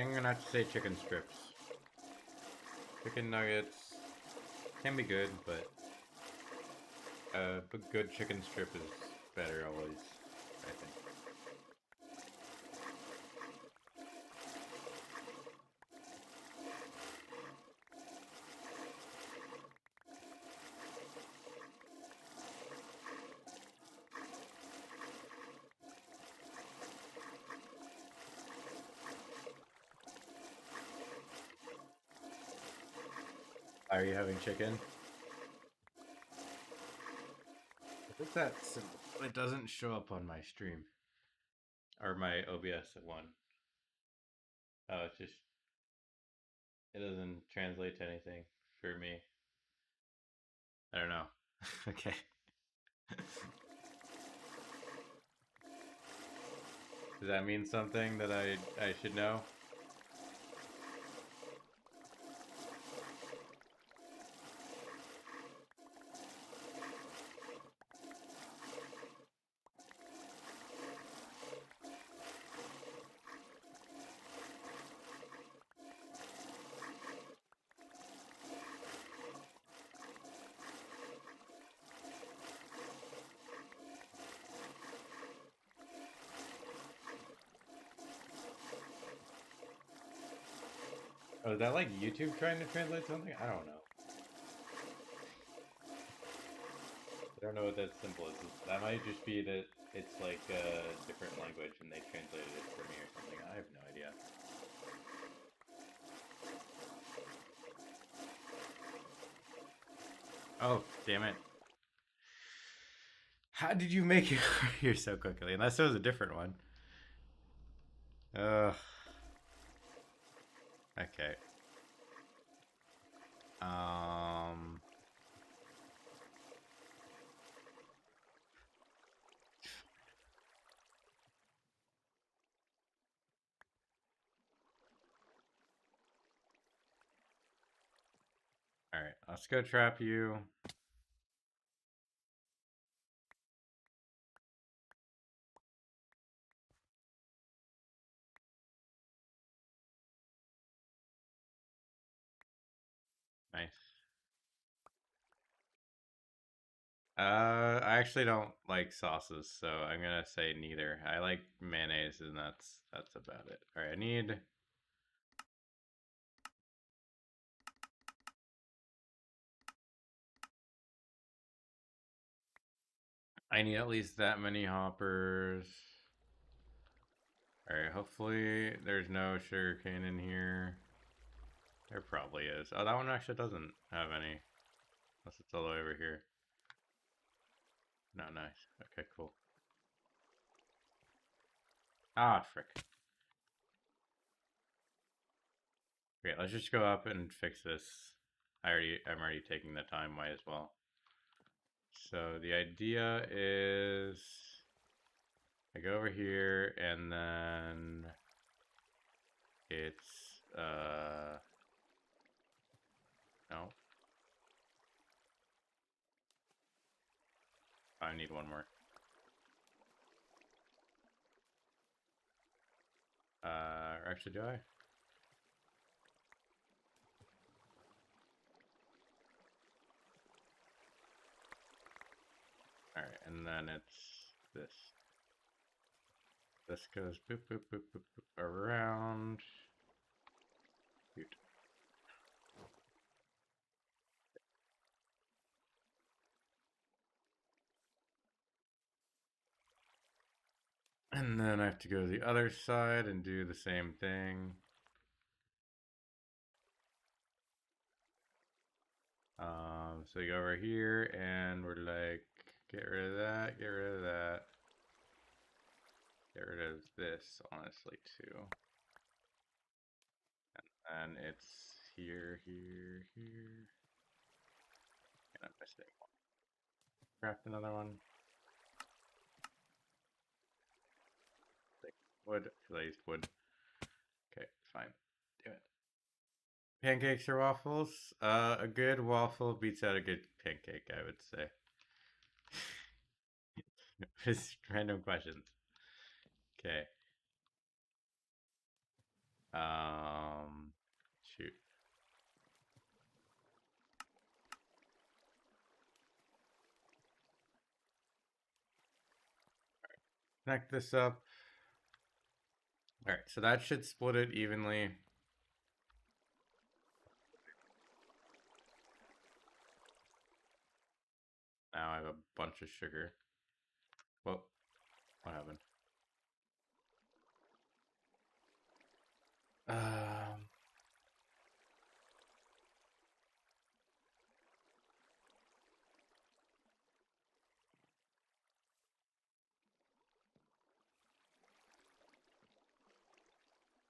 Speaker 1: think I'm gonna have to say chicken strips. Chicken nuggets can be good, but a good chicken strip is better always, I think. Are you having chicken? If it's that simple, it doesn't show up on my stream or my OBS one. Oh, it's just it doesn't translate to anything for me. I don't know. Okay. Does that mean something that I should know? Oh, is that like YouTube trying to translate something? I don't know. I don't know what that symbol is. That might just be that it's like a different language and they translated it for me or something. I have no idea. Oh, damn it. How did you make it here so quickly? Unless it was a different one. Ugh. Okay. Um. All right. Let's go trap you. Nice. I actually don't like sauces, so I'm gonna say neither. I like mayonnaise, and that's about it. All right, I need at least that many hoppers. All right, hopefully there's no sugarcane in here. There probably is. Oh, that one actually doesn't have any, unless it's all the way over here. No, nice. Okay, cool. Ah, frick. Okay, let's just go up and fix this. I'm already taking the time, might as well. So the idea is I go over here and then it's no. I need one more. Actually do I? Alright, and then it's this. This goes boop boop boop boop, boop around. Shoot. And then I have to go to the other side and do the same thing. So you go over here and we're like, get rid of that, get rid of that. Get rid of this, honestly, too. And it's here, here, here. And I'm missing one. Craft another one. Like wood, because I used wood. Okay, fine. Do it. Pancakes or waffles? A good waffle beats out a good pancake, I would say. Just random questions. Okay. Shoot. Connect this up. All right, so that should split it evenly. Now I have a bunch of sugar. Whoa, what happened?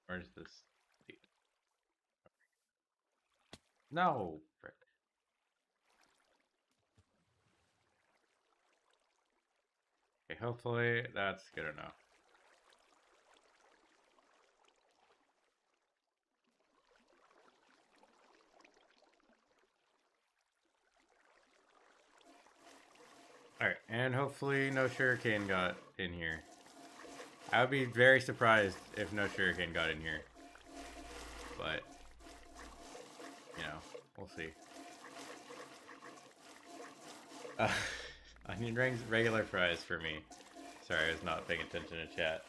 Speaker 1: Where's this? No, frick. Okay, hopefully that's good enough. Alright, and hopefully no sugarcane got in here. I would be very surprised if no sugarcane got in here. But, you know, we'll see. Onion rings, regular fries for me. Sorry, I was not paying attention to chat.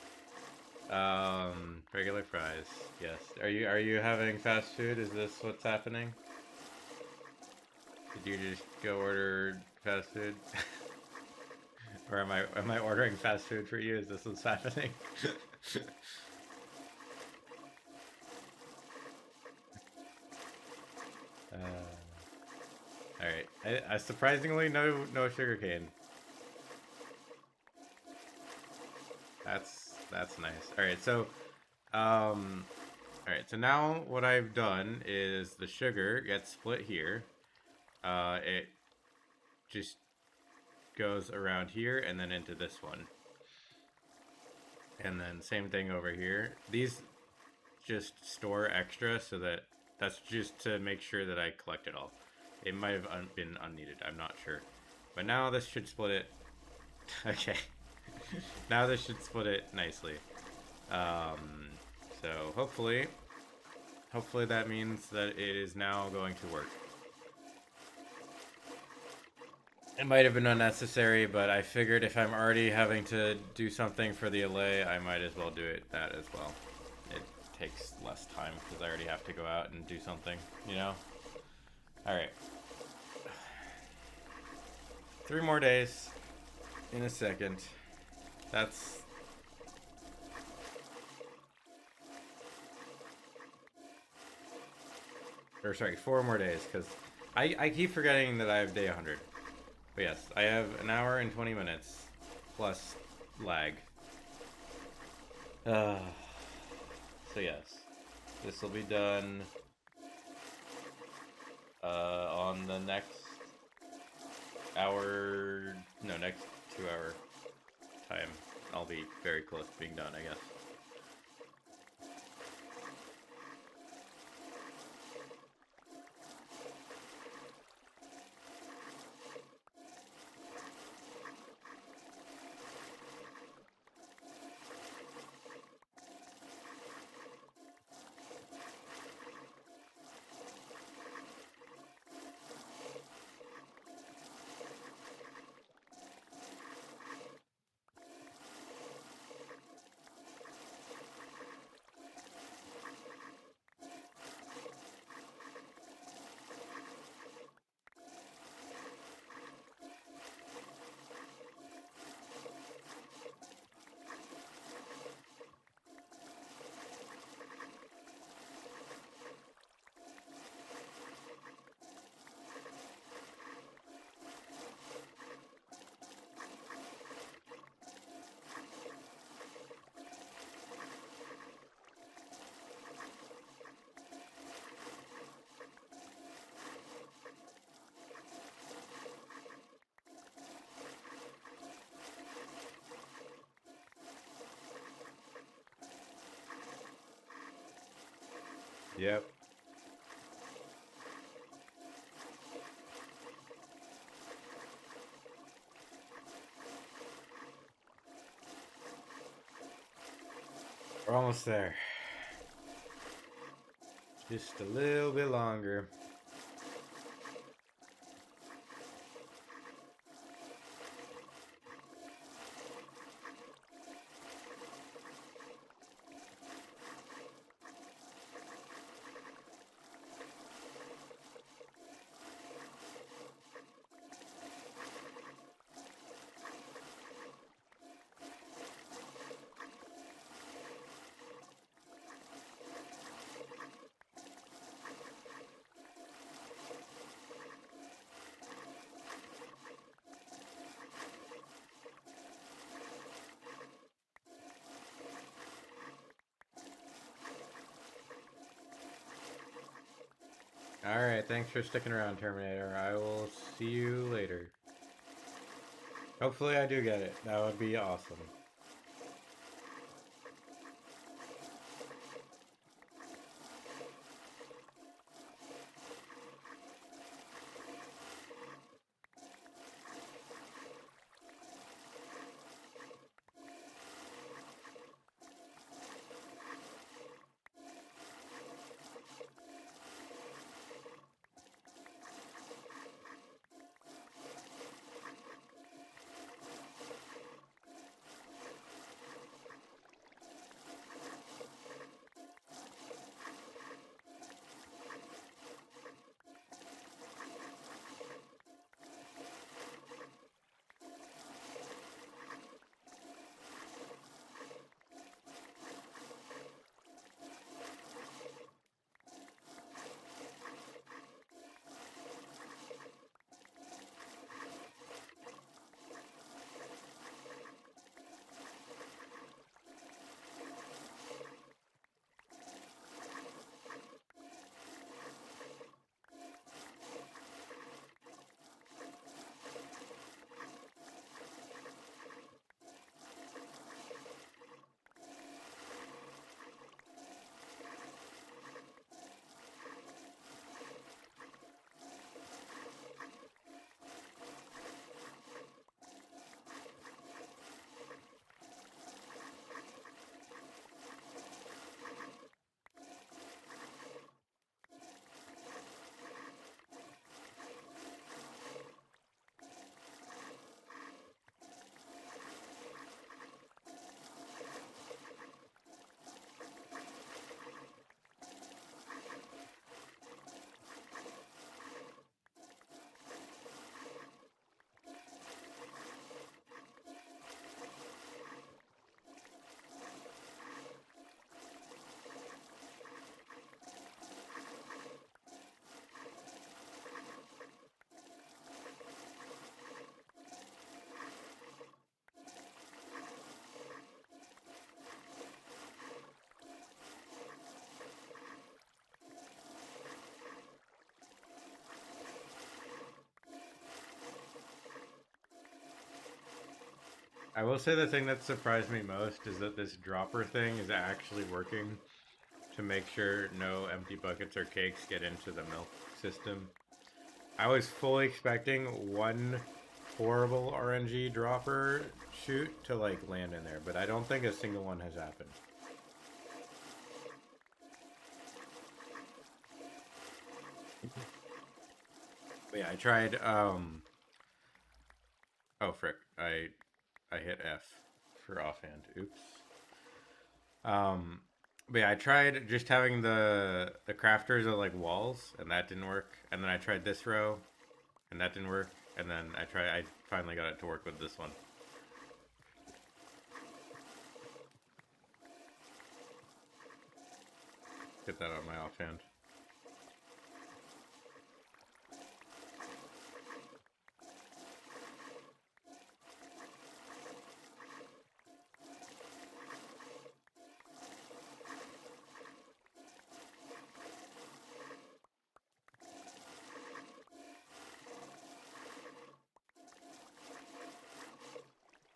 Speaker 1: Regular fries. Yes. Are you having fast food? Is this what's happening? Did you just go order fast food? Or am I ordering fast food for you? Is this what's happening? All right. I surprisingly no sugarcane. That's nice. All right. So, all right. So now what I've done is the sugar gets split here. It just goes around here and then into this one. And then same thing over here. These just store extra so that's just to make sure that I collect it all. It might have been unneeded, I'm not sure. But now this should split it. Okay. Now this should split it nicely. So hopefully that means that it is now going to work. It might have been unnecessary, but I figured if I'm already having to do something for the allay, I might as well do that as well. It takes less time because I already have to go out and do something, you know? Alright. 3 more days in a second. That's... Or sorry, 4 more days, because I keep forgetting that I have day 100. But yes, I have an hour and 20 minutes plus lag. So yes, this will be done on the next hour, no, next 2 hour time. I'll be very close to being done, I guess. Yep. We're almost there. Just a little bit longer. Alright, thanks for sticking around, Terminator. I will see you later. Hopefully I do get it. That would be awesome. I will say the thing that surprised me most is that this dropper thing is actually working to make sure no empty buckets or cakes get into the milk system. I was fully expecting one horrible RNG dropper shoot to like land in there, but I don't think a single one has happened. But yeah, I tried oh frick. I hit F for offhand. Oops. Um but yeah, I tried just having the crafters of like walls and that didn't work. And then I tried this row and that didn't work. And then I finally got it to work with this one. Get that on my offhand.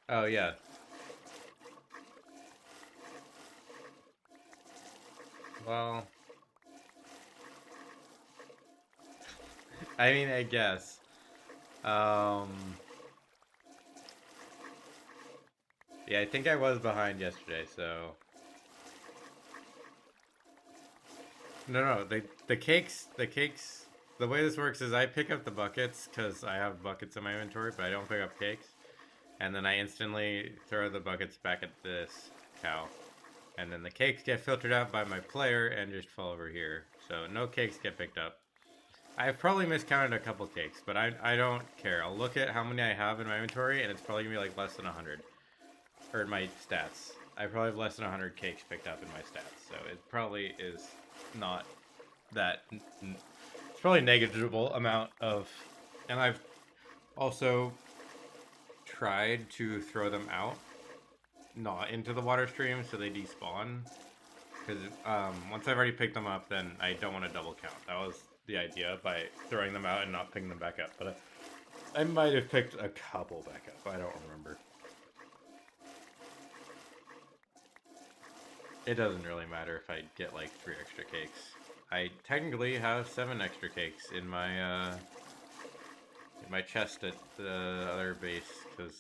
Speaker 1: Oh yeah. Well, I mean, I guess. Um, yeah, I think I was behind yesterday, so No, the cakes, the way this works is I pick up the buckets because I have buckets in my inventory, but I don't pick up cakes. And then I instantly throw the buckets back at this cow. And then the cakes get filtered out by my player and just fall over here. So no cakes get picked up. I've probably miscounted a couple cakes, but I don't care. I'll look at how many I have in my inventory, and it's probably gonna be like less than 100. Or in my stats. I probably have less than 100 cakes picked up in my stats. So it probably is not that. It's probably a negligible amount of. And I've also tried to throw them out, not into the water stream, so they despawn. Because once I've already picked them up, then I don't want to double count. That was the idea by throwing them out and not picking them back up. But I might have picked a couple back up. I don't remember. It doesn't really matter if I get like 3 extra cakes. I technically have 7 extra cakes in my chest at the other base because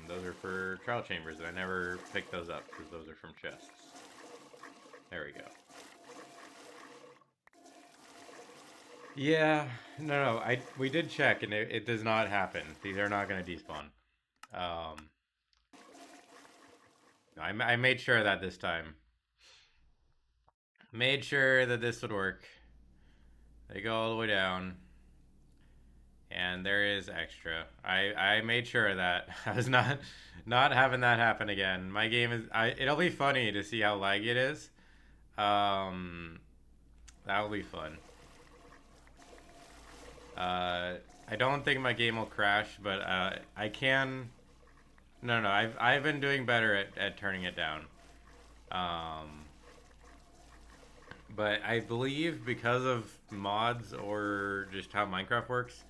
Speaker 1: those are for trial chambers, and I never picked those up because those are from chests. There we go. Yeah, no, we did check, and it does not happen. These are not going to despawn. I made sure of that this time. Made sure that this would work. They go all the way down. And there is extra. I made sure of that. I was not having that happen again. My game is it'll be funny to see how laggy it is. That will be fun. I don't think my game will crash, but I can. No, I've been doing better at turning it down. But I believe because of mods or just how Minecraft works,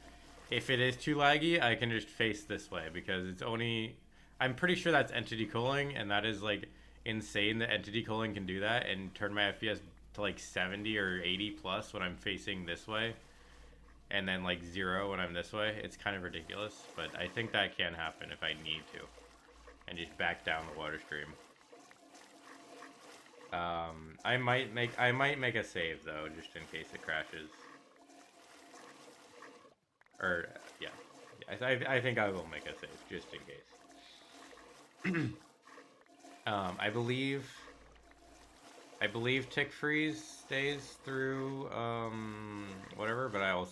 Speaker 1: if it is too laggy, I can just face this way because it's only. I'm pretty sure that's entity culling, and that is like insane that entity culling can do that and turn my FPS to like 70 or 80 plus when I'm facing this way, and then like 0 when I'm this way. It's kind of ridiculous, but I think that can happen if I need to, and just back down the water stream. I might make a save though, just in case it crashes. Or yeah, I think I will make a save just in case. I believe tick freeze stays through whatever, but I will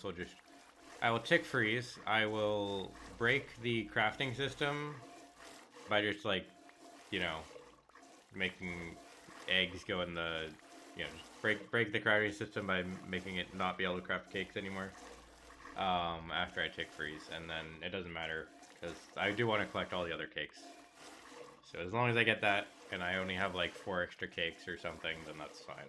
Speaker 1: tick freeze. I will break the crafting system by just like, you know, making eggs go in the, just break the crafting system by making it not be able to craft cakes anymore. After I tick freeze, and then it doesn't matter because I do want to collect all the other cakes. So as long as I get that, and I only have like 4 extra cakes or something, then that's fine.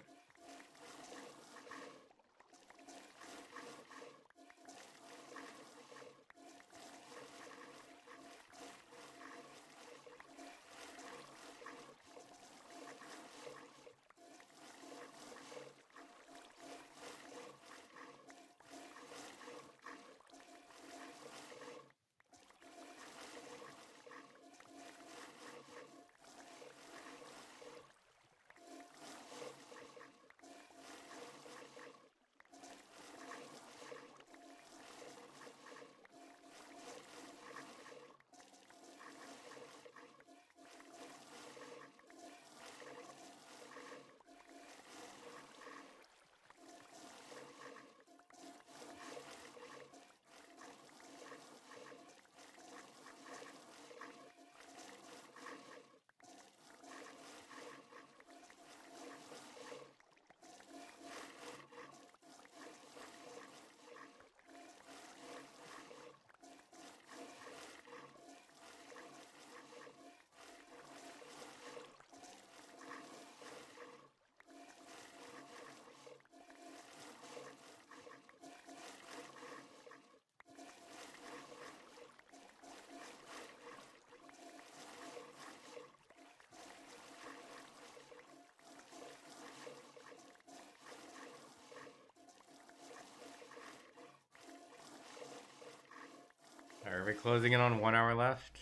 Speaker 1: Are we closing in on 1 hour left?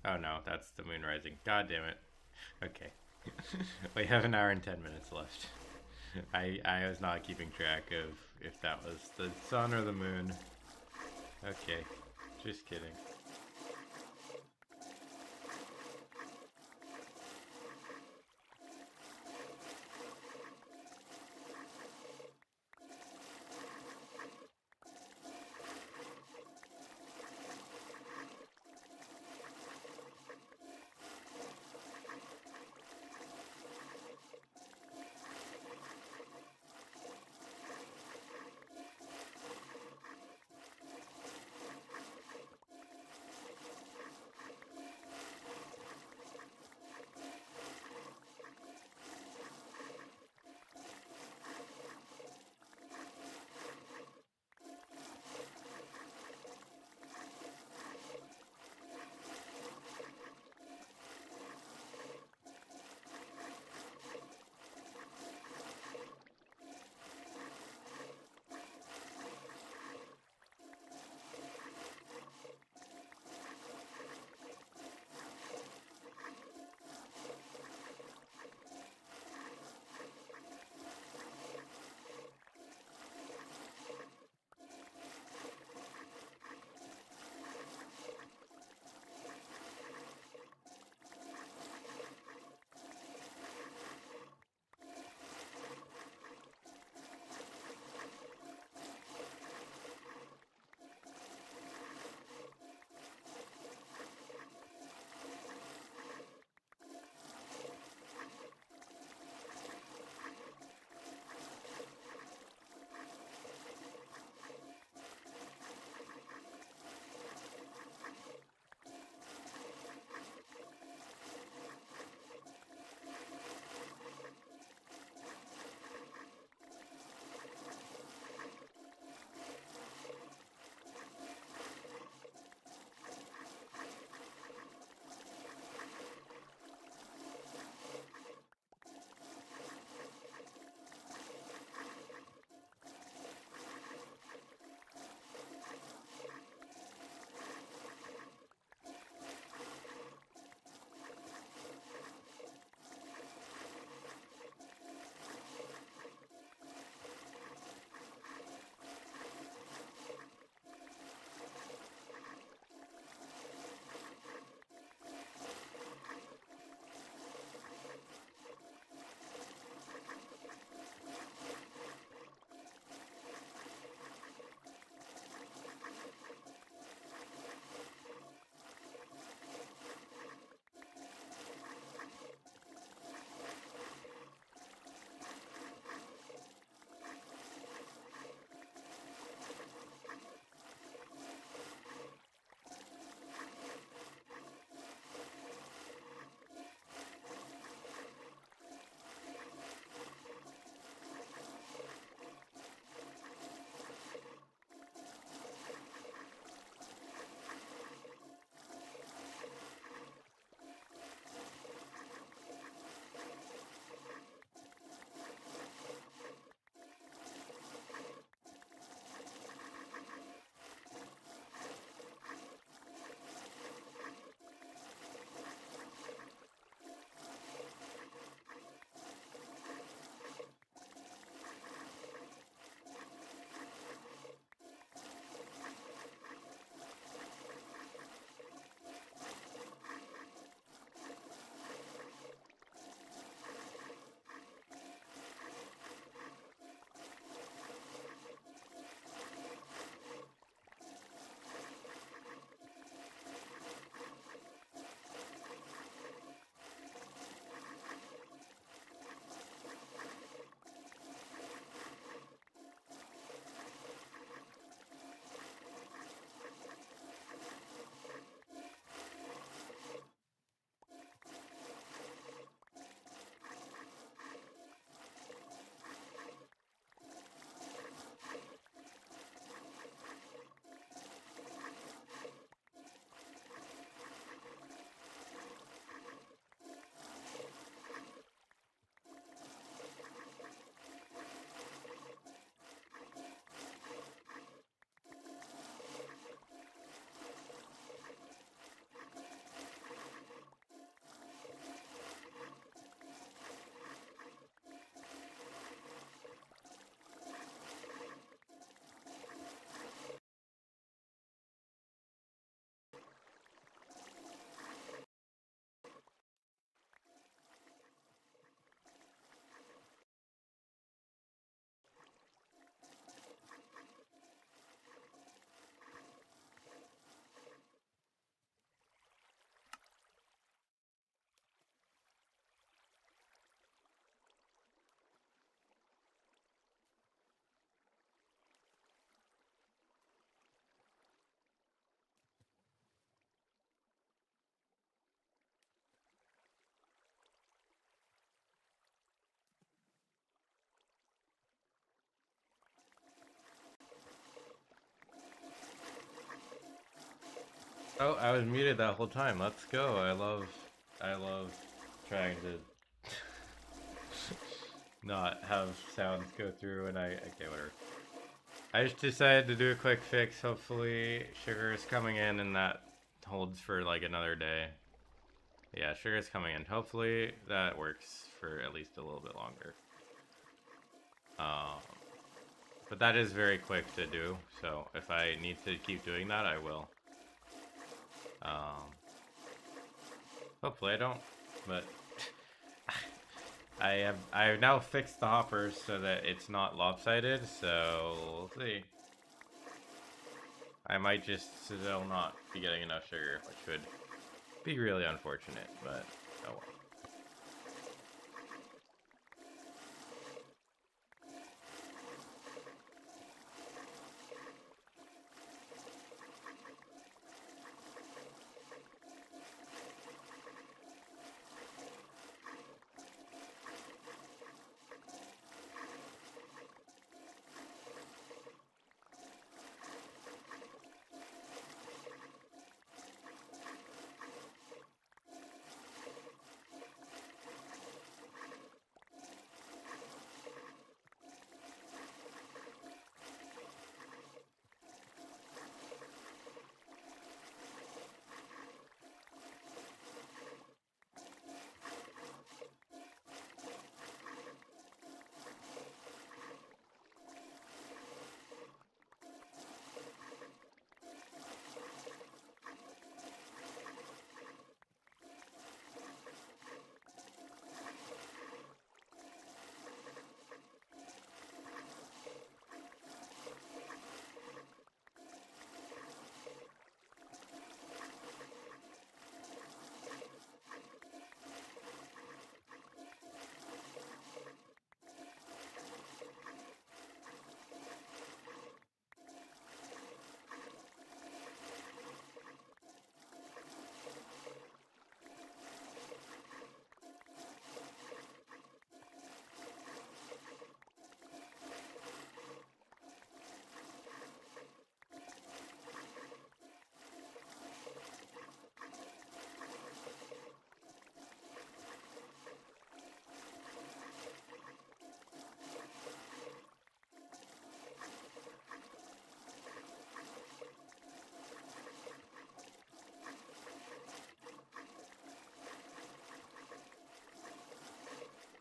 Speaker 1: Oh no, that's the moon rising. God damn it. Okay. We have 1 hour and 10 minutes left. I was not keeping track of if that was the sun or the moon. Okay, just kidding. Oh, I was muted that whole time. Let's go. I love trying to not have sounds go through and okay, whatever. I just decided to do a quick fix. Hopefully sugar is coming in and that holds for like another day. Yeah, sugar is coming in. Hopefully that works for at least a little bit longer. Um, but that is very quick to do, so if I need to keep doing that, I will. Um, hopefully I don't, but I've now fixed the hoppers so that it's not lopsided, so we'll see. I might just still not be getting enough sugar, which would be really unfortunate, but oh well.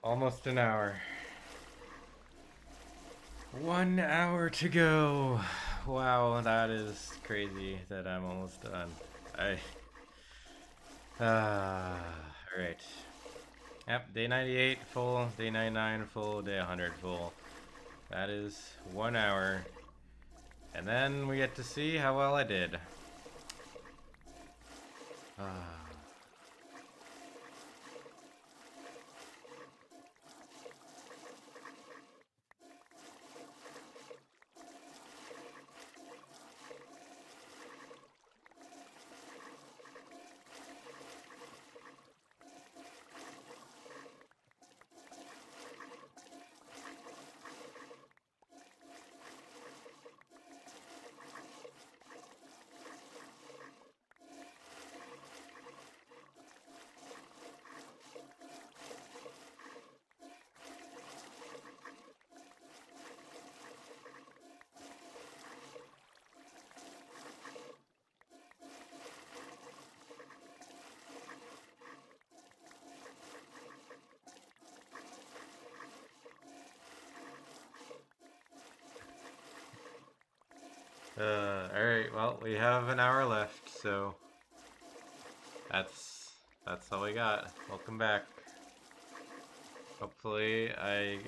Speaker 1: Almost an hour. 1 hour to go. Wow, that is crazy that I'm almost done. I alright. Yep, day 98 full, day 99 full, day 100 full. That is 1 hour. And then we get to see how well I did. Alright, well, we have an hour left, so that's all we got. Welcome back. Hopefully I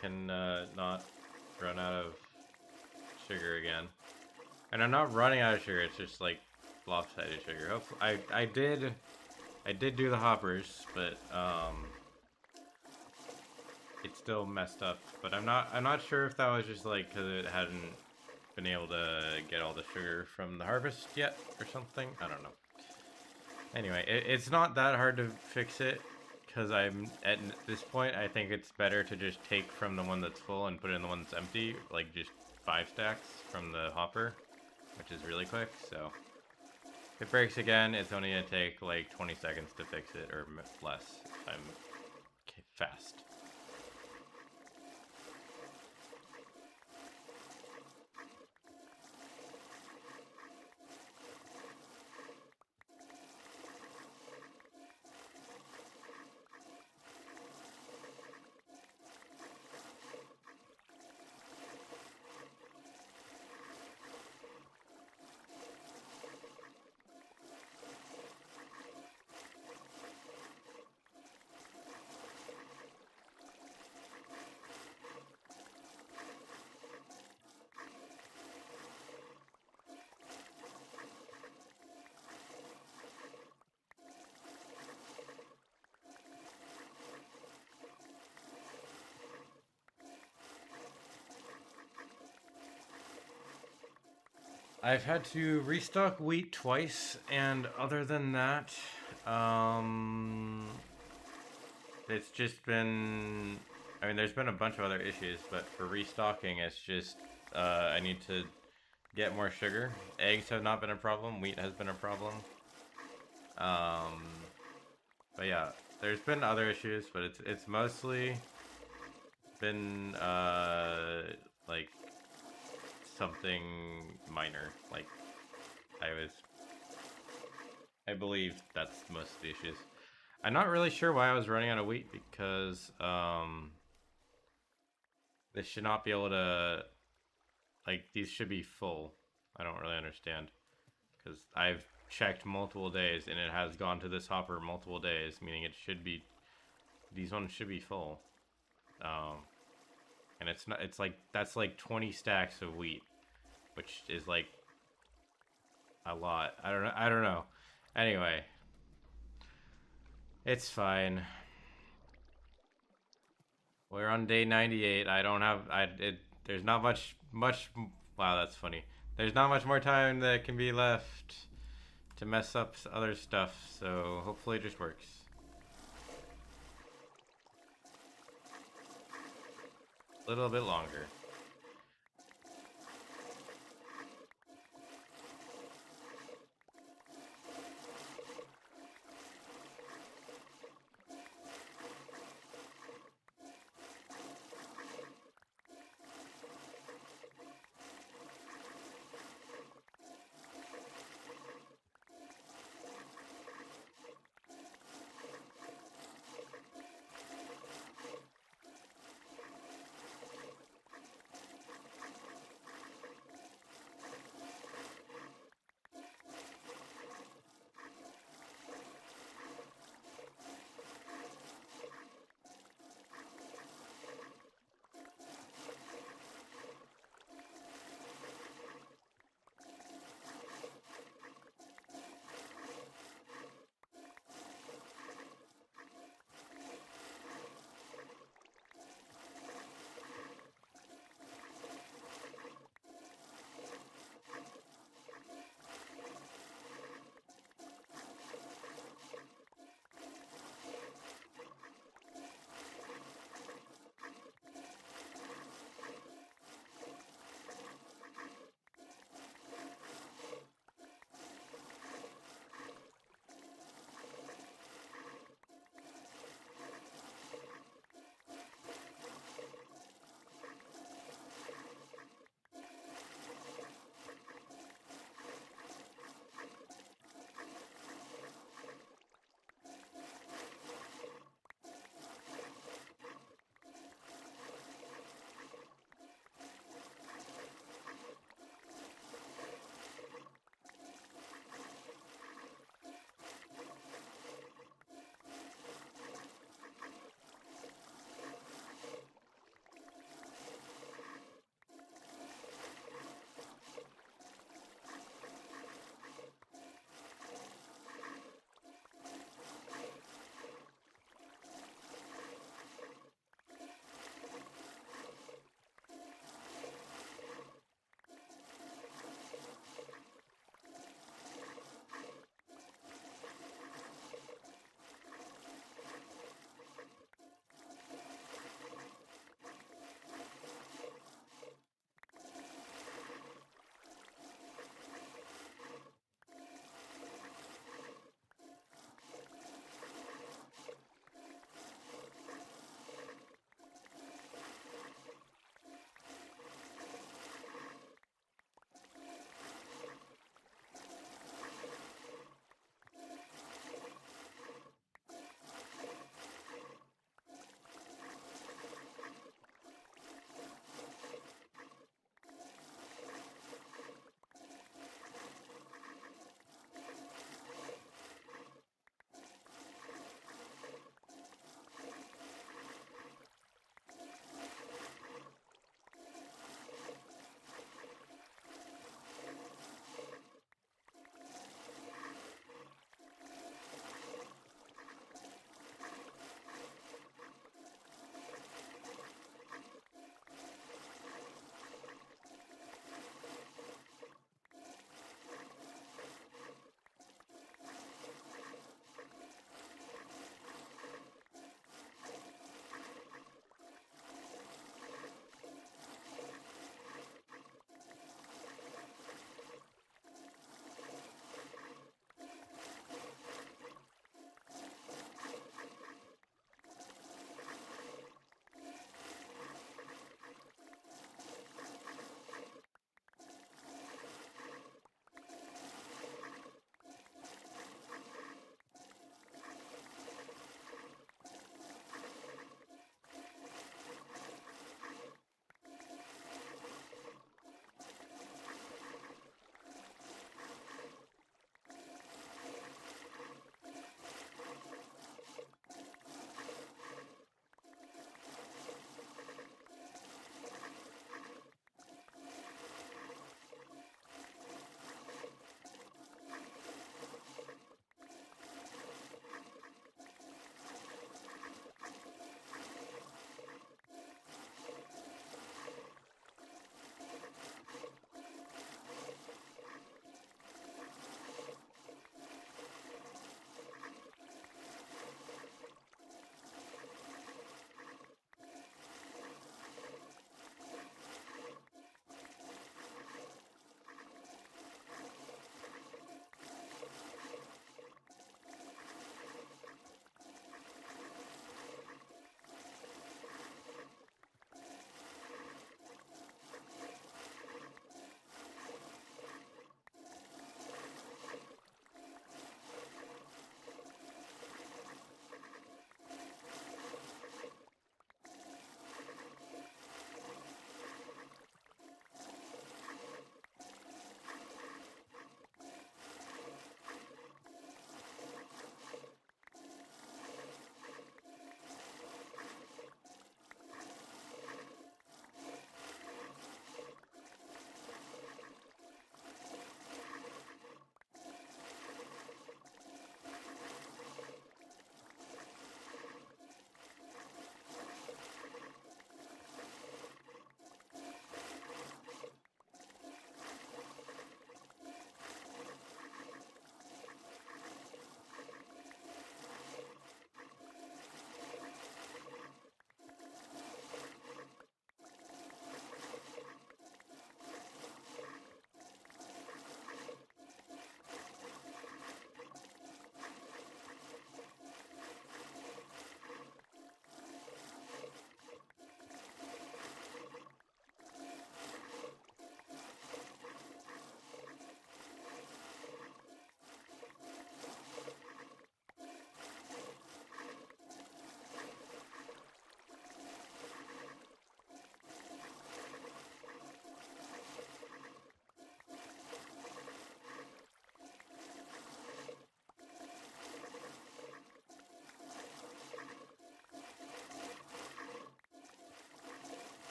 Speaker 1: can not run out of sugar again. And I'm not running out of sugar, it's just like lopsided sugar. Hopefully, I did do the hoppers, but it still messed up. But I'm not sure if that was just like because it hadn't been able to get all the sugar from the harvest yet or something. I don't know. Anyway, it's not that hard to fix it because I'm at this point. I think it's better to just take from the one that's full and put it in the one that's empty, like just 5 stacks from the hopper, which is really quick. So If it breaks again, it's only gonna take like 20 seconds to fix it, or less if I'm fast. I've had to restock wheat twice, and other than that, it's just been. I mean, there's been a bunch of other issues, but for restocking, it's just I need to get more sugar. Eggs have not been a problem. Wheat has been a problem. Um, but yeah, there's been other issues, but it's mostly been like something minor. Like I believe that's most of the issues. I'm not really sure why I was running out of wheat because this should not be able to, like, these should be full. I don't really understand because I've checked multiple days and it has gone to this hopper multiple days, meaning it should be, these ones should be full. And it's not, it's like, that's like 20 stacks of wheat, which is like a lot. I don't know. Anyway, it's fine. We're on day 98. I don't have, there's not much, wow, that's funny. There's not much more time that can be left to mess up other stuff, so hopefully it just works. A little bit longer.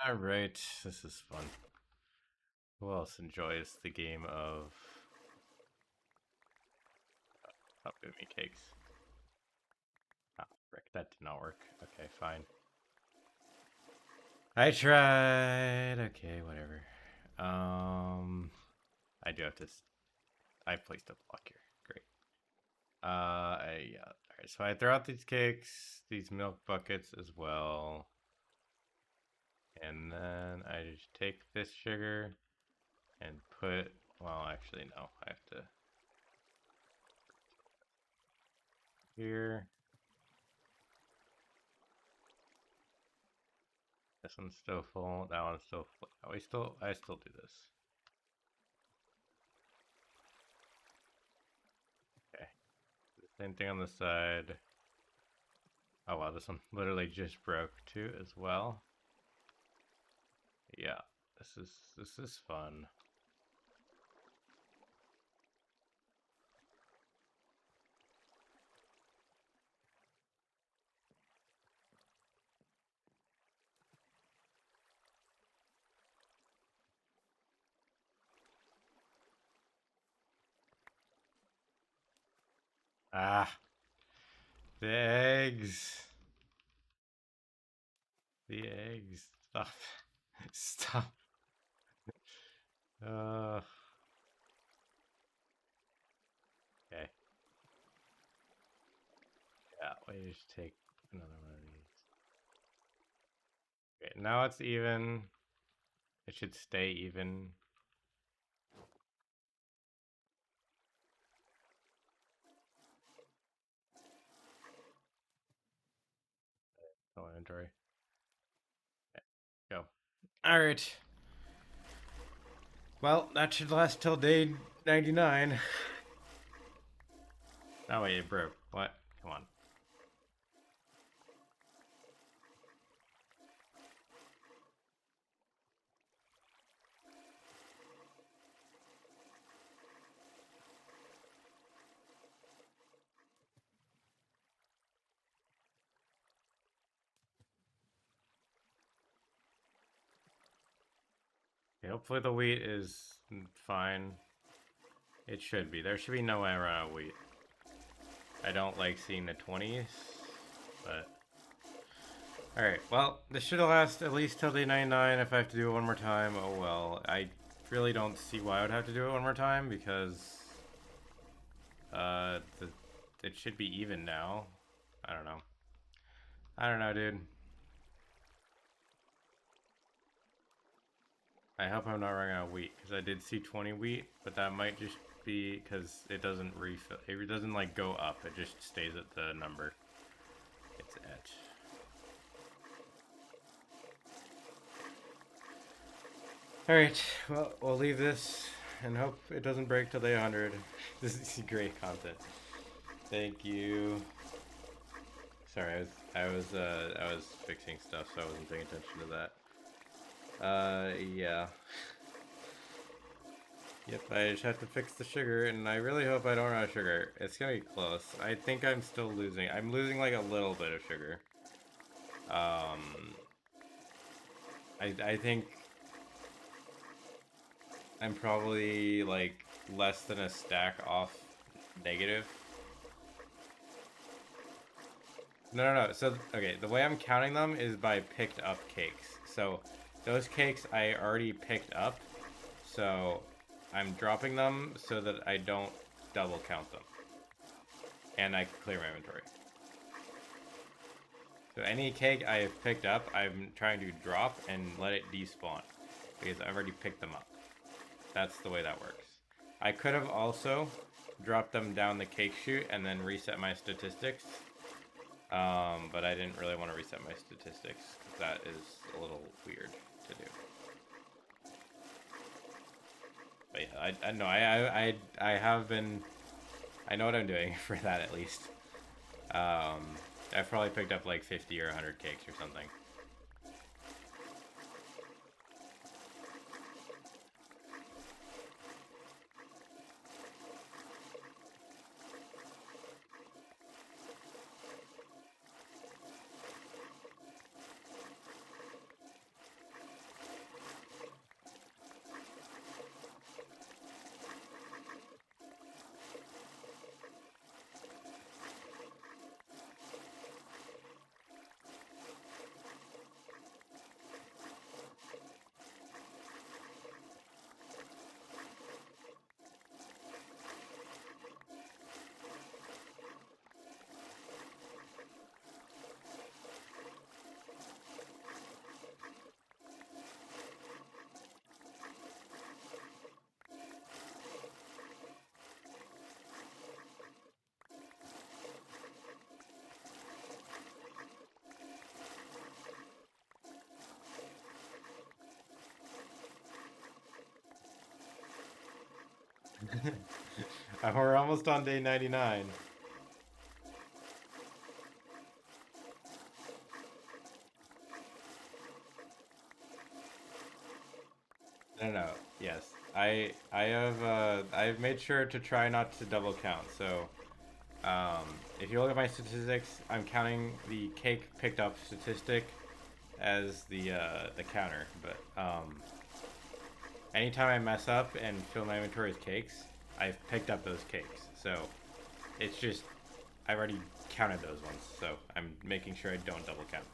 Speaker 1: Alright, this is fun. Who else enjoys the game of... Stop giving me cakes. Ah, frick, that did not work. Okay, fine. I tried. Okay, whatever. I do have to... I placed a block here. Great. Yeah. Alright, so I throw out these cakes, these milk buckets as well. And then I just take this sugar and put... Well, actually, no. I have to... Here. This one's still full. That one's still full. I still do this. Okay. Same thing on the side. Oh wow, this one literally just broke too as well. Yeah, this is fun. Ah, the eggs. The eggs. Stop. Stop. Uh. Okay. Yeah, let me just take another one of these. Okay, now it's even. It should stay even. Oh, inventory. Okay, go. All right. Well, that should last till day 99. Oh wait, it broke. What? Come on. Okay, hopefully the wheat is fine. It should be. There should be no error on wheat. I don't like seeing the 20s, but... Alright, well, this should last at least till day 99. If I have to do it one more time, oh well. I really don't see why I would have to do it one more time, because... it should be even now. I don't know. I don't know, dude. I hope I'm not running out of wheat, because I did see 20 wheat, but that might just be because it doesn't refill. It doesn't, like, go up. It just stays at the number it's at. Alright, well, we'll leave this and hope it doesn't break till day 100. This is great content. Thank you. Sorry, I was fixing stuff, so I wasn't paying attention to that. Yeah. Yep, I just have to fix the sugar, and I really hope I don't run out of sugar. It's gonna be close. I think I'm still losing. I'm losing like a little bit of sugar. I think I'm probably like less than a stack off negative. No. So, okay, the way I'm counting them is by picked up cakes. So, those cakes I already picked up. So, I'm dropping them so that I don't double count them. And I can clear my inventory. So, any cake I have picked up, I'm trying to drop and let it despawn. Because I've already picked them up. That's the way that works. I could have also dropped them down the cake chute and then reset my statistics. But I didn't really want to reset my statistics, because that is a little weird to do. But yeah, I know, I have been, I know what I'm doing for that at least. I've probably picked up like 50 or 100 cakes or something. We're almost on day 99. No, no, yes. I've made sure to try not to double count. So, if you look at my statistics, I'm counting the cake picked up statistic as the counter. But anytime I mess up and fill my inventory with cakes, I've picked up those cakes. So it's just I've already counted those ones. So I'm making sure I don't double count.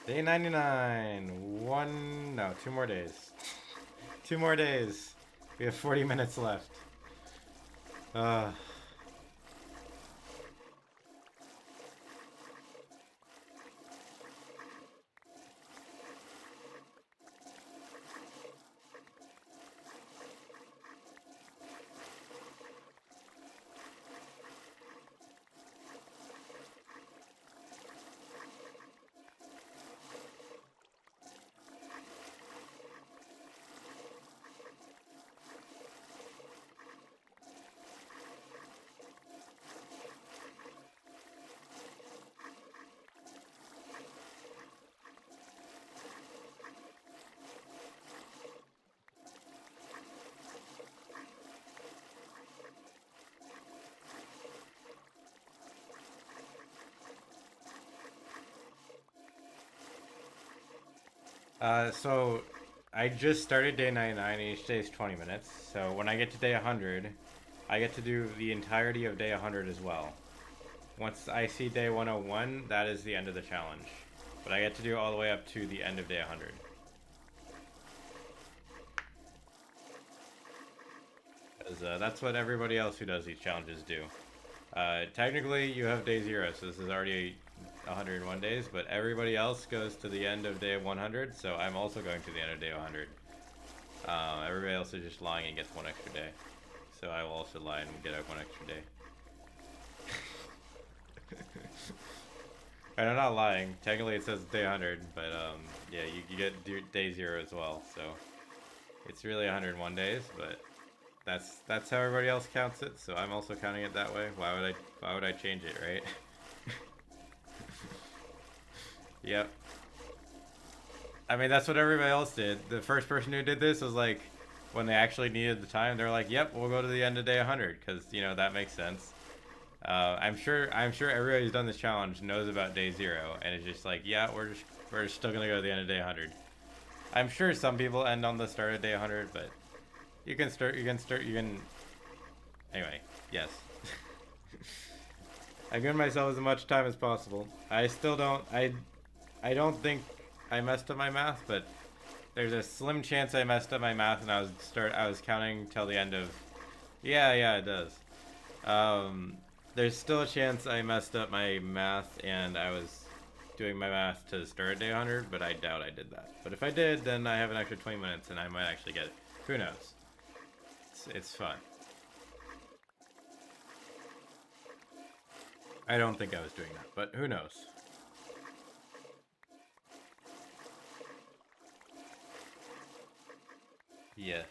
Speaker 1: Day 99. No, 2 more days. 2 more days. We have 40 minutes left. Uh, so I just started day 99. Each day is 20 minutes. So when I get to day 100, I get to do the entirety of day 100 as well. Once I see day 101, that is the end of the challenge. But I get to do all the way up to the end of day 100. Because that's what everybody else who does these challenges do. Technically, you have day 0, so this is already 101 days, but everybody else goes to the end of day 100, so I'm also going to the end of day 100. Everybody else is just lying and gets 1 extra day. So I will also lie and get out 1 extra day. And I'm not lying. Technically, it says day 100, but yeah, you get day 0 as well. So it's really 101 days, but that's how everybody else counts it. So I'm also counting it that way. Why would I change it, right? Yep. I mean, that's what everybody else did. The first person who did this was like, when they actually needed the time, they're like, "Yep, we'll go to the end of day 100," because that makes sense. I'm sure everybody who's done this challenge knows about day 0, and it's just like, yeah, we're still gonna go to the end of day 100. I'm sure some people end on the start of day 100, but you can. Anyway, yes. I've given myself as much time as possible. I still don't. I don't think I messed up my math, but there's a slim chance I messed up my math, and I was counting till the end of. Yeah, yeah, it does. Um, there's still a chance I messed up my math, and I was doing my math to start at day 100, but I doubt I did that. But if I did, then I have an extra 20 minutes, and I might actually get it. Who knows? It's fun. I don't think I was doing that, but who knows? Yes.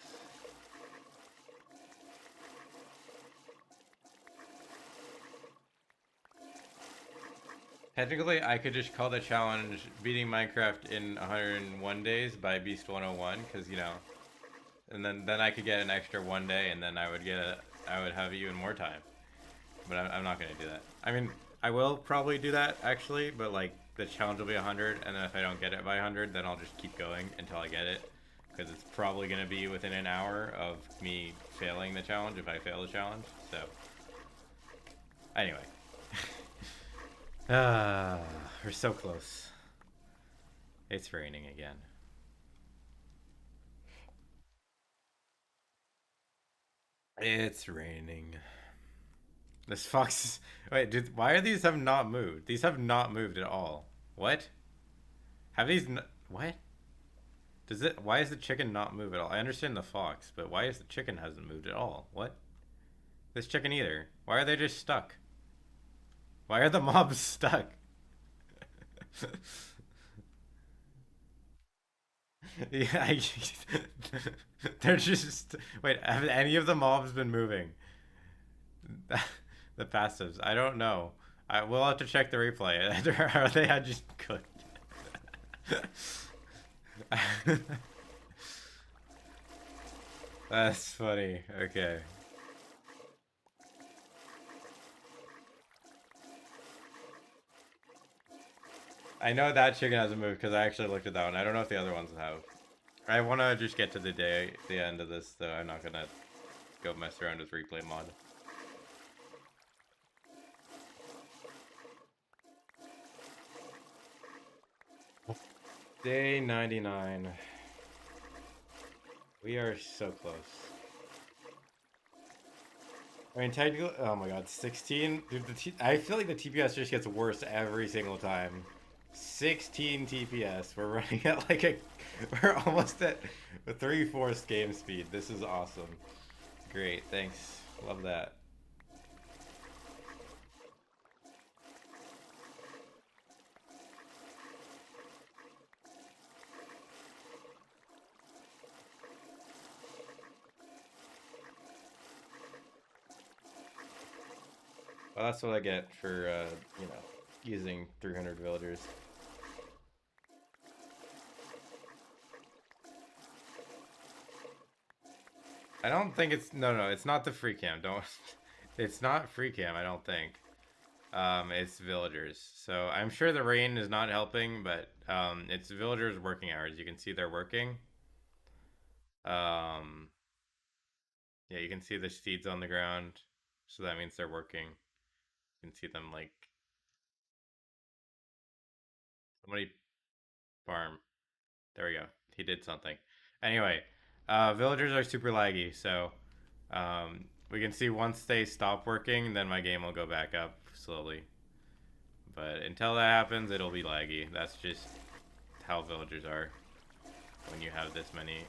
Speaker 1: Technically, I could just call the challenge beating Minecraft in 101 days by Beast 101, because and then I could get an extra 1 day, and then I would have even more time. But I'm not gonna do that. I mean, I will probably do that actually, but like the challenge will be 100, and then if I don't get it by 100, then I'll just keep going until I get it, because it's probably gonna be within an hour of me failing the challenge if I fail the challenge. So anyway, ah, we're so close. It's raining again. It's raining. This fox is... Wait, dude, why are these have not moved? These have not moved at all. What? Have these... What? Does it... Why is the chicken not move at all? I understand the fox, but why is the chicken hasn't moved at all? What? This chicken either. Why are they just stuck? Why are the mobs stuck? Yeah, they're just... Wait, have any of the mobs been moving? The passives. I don't know. I will have to check the replay. Are they had just cooked? That's funny. Okay. I know that chicken hasn't moved because I actually looked at that one. I don't know if the other ones have. I want to just get to the end of this, though. I'm not gonna go mess around with replay mod. Day 99. We are so close. I mean, technically, oh my god, 16. Dude, I feel like the TPS just gets worse every single time. 16 TPS. We're running at like a, we're almost at a 3/4 game speed. This is awesome. Great, thanks. Love that. Well, that's what I get for, you know, using 300 villagers. I don't think it's, no, it's not the free cam. Don't, it's not free cam, I don't think. It's villagers. So I'm sure the rain is not helping, but it's villagers working hours. You can see they're working. Um, yeah, you can see the seeds on the ground, so that means they're working. You can see them like somebody farm. There we go. He did something. Anyway, villagers are super laggy, so we can see once they stop working, then my game will go back up slowly. But until that happens, it'll be laggy. That's just how villagers are when you have this many.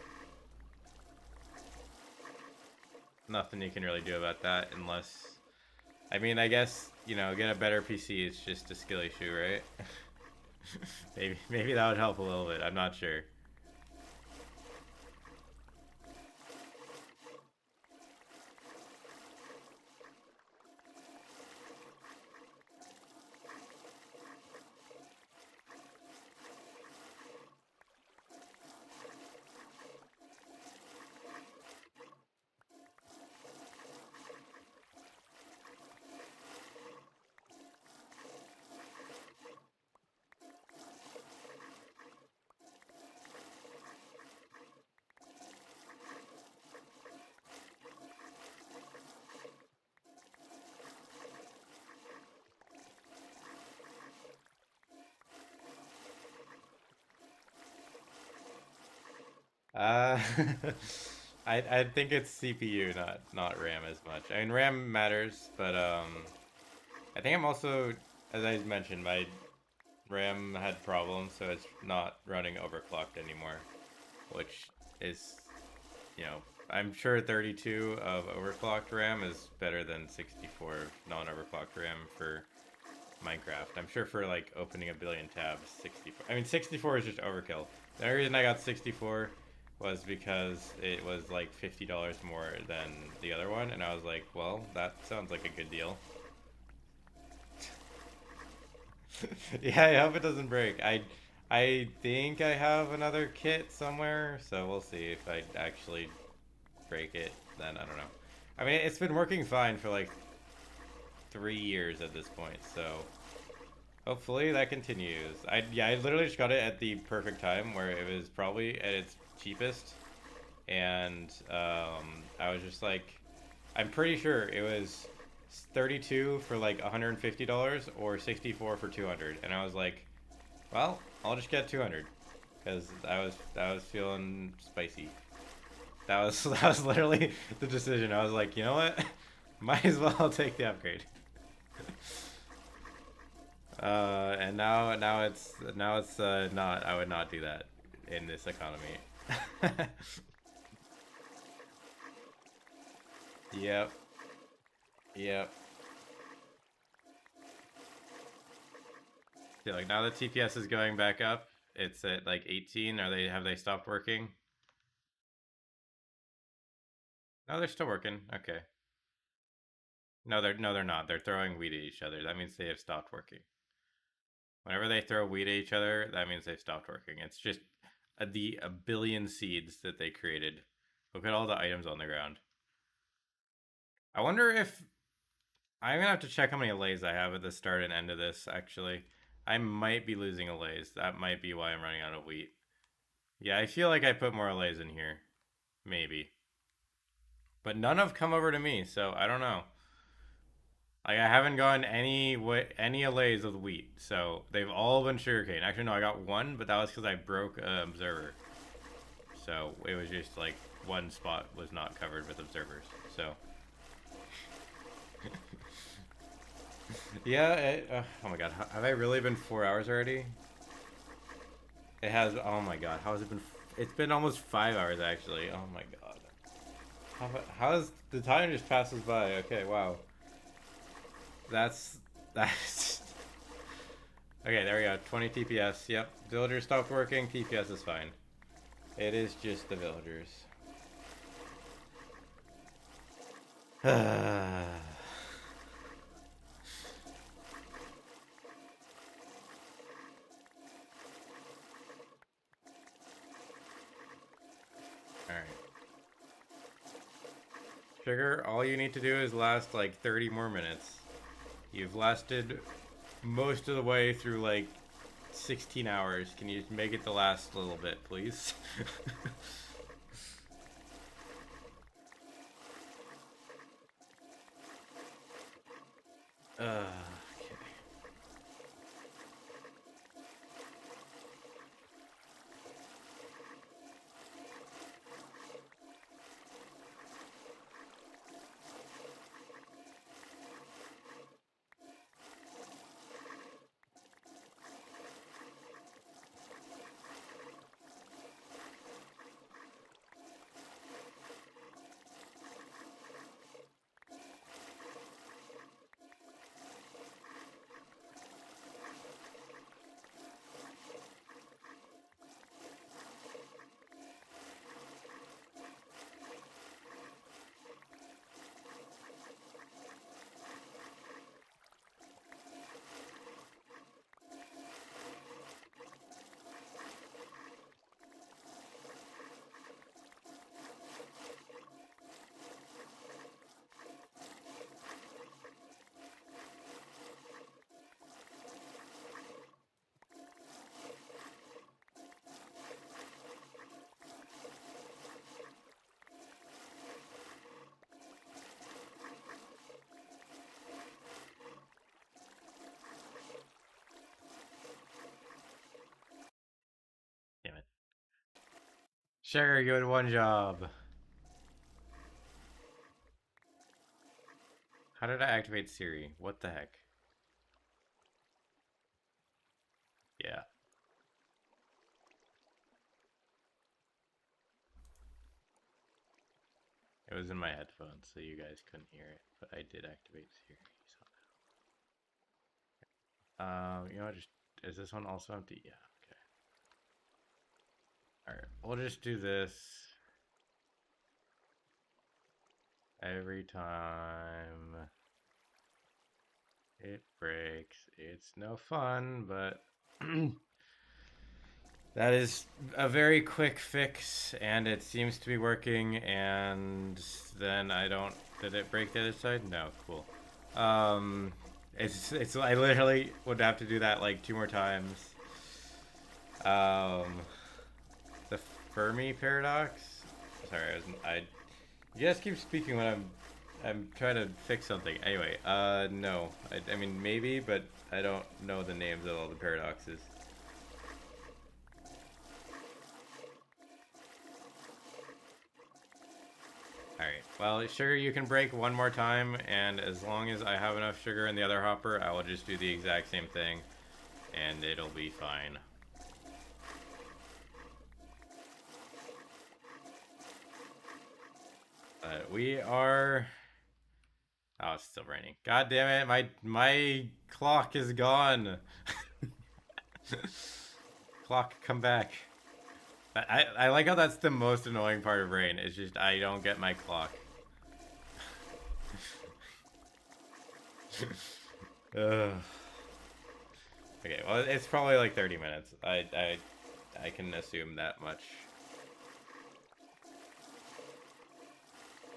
Speaker 1: Nothing you can really do about that unless... I mean, I guess, you know, get a better PC is just a skill issue, right? maybe that would help a little bit. I'm not sure. Uh, I think it's CPU, not RAM as much. I mean, RAM matters, but I think I'm also, as I mentioned, my RAM had problems, so it's not running overclocked anymore, which is, you know, I'm sure 32 of overclocked RAM is better than 64 of non-overclocked RAM for Minecraft. I'm sure for like opening a billion tabs, 64. I mean, 64 is just overkill. The only reason I got 64 was because it was like $50 more than the other one, and I was like, well, that sounds like a good deal. Yeah, I hope it doesn't break. I think I have another kit somewhere, so we'll see if I actually break it. Then I don't know. I mean, it's been working fine for like 3 years at this point, so hopefully that continues. I literally just got it at the perfect time where it was probably at its cheapest, and I was just like, I'm pretty sure it was 32 for like $150 or 64 for 200, and I was like, well, I'll just get 200 because I was feeling spicy. That was literally the decision. I was like, you know what? Might as well take the upgrade. And now it's not. I would not do that in this economy. Yep. Yep. Yeah, like now the TPS is going back up. It's at like 18. Are they have they stopped working? No, they're still working. Okay. No, they're not. They're throwing weed at each other. That means they have stopped working. Whenever they throw weed at each other, that means they've stopped working. It's just a billion seeds that they created. Look at all the items on the ground. I wonder if I'm gonna have to check how many allays I have at the start and end of this. Actually, I might be losing allays. That might be why I'm running out of wheat. Yeah, I feel like I put more allays in here, maybe, but none have come over to me, so I don't know. Like I haven't gotten any allays of wheat, so they've all been sugarcane. Actually, no, I got one, but that was because I broke observer. So it was just like one spot was not covered with observers. So yeah. Oh my god, have I really been 4 hours already? It has. Oh my god, how has it been? It's been almost 5 hours actually. Oh my god. How's the time just passes by? Okay, wow. That's. Okay, there we go. 20 TPS. Yep, villagers stopped working. TPS is fine. It is just the villagers. Alright. Sugar, all you need to do is last like 30 more minutes. You've lasted most of the way through like 16 hours. Can you just make it the last little bit, please? Okay. Damn it. Sugar, you had one job. How did I activate Siri? What the heck? Yeah. It was in my headphones, so you guys couldn't hear it, but I did activate Siri somehow. You know what, just is this one also empty? Yeah, okay. Alright, we'll just do this every time it breaks. It's no fun, but that is a very quick fix, and it seems to be working, and then I don't... Did it break the other side? No, cool. It's I literally would have to do that like 2 more times. The Fermi paradox? Sorry, you guys keep speaking when I'm trying to fix something. Anyway, no. I mean, maybe, but I don't know the names of all the paradoxes. Alright, well, sugar you can break one more time, and as long as I have enough sugar in the other hopper, I will just do the exact same thing, and it'll be fine. We are... Oh, it's still raining. God damn it, my clock is gone. Clock, come back. I like how that's the most annoying part of rain. It's just I don't get my clock. Ugh. Okay, well it's probably like 30 minutes. I can assume that much.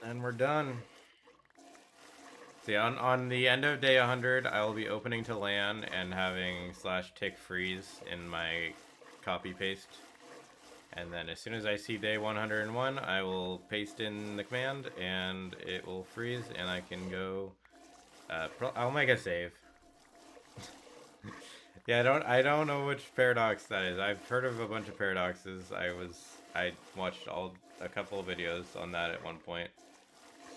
Speaker 1: And we're done. See, on the end of day 100, I will be opening to LAN and having /tick freeze in my copy paste. And then as soon as I see day 101, I will paste in the command and it will freeze and I can go, I'll make a save. Yeah, I don't know which paradox that is. I've heard of a bunch of paradoxes. I watched a couple of videos on that at one point.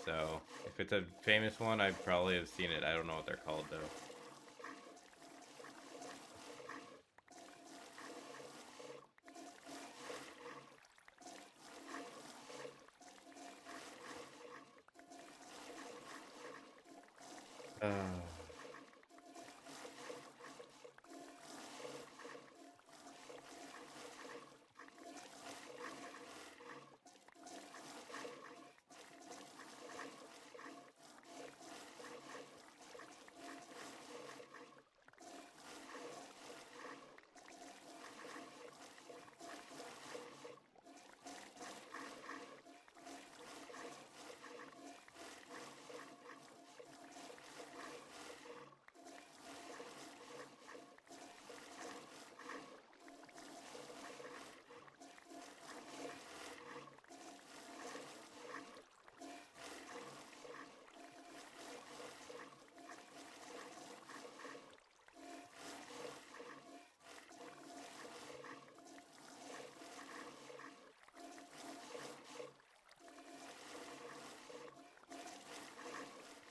Speaker 1: So, if it's a famous one, I probably have seen it. I don't know what they're called, though.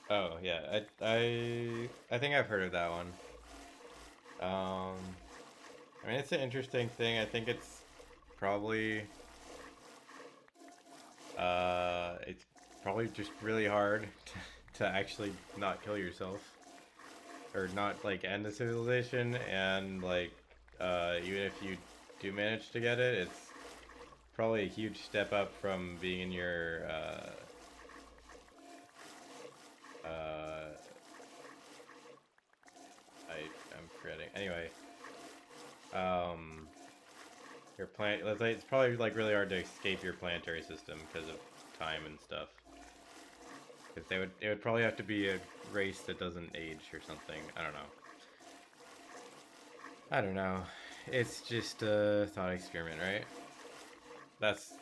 Speaker 1: Oh yeah, I think I've heard of that one. I mean it's an interesting thing. I think it's probably it's probably just really hard to actually not kill yourself or not like end the civilization, and like even if you do manage to get it, it's probably a huge step up from being in your I'm forgetting. Anyway, your plant. Let's say it's probably like really hard to escape your planetary system because of time and stuff. Because it would probably have to be a race that doesn't age or something. I don't know. I don't know. It's just a thought experiment, right? That's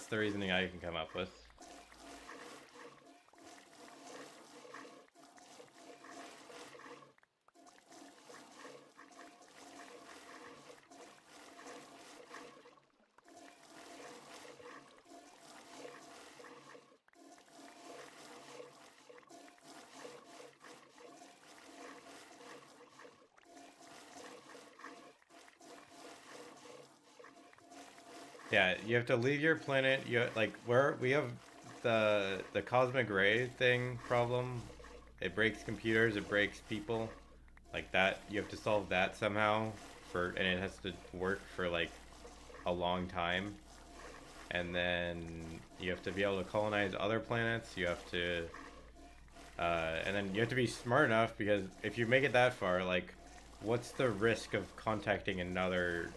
Speaker 1: the reasoning I can come up with. Yeah, you have to leave your planet. You like where we have the cosmic ray thing problem. It breaks computers. It breaks people. Like that, you have to solve that somehow and it has to work for like a long time. And then you have to be able to colonize other planets. You have to, and then you have to be smart enough because if you make it that far, like, what's the risk of contacting another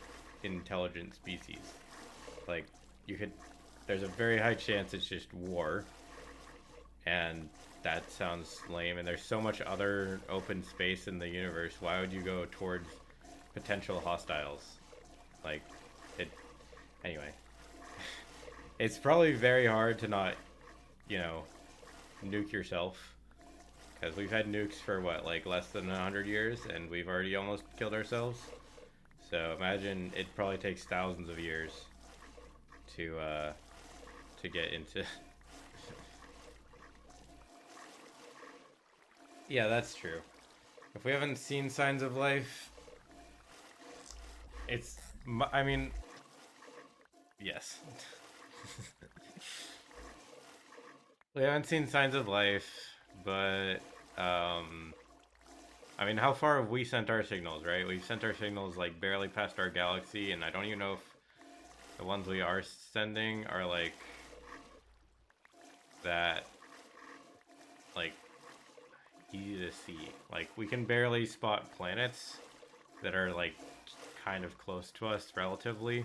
Speaker 1: intelligent species? Like, you could, there's a very high chance it's just war, and that sounds lame. And there's so much other open space in the universe. Why would you go towards potential hostiles? Like, it, anyway. It's probably very hard to not, you know, nuke yourself. Because we've had nukes for what, like less than 100 years, and we've already almost killed ourselves. So imagine it probably takes thousands of years to get into Yeah, that's true. If we haven't seen signs of life, it's. I mean, yes. We haven't seen signs of life, but um, I mean, how far have we sent our signals? Right, we've sent our signals like barely past our galaxy, and I don't even know if the ones we are sending are like that, like easy to see. Like we can barely spot planets that are like kind of close to us relatively.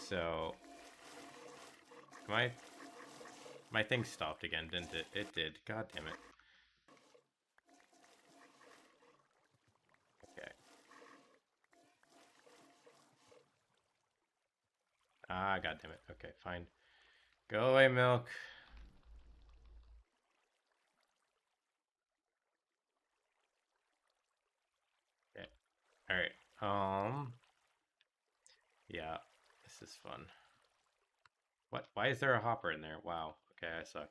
Speaker 1: So my thing stopped again, didn't it? It did. God damn it. Okay. Ah, god damn it. Okay, fine. Go away, milk. Okay. All right. Yeah. This is fun. What? Why is there a hopper in there? Wow. Okay, I suck.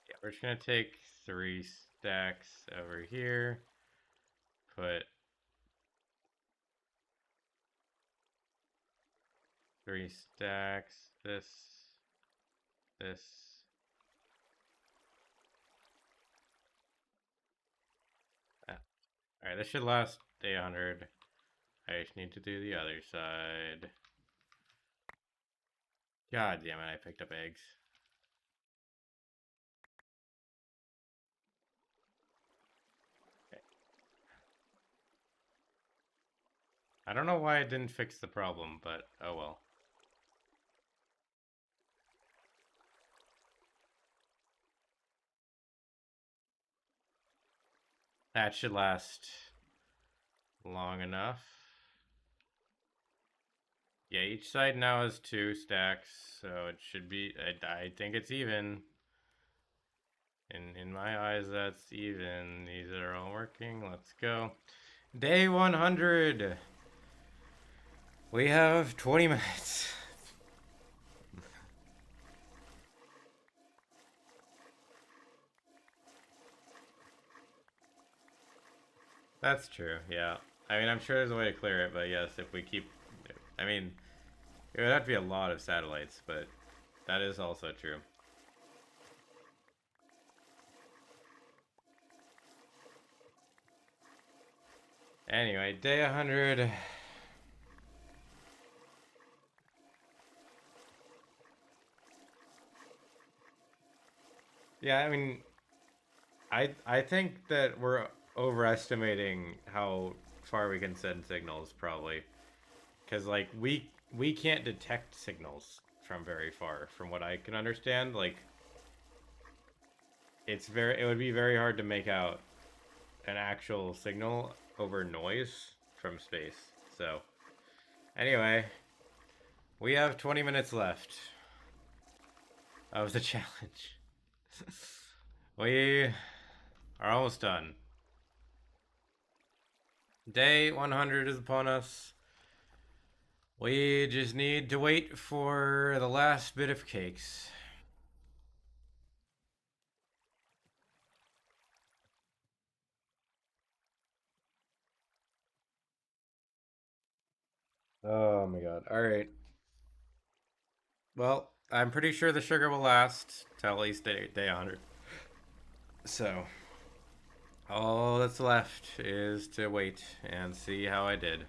Speaker 1: Yeah, we're just gonna take 3 stacks over here. Put 3 stacks. This. That. All right, this should last day 100. I just need to do the other side. God damn it! I picked up eggs. Okay. I don't know why it didn't fix the problem, but oh well. That should last long enough. Yeah, each side now has 2 stacks, so it should be. I think it's even. In my eyes, that's even. These are all working. Let's go. Day 100. We have 20 minutes. That's true. Yeah. I mean, I'm sure there's a way to clear it, but yes, if we keep. I mean, it would have to be a lot of satellites, but that is also true. Anyway, day 100. Yeah, I mean, I think that we're overestimating how far we can send signals, probably, because like we can't detect signals from very far, from what I can understand. Like, it would be very hard to make out an actual signal over noise from space. So, anyway, we have 20 minutes left of the challenge. We are almost done. Day 100 is upon us. We just need to wait for the last bit of cakes. Oh my god. All right. Well, I'm pretty sure the sugar will last till at least day 100. So, all that's left is to wait and see how I did.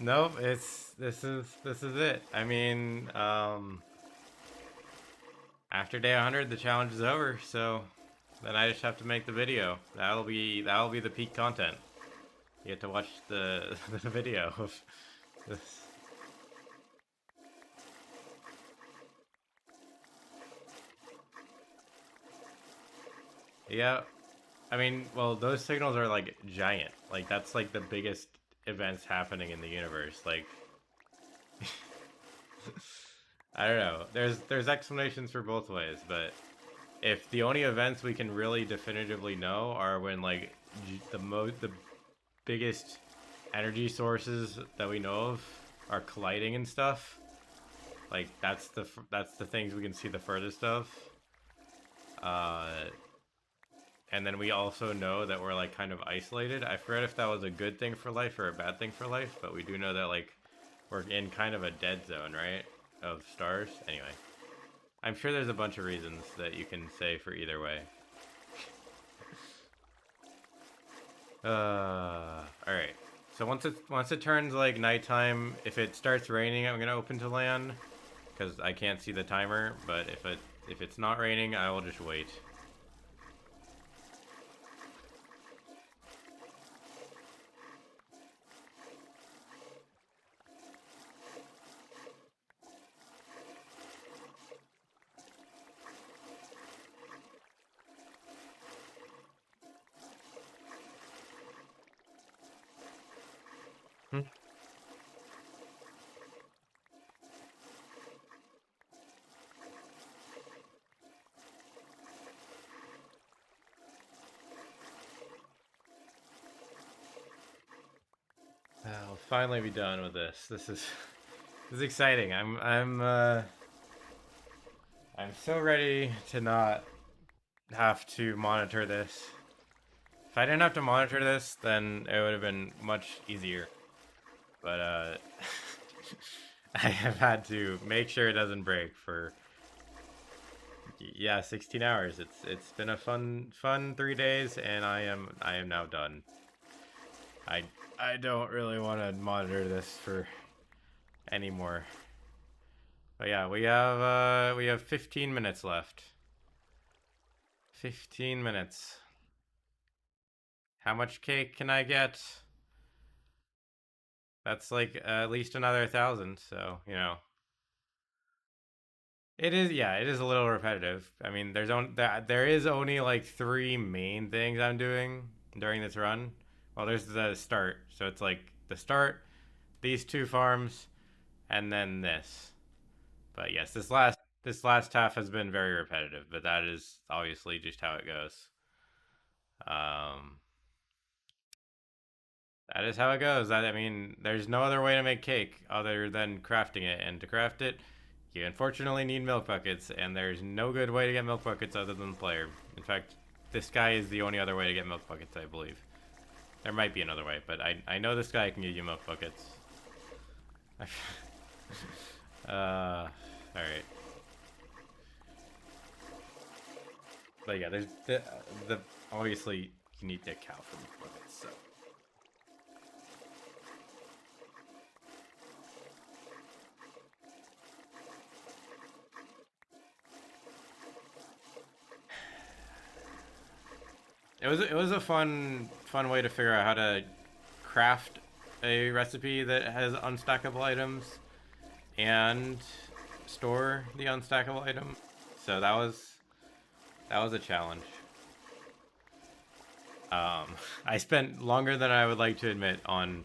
Speaker 1: Nope, this is it. I mean, after day 100, the challenge is over, so then I just have to make the video. That'll be the peak content. You get to watch the the video of this. Yeah, I mean, well, those signals are like giant. Like that's like the biggest events happening in the universe. Like I don't know. There's explanations for both ways, but if the only events we can really definitively know are when like the biggest energy sources that we know of are colliding and stuff, like that's the things we can see the furthest of. Uh, and then we also know that we're like kind of isolated. I forget if that was a good thing for life or a bad thing for life, but we do know that like we're in kind of a dead zone, right? Of stars. Anyway, I'm sure there's a bunch of reasons that you can say for either way. All right. So once it turns like nighttime, if it starts raining, I'm gonna open to land because I can't see the timer. But if it's not raining, I will just wait. Hmm. I'll finally be done with this. This is exciting. I'm so ready to not have to monitor this. If I didn't have to monitor this, then it would have been much easier. But I have had to make sure it doesn't break for yeah 16 hours. It's been a fun 3 days, and I am now done. I I don't really want to monitor this for anymore. But yeah, we have 15 minutes left. 15 minutes. How much cake can I get? That's like at least another 1,000. So it is. Yeah, it is a little repetitive. I mean, there is only like three main things I'm doing during this run. Well, there's the start. So it's like the start, these two farms, and then this. But yes, this last half has been very repetitive, but that is obviously just how it goes. Um, that is how it goes. I mean, there's no other way to make cake other than crafting it, and to craft it, you unfortunately need milk buckets, and there's no good way to get milk buckets other than the player. In fact, this guy is the only other way to get milk buckets, I believe. There might be another way, but I know this guy can give you milk buckets. Alright. But yeah, there's the obviously you need the cow for milk buckets, so. It was a fun way to figure out how to craft a recipe that has unstackable items and store the unstackable item. So that was a challenge. I spent longer than I would like to admit on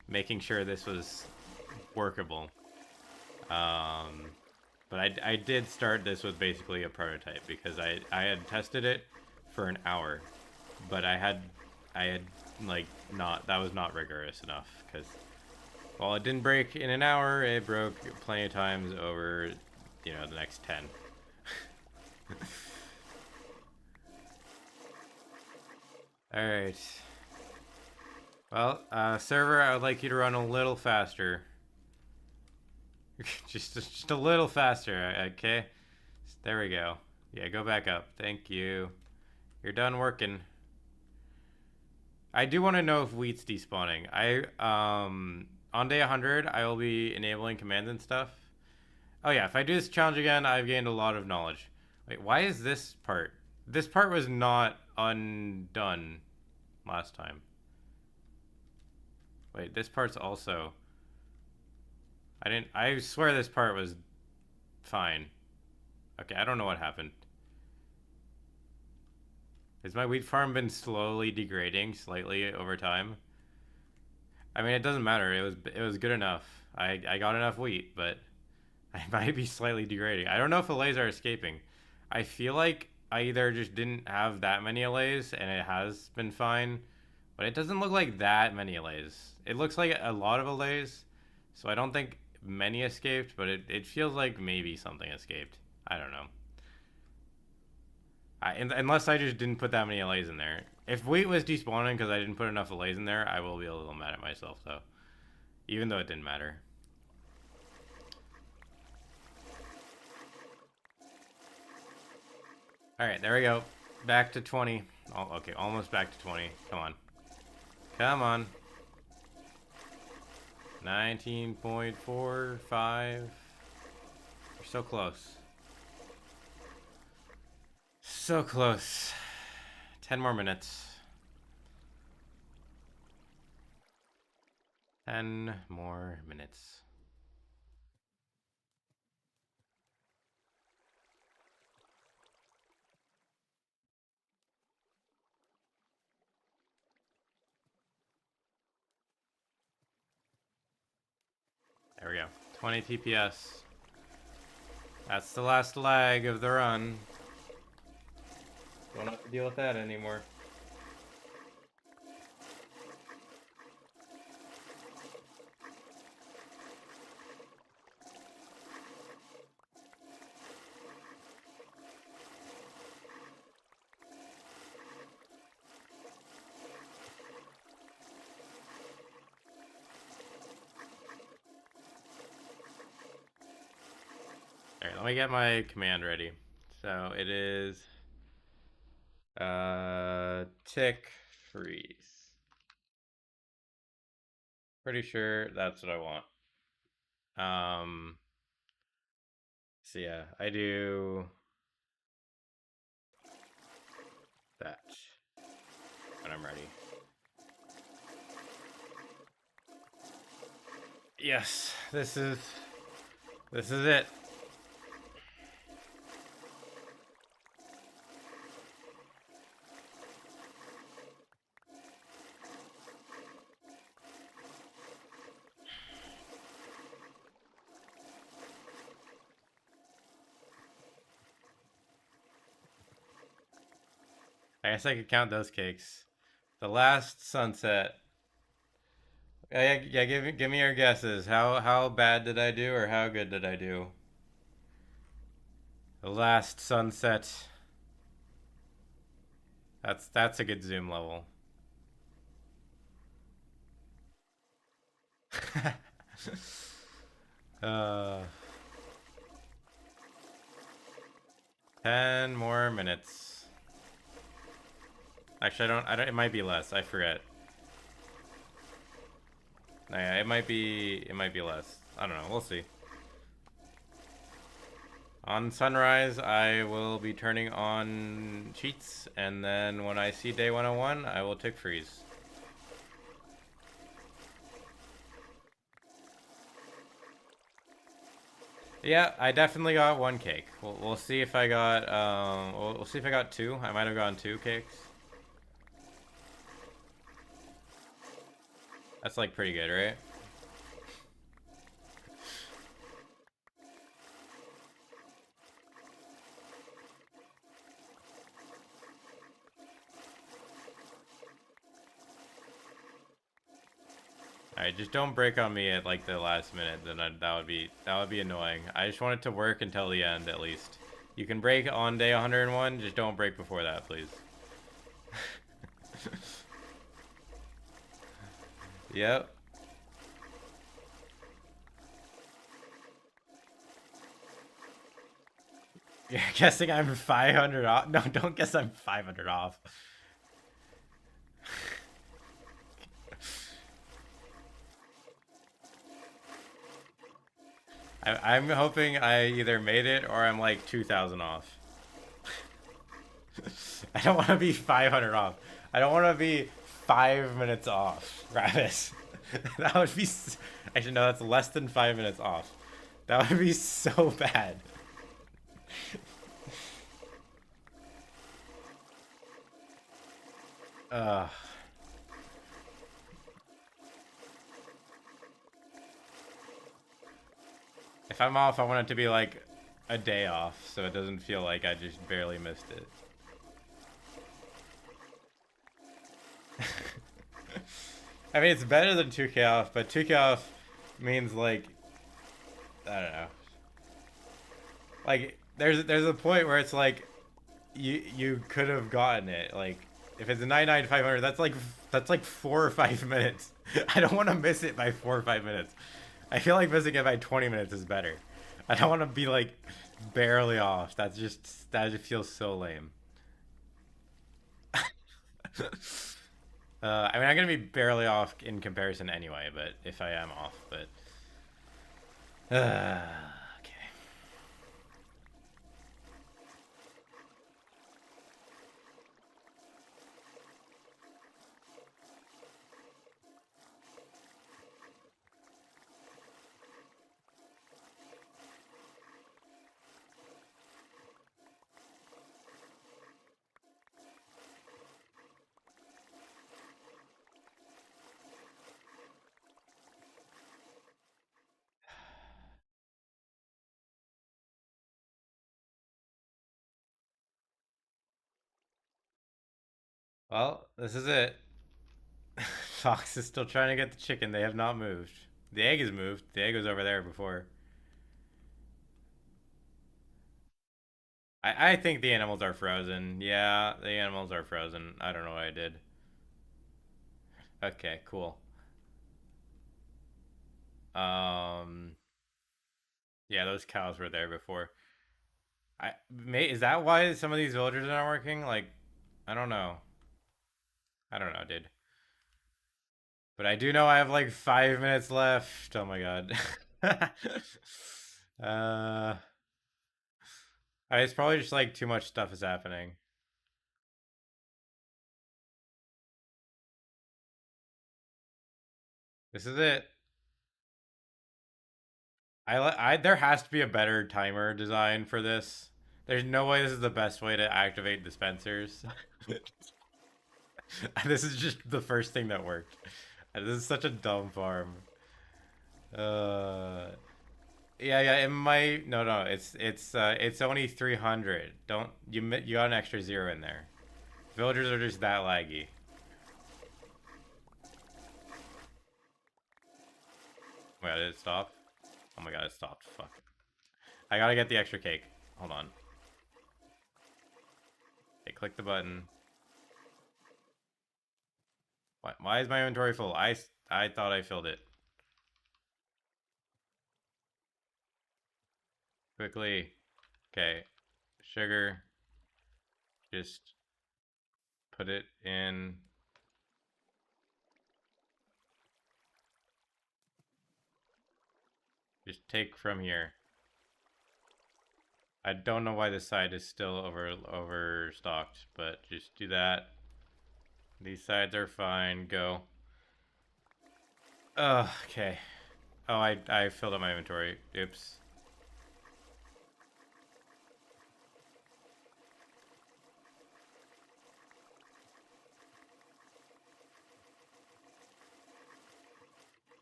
Speaker 1: making sure this was workable. Um, but I did start this with basically a prototype because I had tested it for an hour, but I had like not that was not rigorous enough because while it didn't break in an hour, it broke plenty of times over the next 10. All right. Well, server, I would like you to run a little faster. just a little faster, okay? There we go. Yeah, go back up. Thank you. You're done working. I do want to know if wheat's despawning. On day 100, I will be enabling commands and stuff. Oh yeah, if I do this challenge again, I've gained a lot of knowledge. Wait, why is this part? This part was not undone last time. Wait, this part's also... I swear this part was fine. Okay, I don't know what happened. Has my wheat farm been slowly degrading slightly over time? I mean, it doesn't matter. It was good enough. I got enough wheat, but I might be slightly degrading. I don't know if allays are escaping. I feel like I either just didn't have that many allays and it has been fine, but it doesn't look like that many allays. It looks like a lot of allays, so I don't think many escaped, but it feels like maybe something escaped. I don't know. Unless I just didn't put that many allays in there. If wheat was despawning because I didn't put enough allays in there, I will be a little mad at myself, though. Even though it didn't matter. Alright, there we go. Back to 20. Oh, okay, almost back to 20. Come on. Come on. 19.45. You're so close. So close. 10 more minutes. 10 more minutes. There we go. 20 TPS. That's the last lag of the run. Don't have to deal with that anymore. Alright, let me get my command ready. So it is tick freeze. Pretty sure that's what I want. So yeah, I do that when I'm ready. Yes, this is it. I guess I could count those cakes. The last sunset. Yeah, give me your guesses. How bad did I do or how good did I do? The last sunset. That's a good zoom level. uh 10 more minutes. Actually, I don't it might be less. I forget. No, yeah, it might be less. I don't know. We'll see. On sunrise, I will be turning on cheats, and then when I see day 101, I will tick freeze. Yeah, I definitely got one cake. We'll see if I got we'll see if I got two. I might have gotten two cakes. That's like pretty good, right? Alright, just don't break on me at like the last minute. Then that would be annoying. I just want it to work until the end at least. You can break on day 101. Just don't break before that, please. Yep. You're guessing I'm 500 off? No, don't guess I'm 500 off. I'm hoping I either made it or I'm like 2,000 off. I don't want to be 500 off. I don't want to be 5 minutes off, Travis. That would be. Actually, no, that's less than 5 minutes off. That would be so bad. Uh, if I'm off, I want it to be like a day off, so it doesn't feel like I just barely missed it. I mean, it's better than 2K off, but 2K off means like I don't know. Like there's a point where it's like you could have gotten it. Like if it's a 99 500, that's like 4 or 5 minutes. I don't want to miss it by 4 or 5 minutes. I feel like missing it by 20 minutes is better. I don't want to be like barely off. That just feels so lame. I mean, I'm gonna be barely off in comparison anyway, but if I am off, but okay. Well, this is it. Fox is still trying to get the chicken. They have not moved. The egg has moved. The egg was over there before. I think the animals are frozen. Yeah, the animals are frozen. I don't know what I did. Okay, cool. Um, yeah, those cows were there before. Is that why some of these villagers are not working? Like, I don't know. I don't know, dude. But I do know I have like 5 minutes left. Oh my god. uh, it's probably just like too much stuff is happening. This is it. There has to be a better timer design for this. There's no way this is the best way to activate dispensers. This is just the first thing that worked. This is such a dumb farm. Uh, yeah. It might. No, no. It's only 300. Don't you got an extra zero in there. Villagers are just that laggy. Oh my god, did it stop? Oh my god, it stopped. Fuck. I gotta get the extra cake. Hold on. Okay, click the button. Why is my inventory full? I thought I filled it. Quickly. Okay. Sugar. Just put it in. Just take from here. I don't know why this side is still overstocked, but just do that. These sides are fine. Go. Okay. Oh, I filled up my inventory. Oops.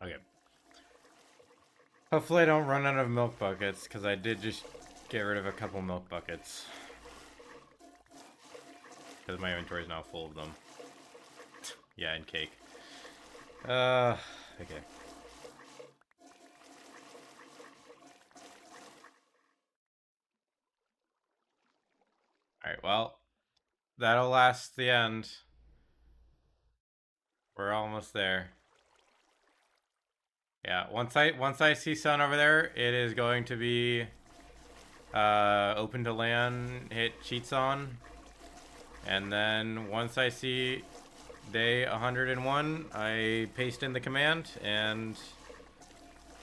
Speaker 1: Okay. Hopefully I don't run out of milk buckets, because I did just get rid of a couple milk buckets. Because my inventory is now full of them. Yeah, and cake. Okay. Alright, well, that'll last the end. We're almost there. Yeah, once I see sun over there, it is going to be open to land, hit cheats on. And then once I see day 101, I paste in the command and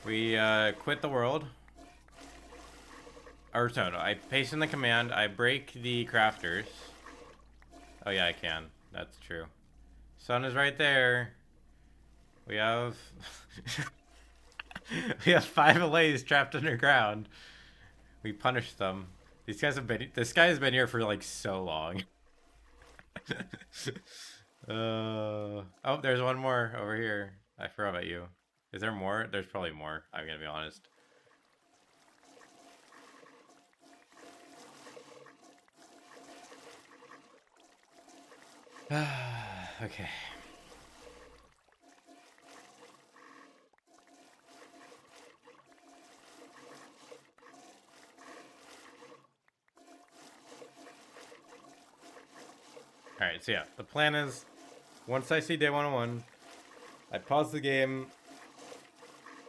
Speaker 1: we quit the world. Or no, I paste in the command, I break the crafters. Oh yeah, I can. That's true. Sun is right there. We have... we have 5 Allays trapped underground. We punished them. These guys have been... This guy has been here for like so long. Oh, there's one more over here. I forgot about you. Is there more? There's probably more. I'm gonna be honest. Okay. Alright, so yeah, the plan is once I see day 101, I pause the game.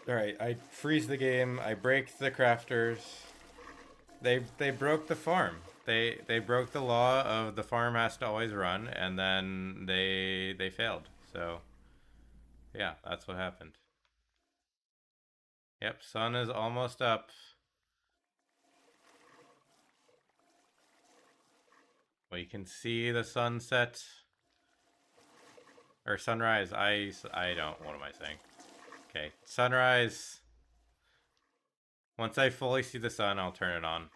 Speaker 1: Alright, I freeze the game, I break the crafters. They broke the farm. They broke the law of the farm has to always run, and then they failed. So yeah, that's what happened. Yep, sun is almost up. We can see the sunset or sunrise. I don't. What am I saying? Okay, sunrise. Once I fully see the sun, I'll turn it on.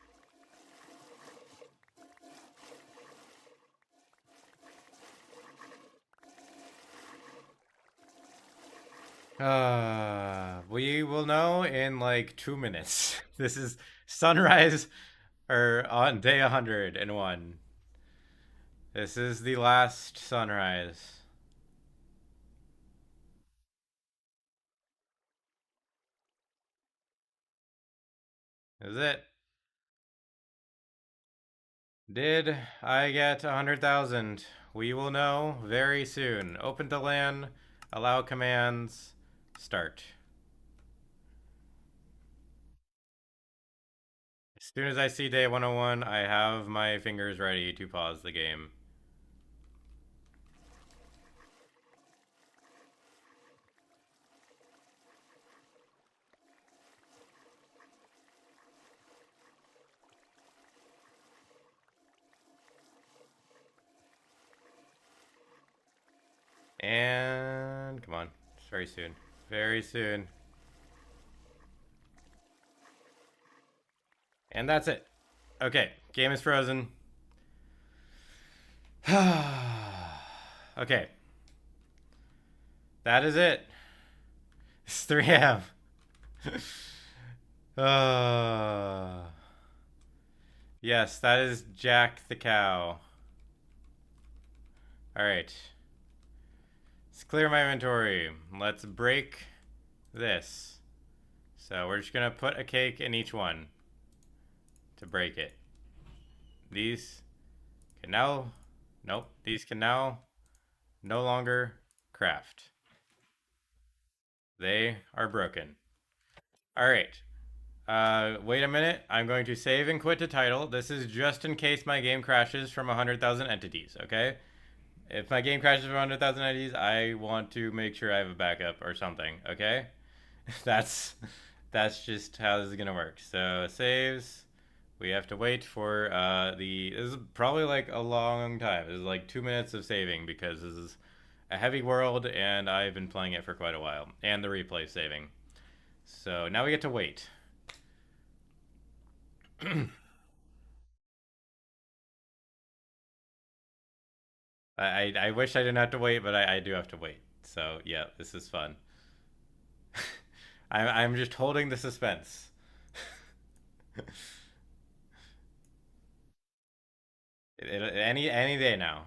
Speaker 1: We will know in like 2 minutes. This is sunrise or on day 101. This is the last sunrise. Is it? Did I get 100,000? We will know very soon. Open to LAN, allow commands, start. As soon as I see day 101, I have my fingers ready to pause the game. And come on, it's very soon. Very soon. And that's it. Okay, game is frozen. Okay. That is it. It's 3 a.m. Yes, that is Jack the cow. Alright. Let's clear my inventory. Let's break this. So we're just gonna put a cake in each one to break it. These can now... Nope. These can now no longer craft. They are broken. Alright. Wait a minute. I'm going to save and quit to title. This is just in case my game crashes from 100,000 entities, okay? If my game crashes from 100,000 entities, I want to make sure I have a backup or something, okay? that's just how this is gonna work. So saves. We have to wait for this is probably like a long time. This is like 2 minutes of saving because this is a heavy world and I've been playing it for quite a while. And the replay saving. So now we get to wait. I wish I didn't have to wait, but I do have to wait. So yeah, this is fun. I'm just holding the suspense. Any day now.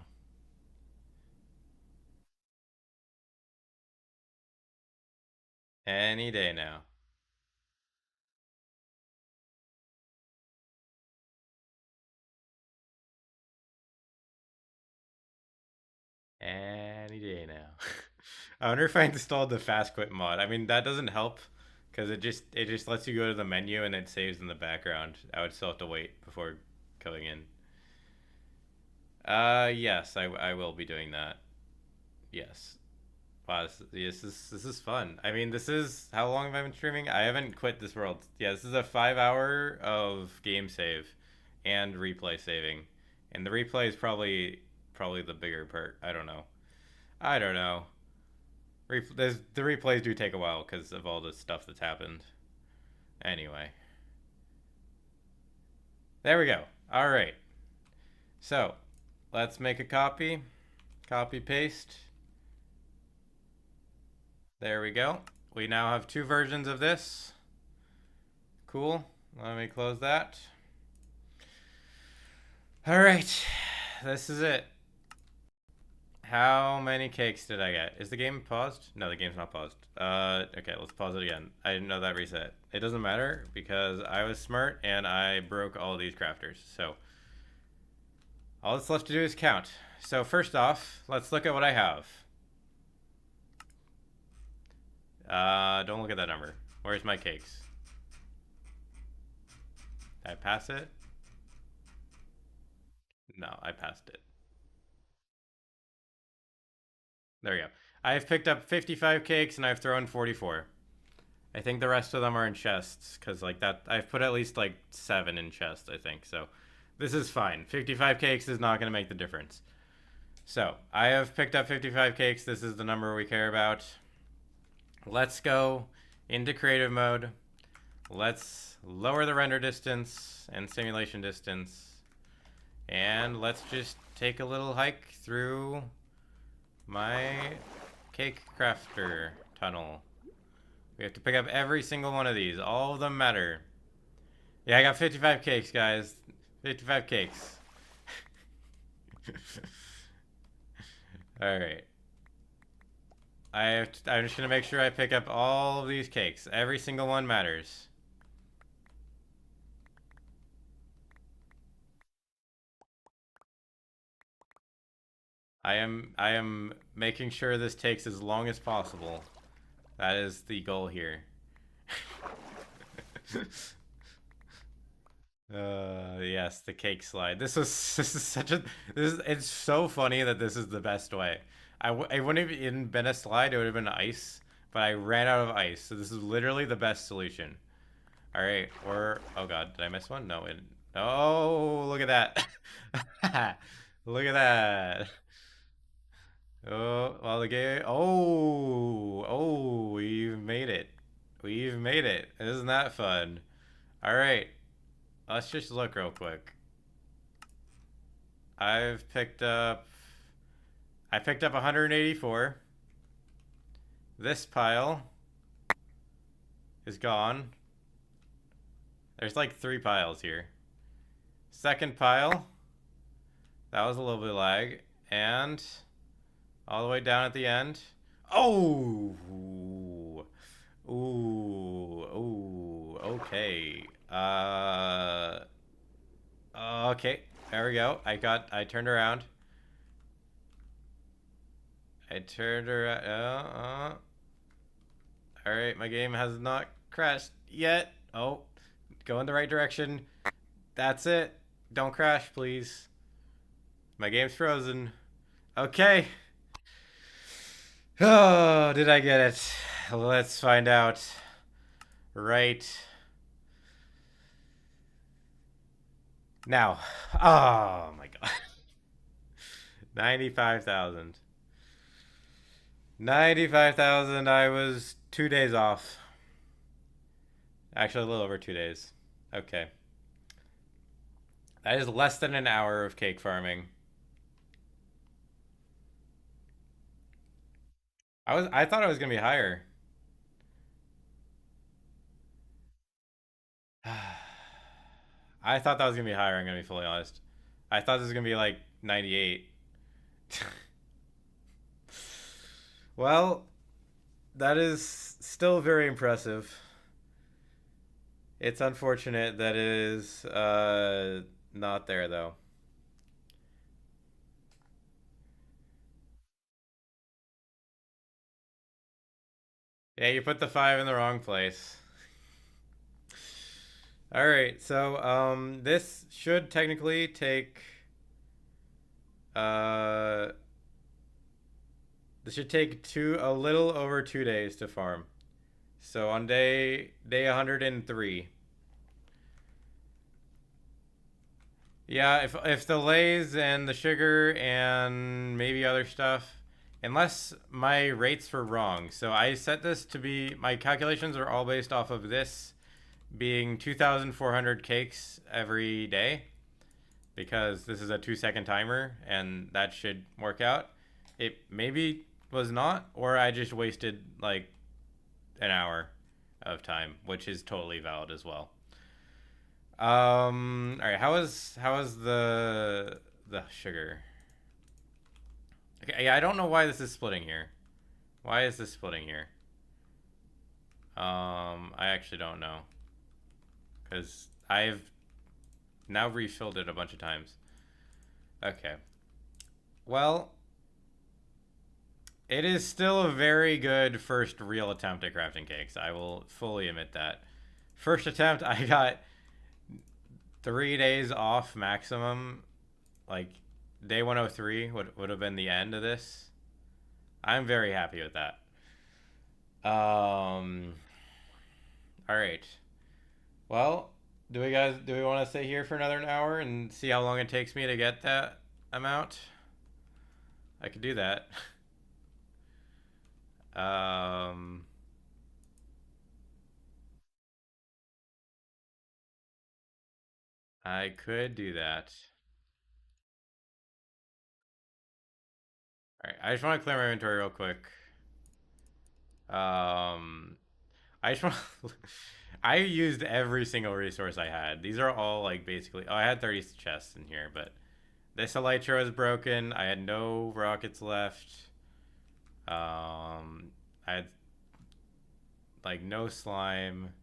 Speaker 1: Any day now. Any day now. I wonder if I installed the fast quit mod. I mean, that doesn't help because it just lets you go to the menu and it saves in the background. I would still have to wait before going in. Yes, I will be doing that. Yes. Wow, this is fun. I mean, this is how long have I been streaming? I haven't quit this world. Yeah, this is a 5 hour of game save and replay saving, and the replay is probably the bigger part. I don't know. I don't know. The replays do take a while because of all the stuff that's happened. Anyway, there we go. All right. So let's make a copy. Copy paste. There we go. We now have two versions of this. Cool. Let me close that. All right. This is it. How many cakes did I get? Is the game paused? No, the game's not paused. Okay, let's pause it again. I didn't know that reset. It doesn't matter because I was smart and I broke all these crafters. So all that's left to do is count. So first off, let's look at what I have. Don't look at that number. Where's my cakes? Did I pass it? No, I passed it. There we go. I've picked up 55 cakes and I've thrown 44. I think the rest of them are in chests because like that I've put at least like 7 in chests, I think. So this is fine. 55 cakes is not going to make the difference. So I have picked up 55 cakes. This is the number we care about. Let's go into creative mode. Let's lower the render distance and simulation distance. And let's just take a little hike through my cake crafter tunnel. We have to pick up every single one of these. All of them matter. Yeah, I got 55 cakes, guys. 55 cakes. Alright. I'm just going to make sure I pick up all of these cakes. Every single one matters. I am making sure this takes as long as possible. That is the goal here. Yes, the cake slide. This is such a it's so funny that this is the best way. It wouldn't have even been a slide, it would have been ice, but I ran out of ice. So this is literally the best solution. All right, or oh god, did I miss one? No, oh, look at that. Look at that. Oh, well, the game. Oh, we've made it. We've made it. Isn't that fun? All right, let's just look real quick. I've picked up. I picked up 184. This pile is gone. There's like 3 piles here. Second pile. That was a little bit of lag. And all the way down at the end. Oh! Ooh, ooh, okay. Okay, there we go. I turned around. I turned around. Alright, my game has not crashed yet. Oh, go in the right direction. That's it. Don't crash, please. My game's frozen. Okay. Oh, did I get it? Let's find out. Right now. Oh my god. 95,000. 95,000. I was 2 days off. Actually, a little over 2 days. Okay. That is less than an hour of cake farming. I thought I was gonna be higher. I thought that was gonna be higher, I'm gonna be fully honest. I thought this was gonna be like 98. Well, that is still very impressive. It's unfortunate that it is not there though. Yeah, you put the 5 in the wrong place. All right, so this should technically take This should take a little over 2 days to farm. So on day 103. Yeah, if the lays and the sugar and maybe other stuff, unless my rates were wrong. So I set this to be, my calculations are all based off of this being 2,400 cakes every day because this is a 2 second timer and that should work out. It maybe was not, or I just wasted like an hour of time, which is totally valid as well. All right. How is the sugar? Okay. Yeah, I don't know why this is splitting here. Why is this splitting here? I actually don't know because I've now refilled it a bunch of times. Okay. Well, it is still a very good first real attempt at crafting cakes. I will fully admit that. First attempt, I got 3 days off maximum. Like day 103 would have been the end of this. I'm very happy with that. All right. Well, do we want to stay here for another hour and see how long it takes me to get that amount? I could do that. um, I could do that. All right. I just want to clear my inventory real quick. Um, I just want. I used every single resource I had. These are all like basically. Oh, I had 30 chests in here, but this elytra is broken. I had no rockets left. I had like no slime.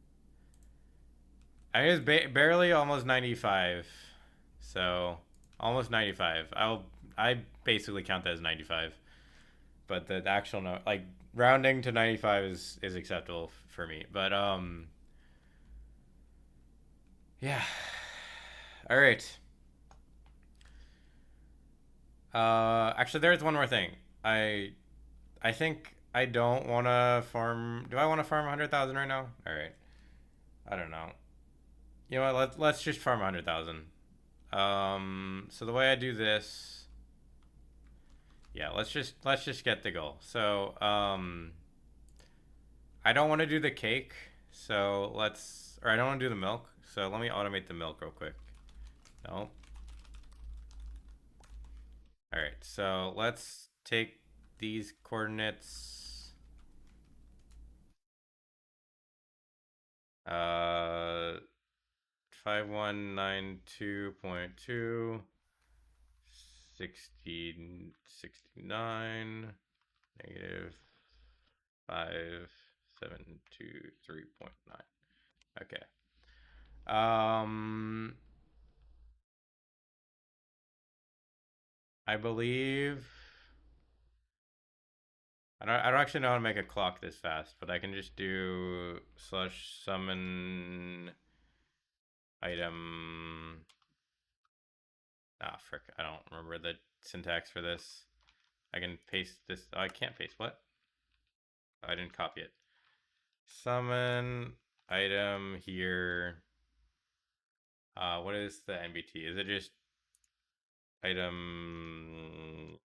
Speaker 1: I was barely almost 95, so almost 95. I basically count that as 95, but the actual no, like rounding to 95 is acceptable for me. But yeah. All right. Actually, there's one more thing. I I think I don't want to farm. Do I want to farm 100,000 right now? All right. I don't know. You know what? Let's just farm 100,000. So the way I do this, yeah, let's just get the goal. So, I don't want to do the cake. So or I don't want to do the milk. So let me automate the milk real quick. No. All right. So let's take these coordinates. Uh, 5192.2 1669 negative 5723.9. Okay. Um, I believe I don't actually know how to make a clock this fast, but I can just do slash summon item. Ah, frick! I don't remember the syntax for this. I can paste this. Oh, I can't paste what? Oh, I didn't copy it. Summon item here. What is the NBT? Is it just item?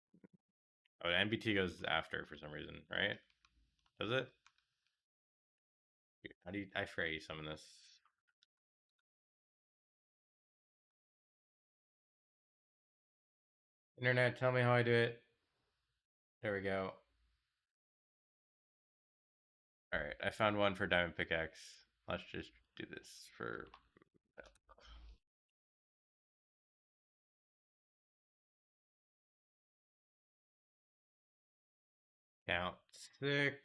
Speaker 1: Oh, NBT goes after for some reason, right? Does it? How do you? I forget you summon this. Internet, tell me how I do it. There we go. All right, I found one for diamond pickaxe. Let's just do this for. Count 6.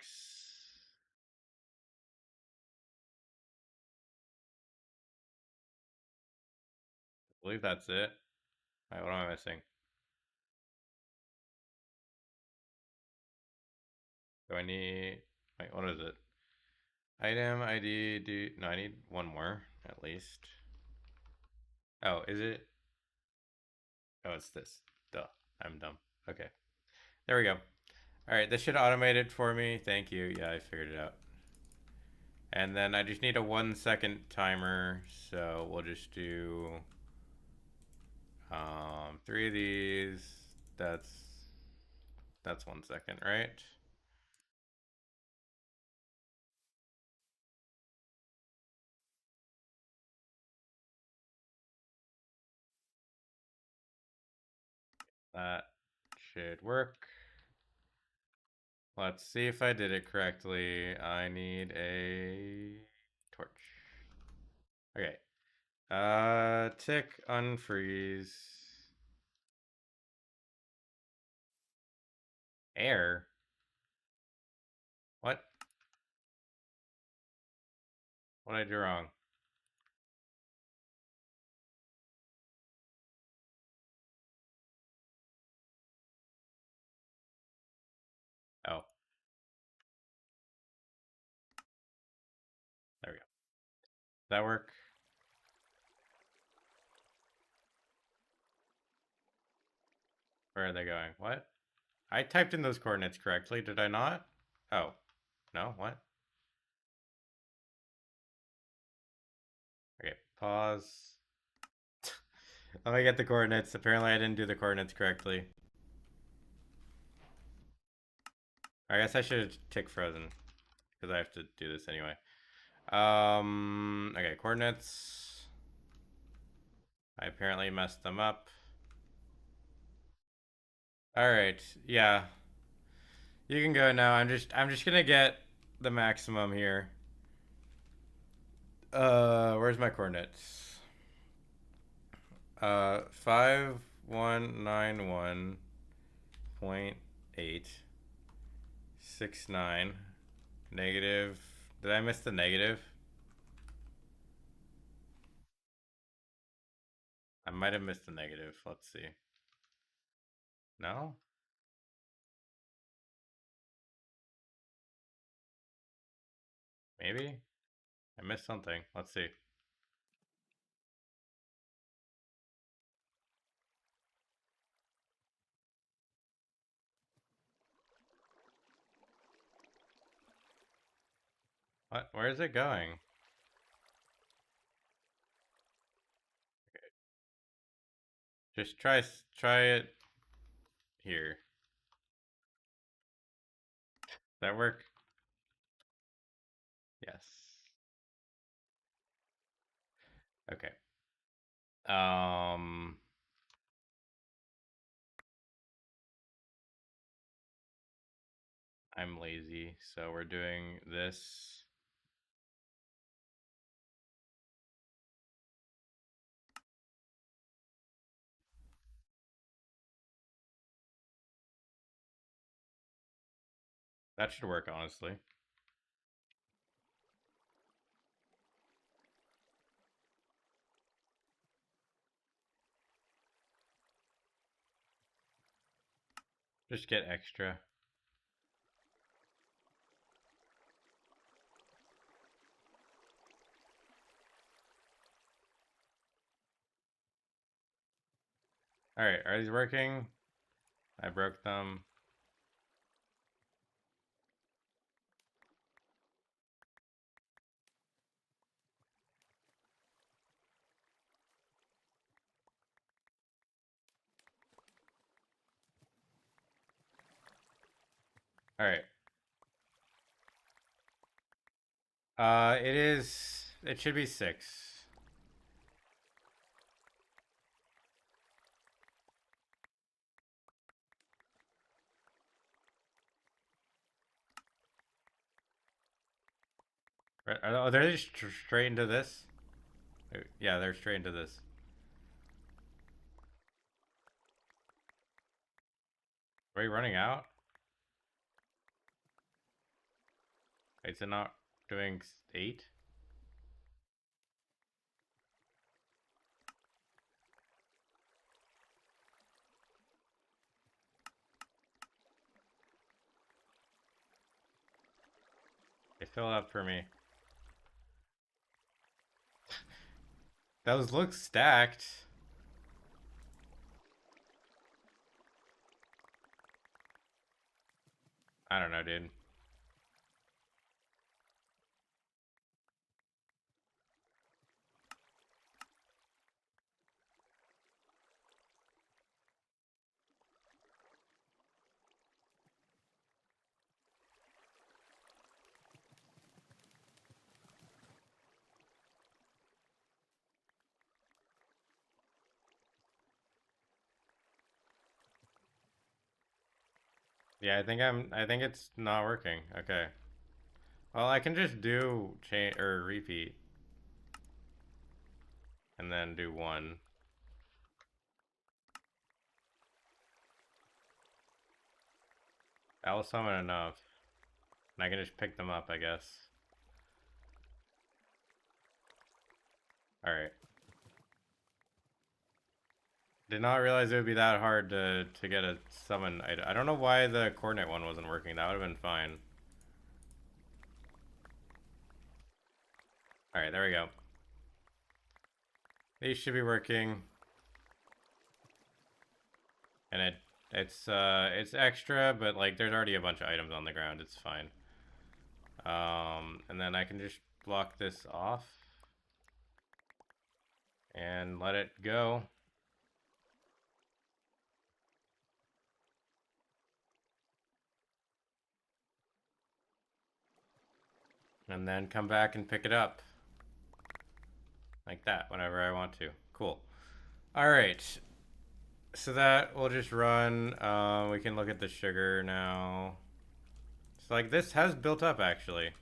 Speaker 1: I believe that's it. All right, what am I missing? Do I need? Wait, what is it? Item ID. No, I need one more at least. Oh, is it? Oh, it's this. Duh, I'm dumb. Okay, there we go. All right, this should automate it for me. Thank you. Yeah, I figured it out. And then I just need a 1 second timer. So we'll just do 3 of these. That's 1 second, right? That should work. Let's see if I did it correctly. I need a torch. Okay. Tick, unfreeze. Air? What? What did I do wrong? Oh, there we go. Does that work? Where are they going? What? I typed in those coordinates correctly, did I not? Oh, no, what? Okay, pause. Let me get the coordinates. Apparently I didn't do the coordinates correctly. I guess I should have tick frozen, because I have to do this anyway. Okay, coordinates. I apparently messed them up. Alright, yeah. You can go now. I'm just gonna get the maximum here. Where's my coordinates? 5191.869 negative. Did I miss the negative? I might have missed the negative. Let's see. No? Maybe? I missed something. Let's see. What? Where is it going? Just try it here. Does that work? Yes. Okay. Um I'm lazy, so we're doing this. That should work, honestly. Just get extra. Alright, are these working? I broke them. Alright. It should be 6. Right, oh, they're just straight into this? Yeah, they're straight into this. Are we running out? Is it not doing 8? They fill up for me. Those look stacked. I don't know, dude. Yeah, I think it's not working. Okay. Well, I can just do chain or repeat and then do one. That will summon enough. And I can just pick them up, I guess. Alright. Did not realize it would be that hard to get a summon item. I don't know why the coordinate one wasn't working. That would have been fine. Alright, there we go. These should be working. And it's extra, but like there's already a bunch of items on the ground. It's fine. And then I can just block this off and let it go. And then come back and pick it up. Like that, whenever I want to. Cool. Alright. So that will just run. We can look at the sugar now. So like this has built up actually.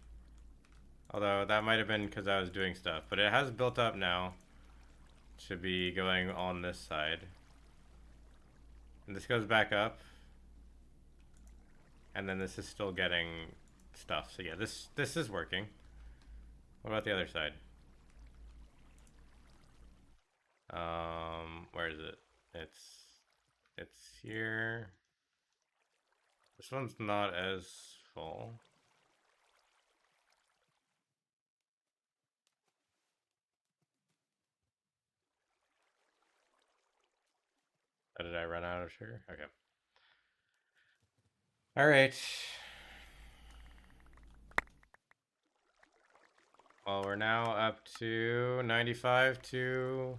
Speaker 1: Although that might have been because I was doing stuff. But it has built up now. Should be going on this side. And this goes back up. And then this is still getting stuff. So yeah, this is working. What about the other side? Where is it? It's here. This one's not as full. Oh, did I run out of sugar? Okay. All right. Well, we're now up to 95 to...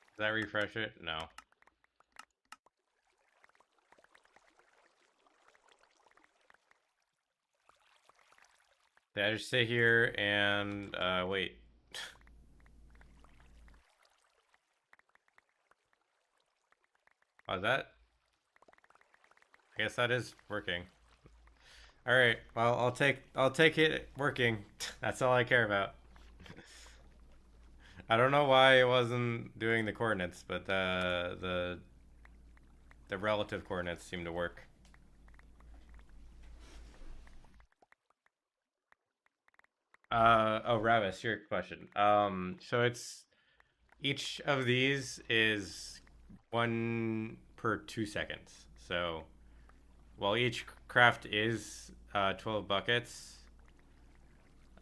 Speaker 1: Does that refresh it? No. Did I just sit here and wait? Oh, that... I guess that is working. All right. Well, I'll take it working. That's all I care about. I don't know why it wasn't doing the coordinates, but the relative coordinates seem to work. Oh, Ravis, your question. So it's each of these is 1 per 2 seconds. So while each craft is 12 buckets,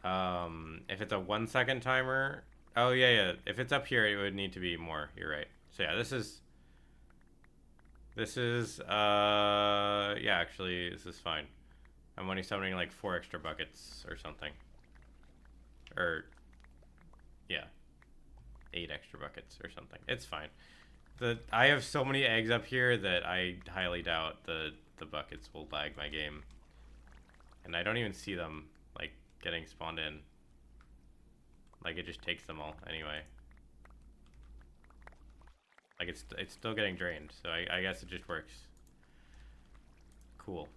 Speaker 1: if it's a 1 second timer, oh yeah, if it's up here, it would need to be more. You're right. So yeah, yeah, actually, this is fine. I'm only summoning like 4 extra buckets or something. Or, yeah, 8 extra buckets or something. It's fine. I have so many eggs up here that I highly doubt the buckets will lag my game. And I don't even see them, like, getting spawned in. Like, it just takes them all anyway. Like, it's still getting drained, so I guess it just works. Cool.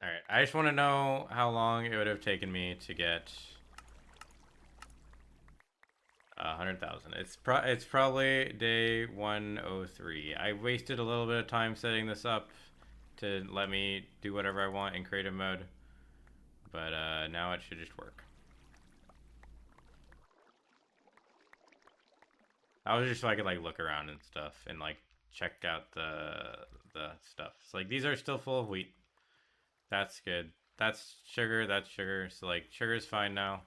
Speaker 1: Alright, I just want to know how long it would have taken me to get 100,000. It's probably day 103. I wasted a little bit of time setting this up to let me do whatever I want in creative mode, but now it should just work. I was just so I could like look around and stuff and like check out the stuff. So like these are still full of wheat. That's good. That's sugar. That's sugar. So like sugar's fine now.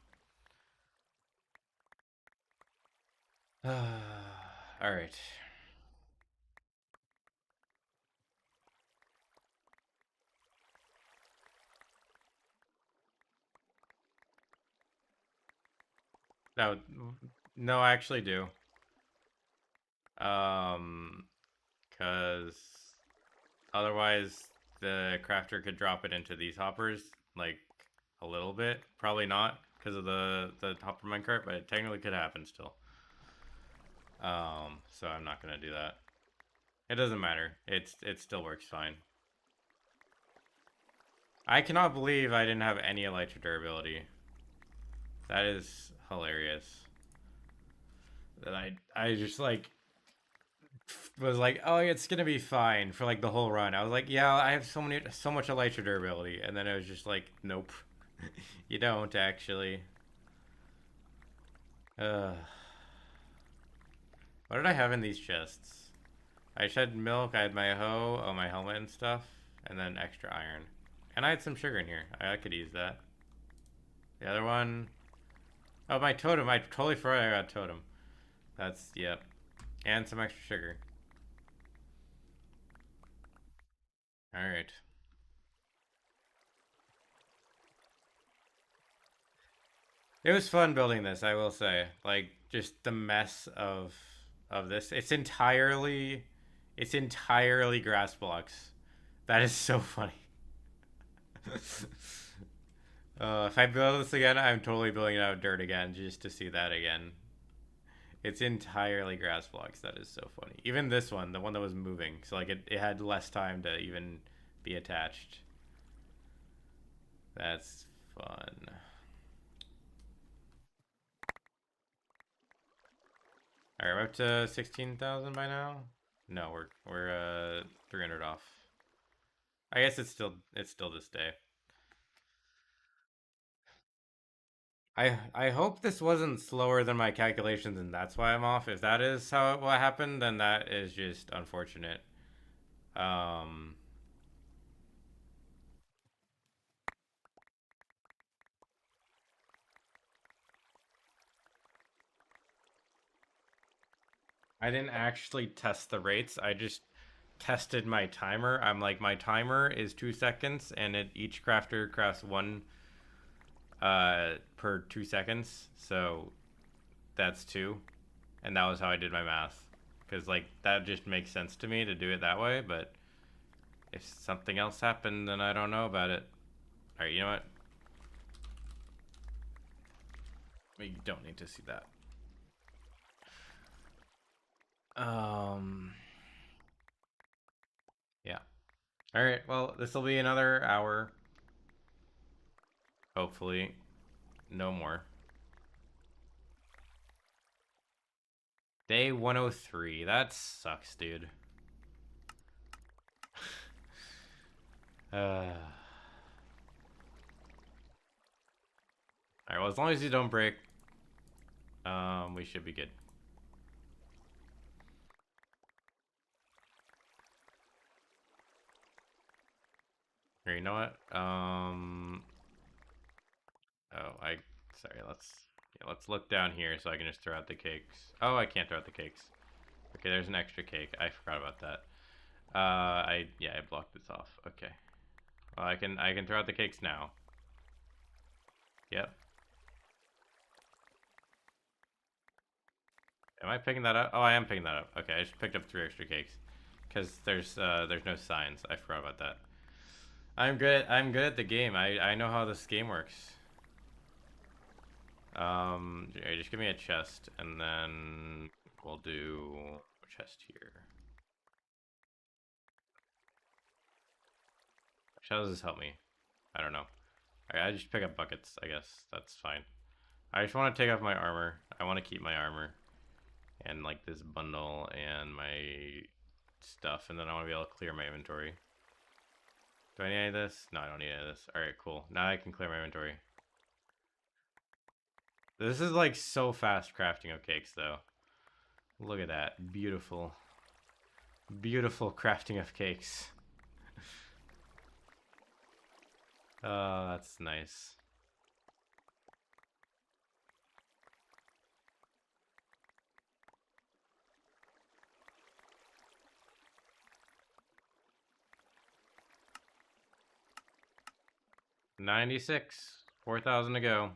Speaker 1: All right. No, no, I actually do. Because otherwise the crafter could drop it into these hoppers, like a little bit. Probably not because of the hopper minecart, but it technically could happen still. So I'm not gonna do that. It doesn't matter. It still works fine. I cannot believe I didn't have any elytra durability. That is hilarious. That I just like was like, oh, it's gonna be fine for like the whole run. I was like, yeah, I have so much elytra durability, and then it was just like, nope, you don't actually. Uh, what did I have in these chests? I just had milk. I had my hoe, oh my helmet and stuff, and then extra iron, and I had some sugar in here. I could use that. The other one, oh my totem. I totally forgot I got totem. That's yep, and some extra sugar. All right. It was fun building this, I will say. Like just the mess of this. It's entirely grass blocks. That is so funny. If I build this again, I'm totally building it out of dirt again just to see that again. It's entirely grass blocks. That is so funny. Even this one, the one that was moving, so like it had less time to even be attached. That's fun. All right, we're up to 16,000 by now. No, we're 300 off. I guess it's still this day. I hope this wasn't slower than my calculations and that's why I'm off. If that is what happened, then that is just unfortunate. Um I didn't actually test the rates. I just tested my timer. I'm like my timer is 2 seconds and each crafter crafts one per 2 seconds. So that's 2. And that was how I did my math. Because like that just makes sense to me to do it that way, but if something else happened, then I don't know about it. All right, you know what? We don't need to see that. Um. Yeah. All right. Well, this will be another hour. Hopefully, no more. Day 103. That sucks, dude. All right. Well, as long as you don't break, we should be good. Here, you know what? Oh, sorry. Let's look down here so I can just throw out the cakes. Oh, I can't throw out the cakes. Okay, there's an extra cake. I forgot about that. I blocked this off. Okay. Well, I can throw out the cakes now. Yep. Am I picking that up? Oh, I am picking that up. Okay, I just picked up 3 extra cakes because there's no signs. I forgot about that. I'm good at the game. I know how this game works. Just give me a chest and then we'll do a chest here. How does this help me? I don't know. I just pick up buckets. I guess that's fine. I just want to take off my armor. I want to keep my armor and like this bundle and my stuff, and then I want to be able to clear my inventory. Do I need any of this? No, I don't need any of this. Alright, cool. Now I can clear my inventory. This is like so fast crafting of cakes though. Look at that. Beautiful. Beautiful crafting of cakes. Oh, that's nice. $96. 4,000 to go.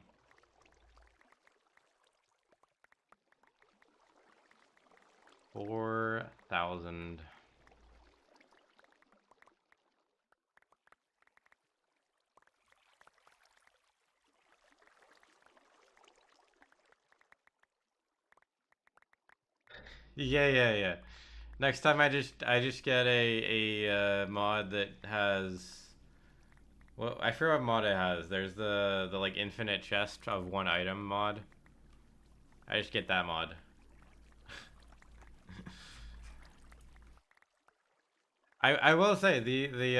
Speaker 1: 4,000. Yeah. Next time I just get a mod that has, well, I forget what mod it has. There's the like infinite chest of one item mod. I just get that mod. I will say the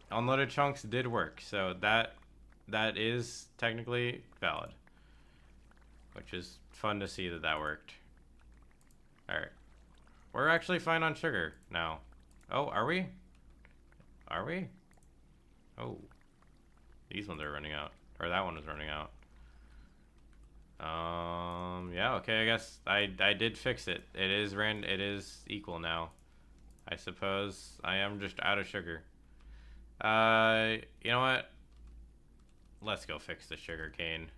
Speaker 1: unloaded chunks did work, so that is technically valid, which is fun to see that worked. All right, we're actually fine on sugar now. Oh, are we? Are we? Oh, these ones are running out, or that one is running out. Yeah, okay, I guess I did fix it. It is equal now. I suppose I am just out of sugar. You know what? Let's go fix the sugarcane.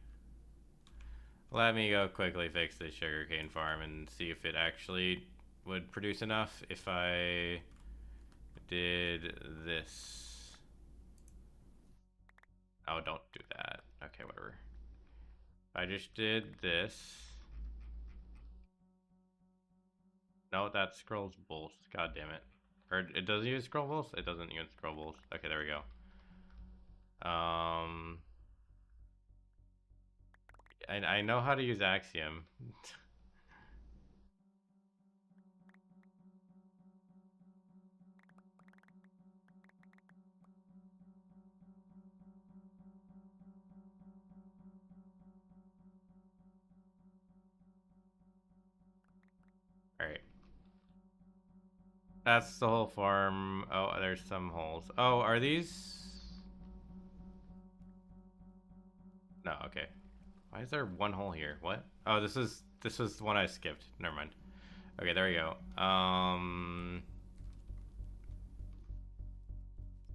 Speaker 1: Let me go quickly fix the sugarcane farm and see if it actually would produce enough if I did this. Oh, don't do that. Okay, whatever. I just did this. No, that scrolls both. God damn it. Or it doesn't use scroll both? It doesn't use scroll both. Okay, there we go. I know how to use Axiom. Alright. That's the whole farm. Oh, there's some holes. Oh, are these? No, okay. Why is there one hole here? What? Oh, this was the one I skipped. Never mind. Okay, there we go.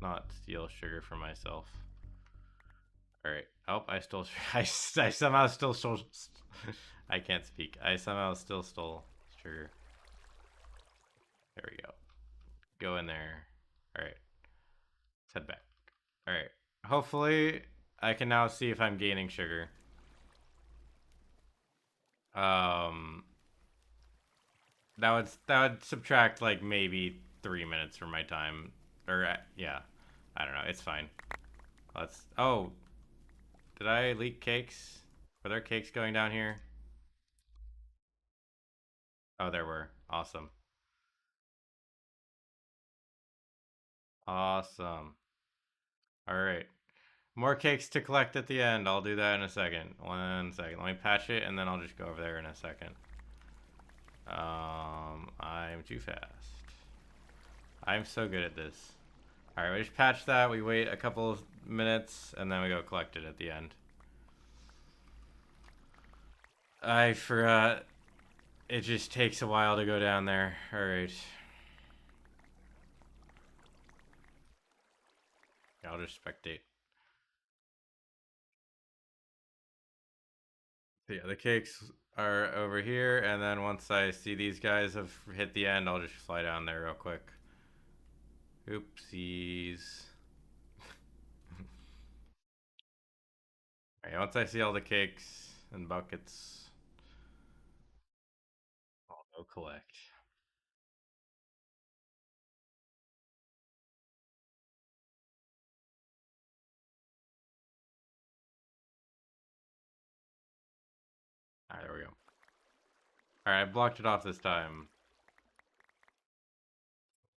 Speaker 1: Not steal sugar for myself. All right. Oh, I stole. I somehow still stole. I can't speak. I somehow still stole sugar. There we go. Go in there. All right. Let's head back. All right. Hopefully, I can now see if I'm gaining sugar. Um, that would subtract like maybe 3 minutes from my time, or yeah, I don't know. It's fine. Let's. Oh, did I leak cakes? Were there cakes going down here? Oh, there were. Awesome. Awesome. All right. More cakes to collect at the end. I'll do that in a second. 1 second. Let me patch it, and then I'll just go over there in a second. I'm too fast. I'm so good at this. All right, we just patch that. We wait a couple of minutes, and then we go collect it at the end. I forgot. It just takes a while to go down there. All right. I'll just spectate. So yeah, the cakes are over here, and then once I see these guys have hit the end, I'll just fly down there real quick. Oopsies. Alright, once I see all the cakes and buckets, I'll go collect. Alright, there we go. Alright, I blocked it off this time.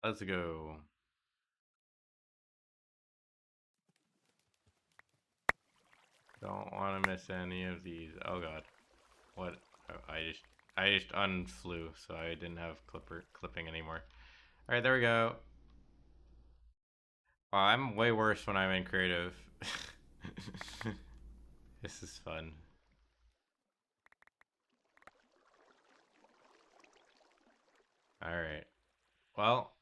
Speaker 1: Let's go. Don't want to miss any of these. Oh god. What? Oh, I just unflew, so I didn't have clipping anymore. Alright, there we go. Wow, I'm way worse when I'm in creative. This is fun. Alright. Well,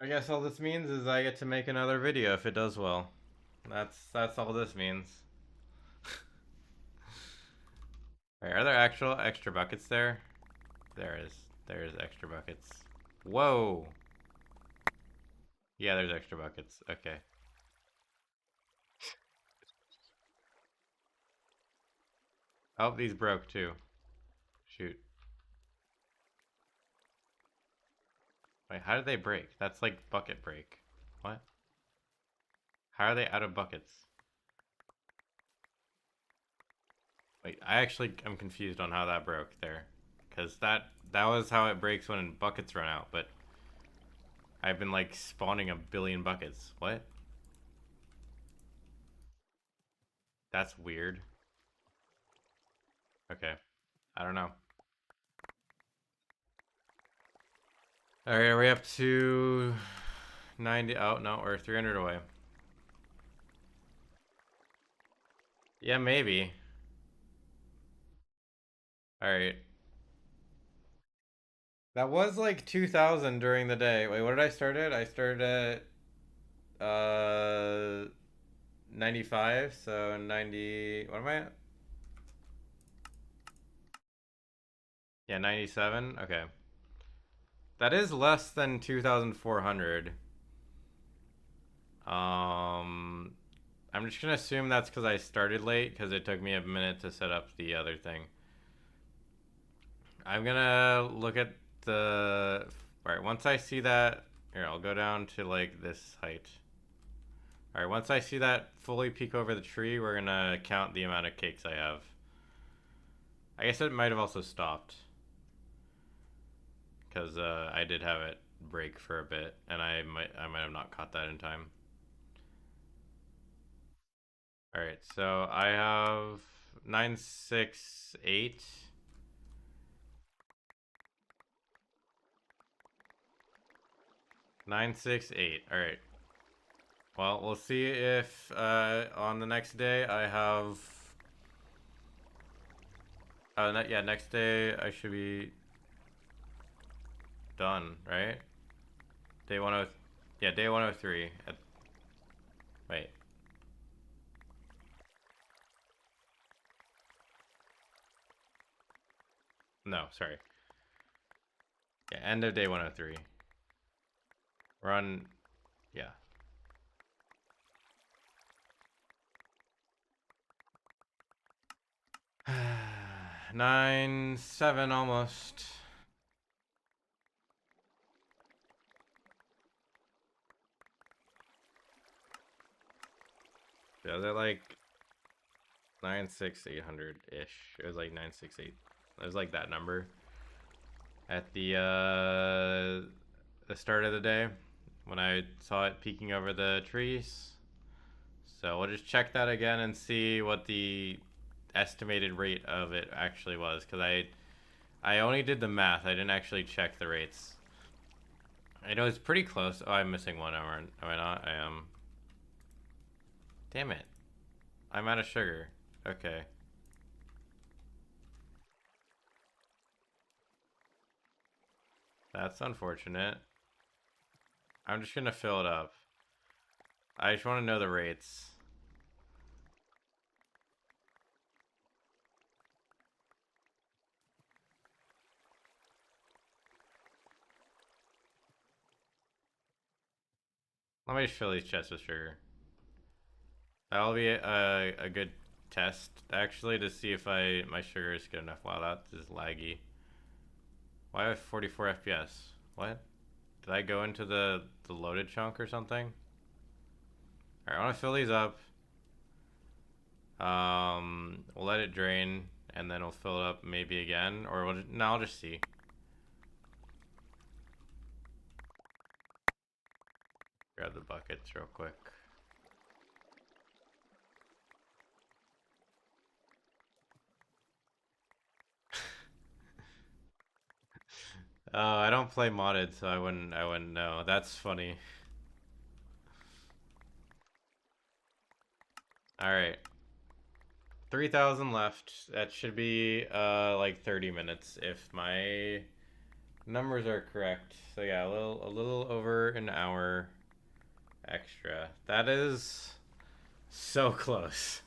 Speaker 1: I guess all this means is I get to make another video if it does well. That's all this means. Wait, are there actual extra buckets there? There is. There's extra buckets. Whoa! Yeah, there's extra buckets. Okay. Oh, these broke too. Shoot. Wait, how did they break? That's like bucket break. What? How are they out of buckets? Wait, I actually am confused on how that broke there. Because that was how it breaks when buckets run out, but I've been like spawning a billion buckets. What? That's weird. Okay. I don't know. Alright, are we up to 90? Oh, no, we're 300 away. Yeah, maybe. Alright. That was like 2,000 during the day. Wait, what did I start at? I started at 95, so 90. What am I at? Yeah, 97. Okay. That is less than 2,400. I'm just gonna assume that's because I started late because it took me a minute to set up the other thing. I'm gonna look at the. Alright, once I see that. Here, I'll go down to like this height. Alright, once I see that fully peek over the tree, we're gonna count the amount of cakes I have. I guess it might have also stopped. Because I did have it break for a bit, and I might have not caught that in time. Alright, so I have 968. Alright. Well, we'll see if on the next day I have. Yeah, next day I should be done, right? Day 10. Yeah, day 103. Wait. No, sorry. Yeah, end of day 103. Run. Yeah. Nine, 7 almost. Yeah, they're like 96800 ish. It was like 968. It was like that number at the start of the day when I saw it peeking over the trees. So we'll just check that again and see what the estimated rate of it actually was, because I only did the math. I didn't actually check the rates. I know it's pretty close. Oh, I'm missing one. Am I not? I am. Damn it. I'm out of sugar. Okay. That's unfortunate. I'm just gonna fill it up. I just want to know the rates. Let me just fill these chests with sugar. That'll be a good test, actually, to see if my sugar is good enough. Wow, that is laggy. Why have 44 FPS? What? Did I go into the loaded chunk or something? Alright, I want to fill these up. We'll let it drain, and then we'll fill it up maybe again, or no, I'll just see. Grab the buckets real quick. Oh, I don't play modded, so I wouldn't know. That's funny. Alright. 3,000 left. That should be like 30 minutes if my numbers are correct. So yeah, a little over an hour extra. That is so close.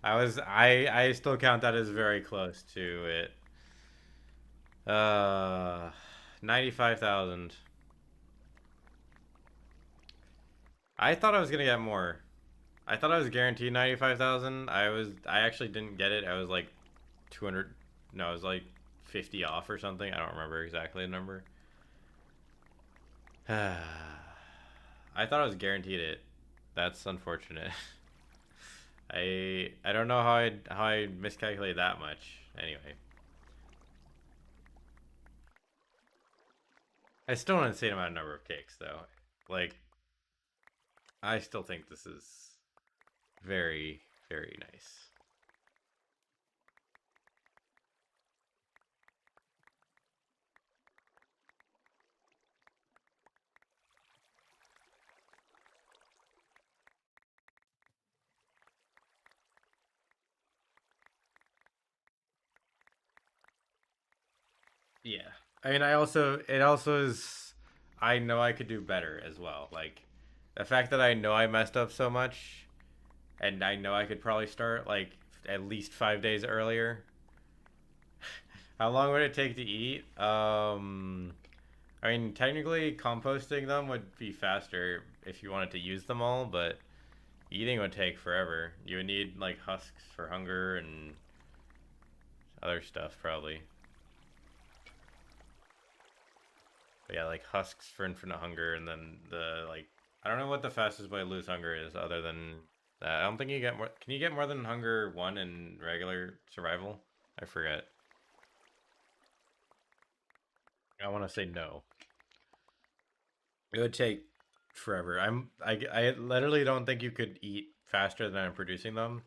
Speaker 1: I still count that as very close to it. Uh 95,000. I thought I was going to get more. I thought I was guaranteed 95,000. I actually didn't get it. I was like 200, no, it was like 50 off or something. I don't remember exactly the number. I thought I was guaranteed it. That's unfortunate. I don't know how I miscalculated that much. Anyway, I still an insane amount of number of cakes though. Like I still think this is very very nice. Yeah. I mean, it also is, I know I could do better as well. Like, the fact that I know I messed up so much, and I know I could probably start, like, at least 5 days earlier. How long would it take to eat? I mean, technically, composting them would be faster if you wanted to use them all, but eating would take forever. You would need, like, husks for hunger and other stuff, probably. But yeah, like husks for infinite hunger, and then the like. I don't know what the fastest way to lose hunger is, other than that. I don't think you get more. Can you get more than hunger one in regular survival? I forget. I want to say no. It would take forever. I literally don't think you could eat faster than I'm producing them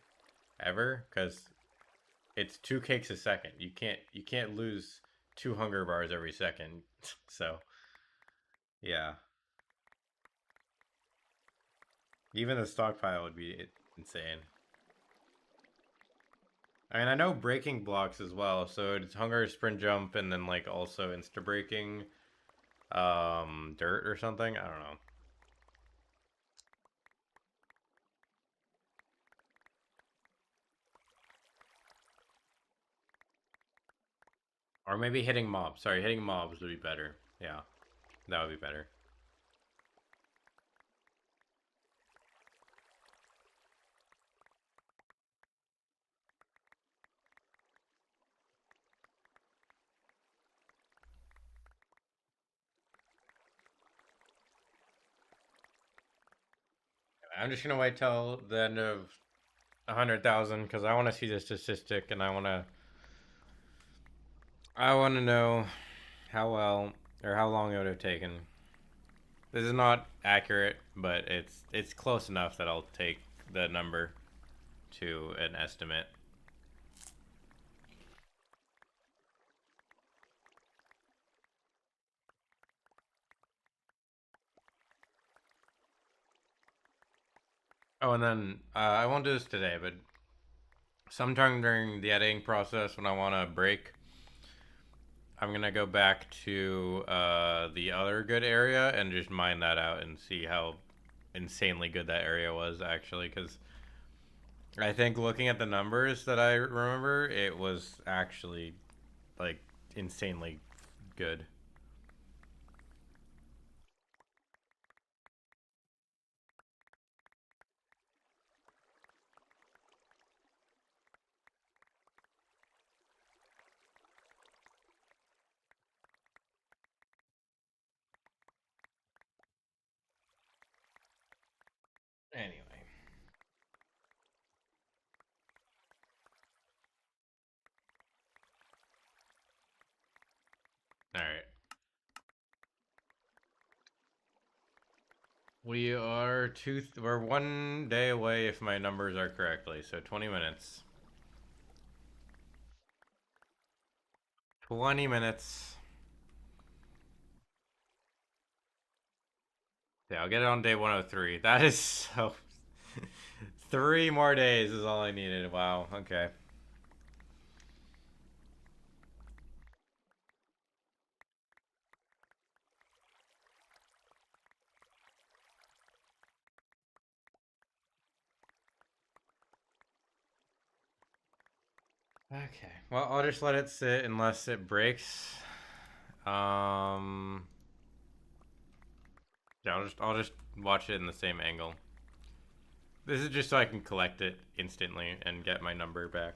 Speaker 1: ever, because it's 2 cakes a second. You can't lose 2 hunger bars every second. So yeah, even the stockpile would be insane. I mean, I know breaking blocks as well, so it's hunger, sprint jump, and then like also insta breaking, dirt or something. I don't know, or maybe hitting mobs. Sorry, hitting mobs would be better. Yeah, that would be better. I'm just gonna wait till the end of 100,000 because I want to see the statistic, and I want to know how well or how long it would have taken. This is not accurate, but it's close enough that I'll take the number to an estimate. Oh, and then I won't do this today, but sometime during the editing process, when I want to break, I'm gonna go back to the other good area and just mine that out and see how insanely good that area was actually. Because I think looking at the numbers that I remember, it was actually like insanely good. Anyway, all right. We're 1 day away if my numbers are correctly. So 20 minutes. 20 minutes. Yeah, I'll get it on day 103. That is so. 3 more days is all I needed. Wow. Okay. Okay. Well, I'll just let it sit unless it breaks. Um. Yeah, I'll just watch it in the same angle. This is just so I can collect it instantly and get my number back.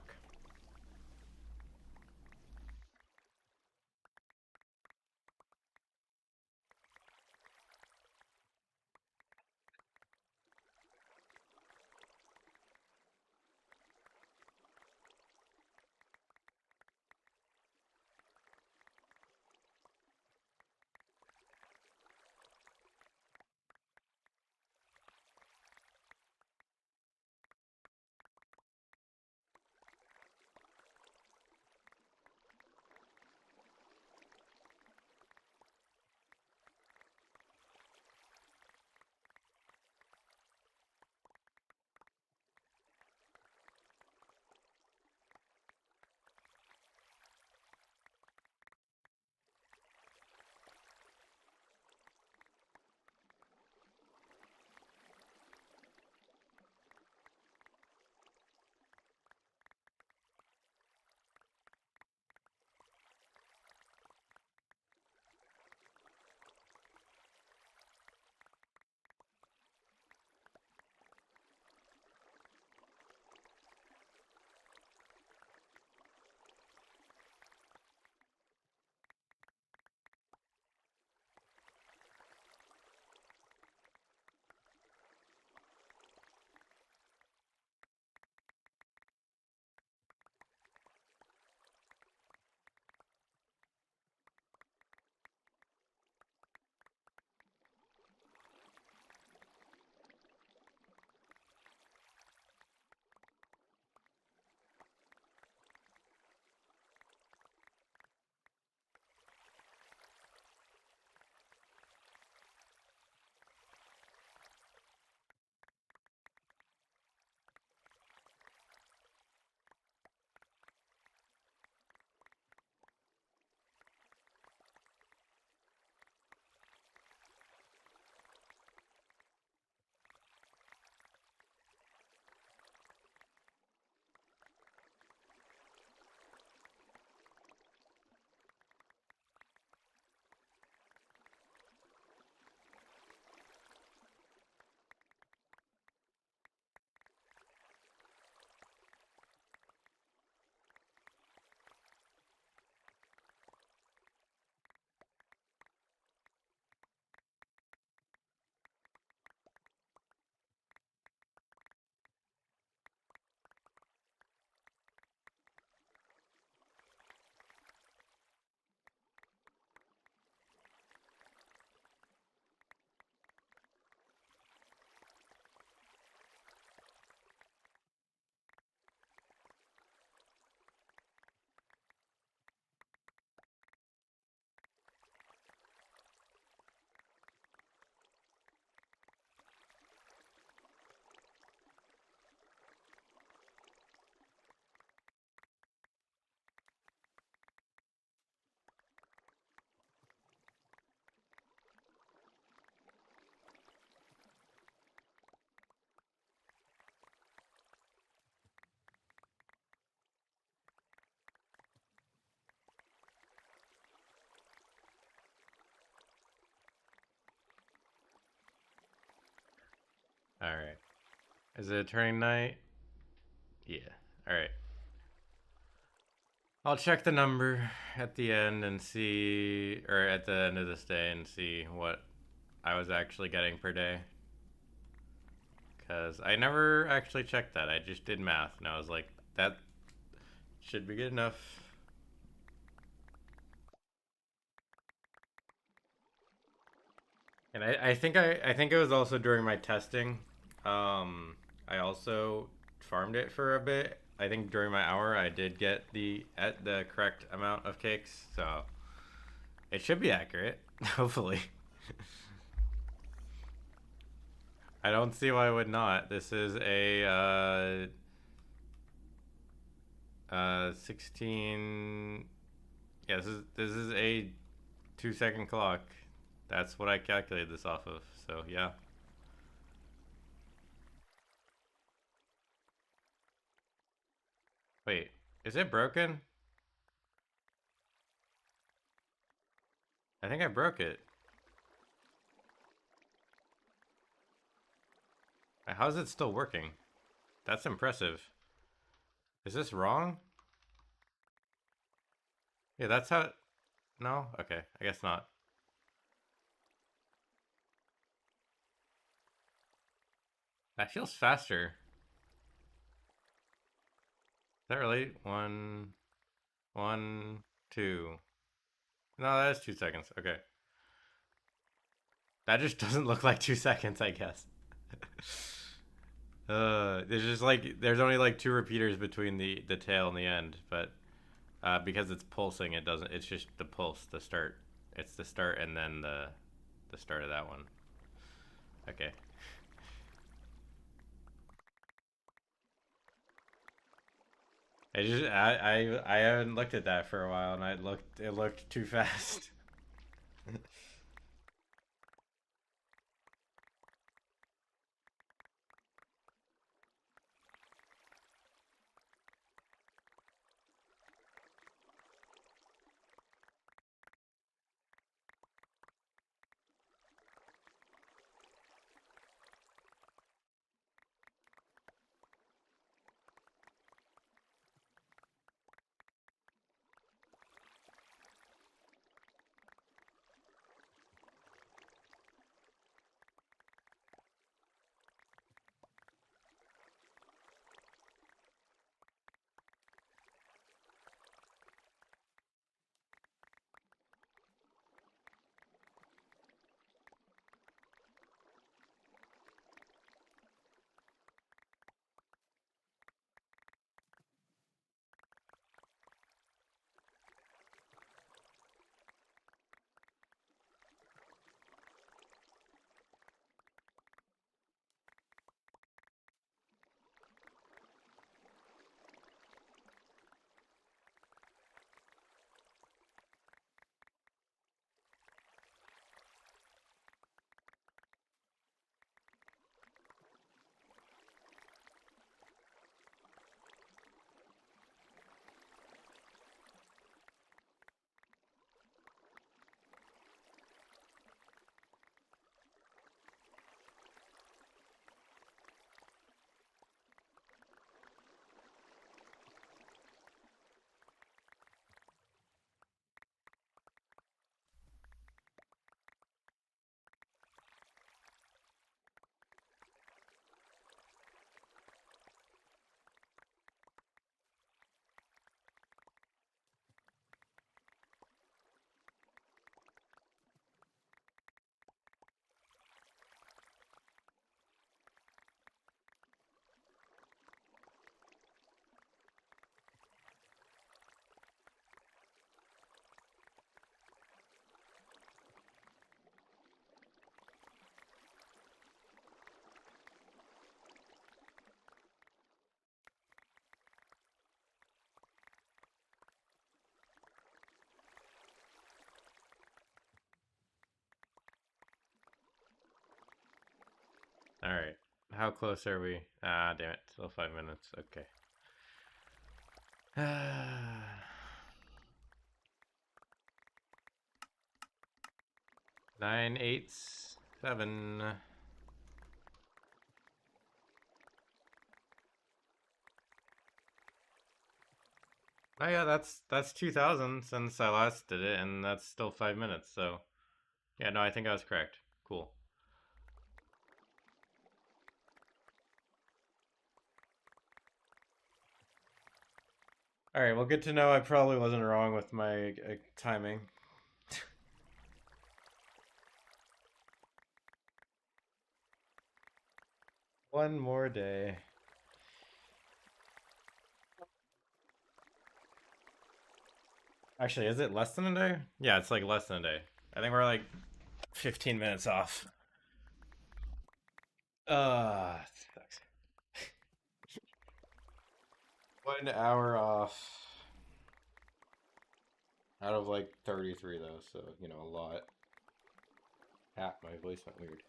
Speaker 1: All right. Is it turning night? Yeah. All right. I'll check the number at the end and see, or at the end of this day and see what I was actually getting per day. Because I never actually checked that. I just did math and I was like, that should be good enough. And I think it was also during my testing. I also farmed it for a bit. I think during my hour I did get the correct amount of cakes, so it should be accurate. Hopefully, I don't see why I would not. This is a 16. Yeah, this is a 2 second clock. That's what I calculated this off of. So yeah. Wait, Is it broken? I think I broke it. How's it still working? That's impressive. Is this wrong? Yeah, that's how... No? Okay, I guess not. That feels faster. Is that really? One, two. No, that is 2 seconds. Okay. That just doesn't look like 2 seconds, I guess. There's just like there's only like two repeaters between the tail and the end, but because it's pulsing, it doesn't. It's just the pulse, the start. It's the start and then the start of that one. Okay. I haven't looked at that for a while, and it looked too fast. All right. How close are we? Ah, damn it. Still 5 minutes. Okay. 9, 8, 7. Oh yeah, that's 2,000 since I last did it, and that's still 5 minutes. So yeah, no, I think I was correct. Cool. All right, well, good to know I probably wasn't wrong with my timing. One more day. Actually, is it less than a day? Yeah, it's like less than a day. I think we're like 15 minutes off. Sucks. 1 hour off out of like 33 though, so you know, a lot. Ah, my voice went weird.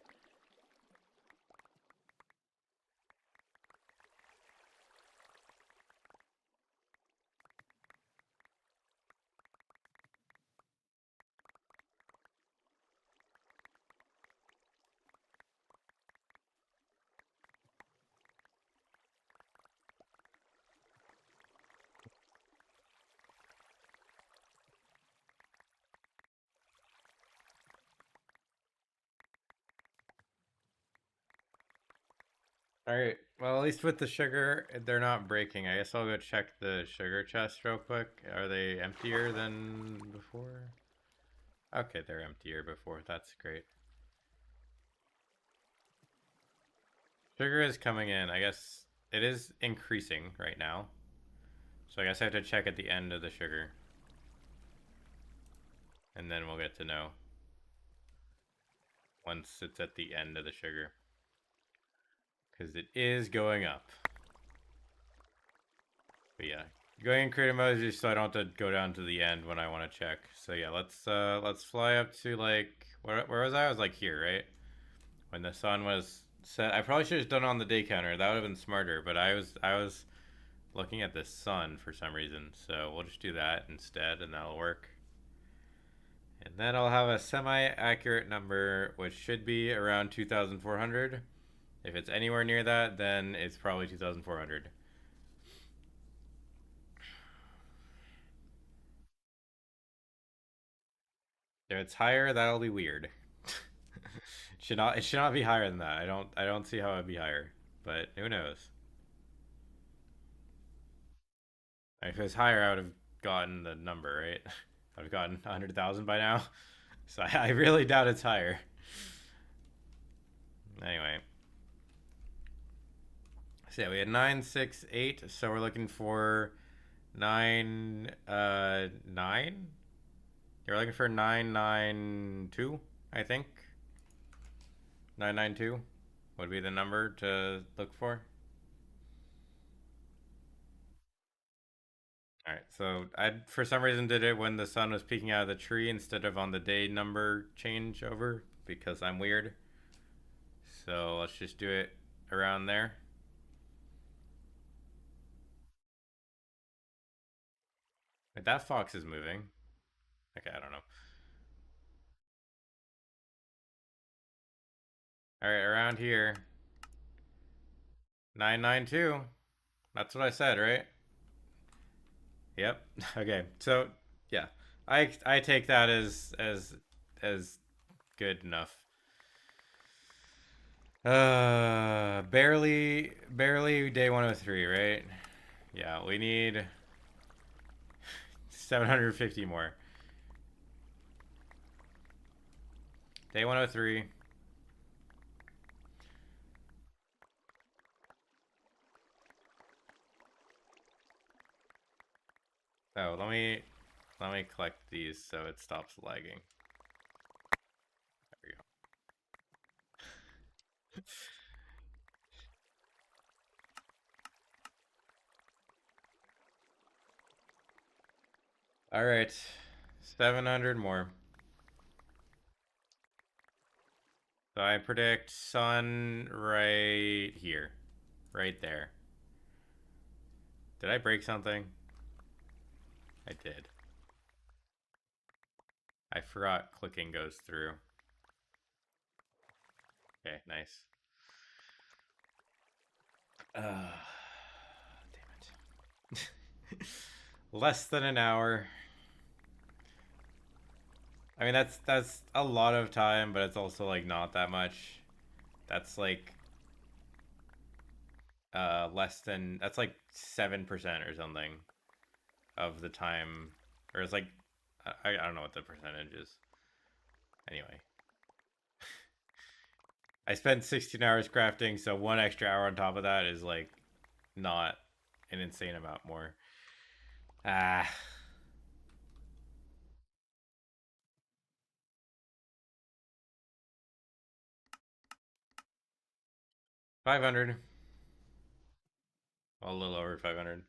Speaker 1: Alright, well, at least with the sugar, they're not breaking. I guess I'll go check the sugar chest real quick. Are they emptier than before? Okay, they're emptier before. That's great. Sugar is coming in. I guess it is increasing right now. So I guess I have to check at the end of the sugar. And then we'll get to know once it's at the end of the sugar. Because it is going up. But yeah, going in creative mode is just so I don't have to go down to the end when I want to check. So yeah, let's fly up to like where was I? I was like here, right? When the sun was set. I probably should have done it on the day counter. That would have been smarter. But I was looking at the sun for some reason. So we'll just do that instead, and that'll work. And then I'll have a semi-accurate number, which should be around 2,400. If it's anywhere near that, then it's probably 2,400. If it's higher, that'll be weird. It should not be higher than that. I don't see how it'd be higher, but who knows? If it was higher, I would have gotten the number right. I'd have gotten 100,000 by now. So I really doubt it's higher. Anyway, so yeah, we had 968. So we're looking for 9. You're looking for 992, I think. 992 would be the number to look for. All right, so I for some reason did it when the sun was peeking out of the tree instead of on the day number changeover because I'm weird. So let's just do it around there. Wait, that fox is moving. Okay, I don't know. All right, around here, 992. That's what I said, right? Yep. Okay. So yeah, I take that as good enough. Barely day 103, right? Yeah, we need 750 more. Day 103. Oh, let me collect these so it stops lagging. There we go. All right, 700 more. So I predict sun right here, right there. Did I break something? I did. I forgot clicking goes through. Okay, nice. Damn it. Less than an hour. I mean that's a lot of time, but it's also like not that much. That's like less than that's like 7% or something of the time, or it's like I don't know what the percentage is. Anyway, I spent 16 hours crafting, so one extra hour on top of that is like not an insane amount more. Ah, 500. Well, a little over 500.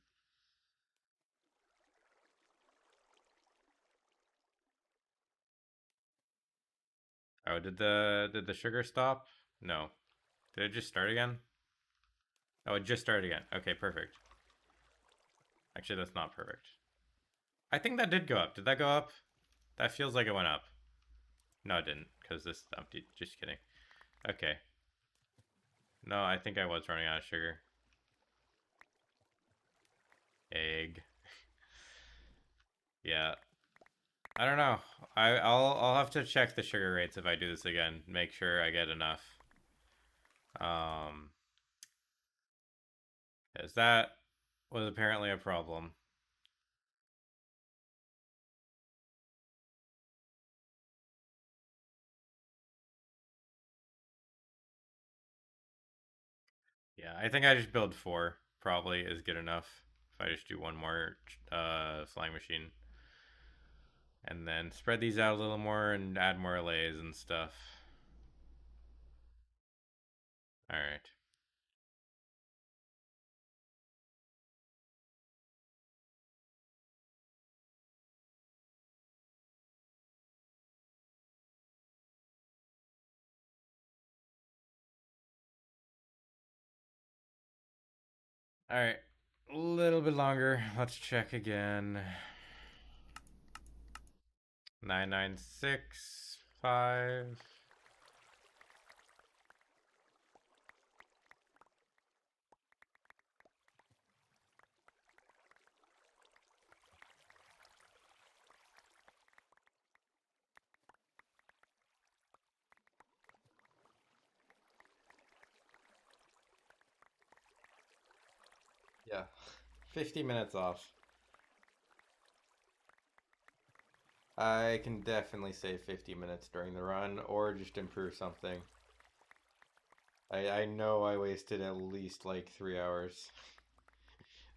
Speaker 1: Oh, did the sugar stop? No. Did it just start again? Oh, it just started again. Okay, perfect. Actually, that's not perfect. I think that did go up. Did that go up? That feels like it went up. No, it didn't, because this is empty. Just kidding. Okay. No, I think I was running out of sugar. Egg. Yeah. I don't know. I'll have to check the sugar rates if I do this again. Make sure I get enough. Um Because that was apparently a problem. Yeah, I think I just build 4 probably is good enough. If I just do one more flying machine. And then spread these out a little more and add more allays and stuff. Alright. Alright. A little bit longer. Let's check again. 9965. Yeah. 50 minutes off. I can definitely save 50 minutes during the run or just improve something. I know I wasted at least like 3 hours.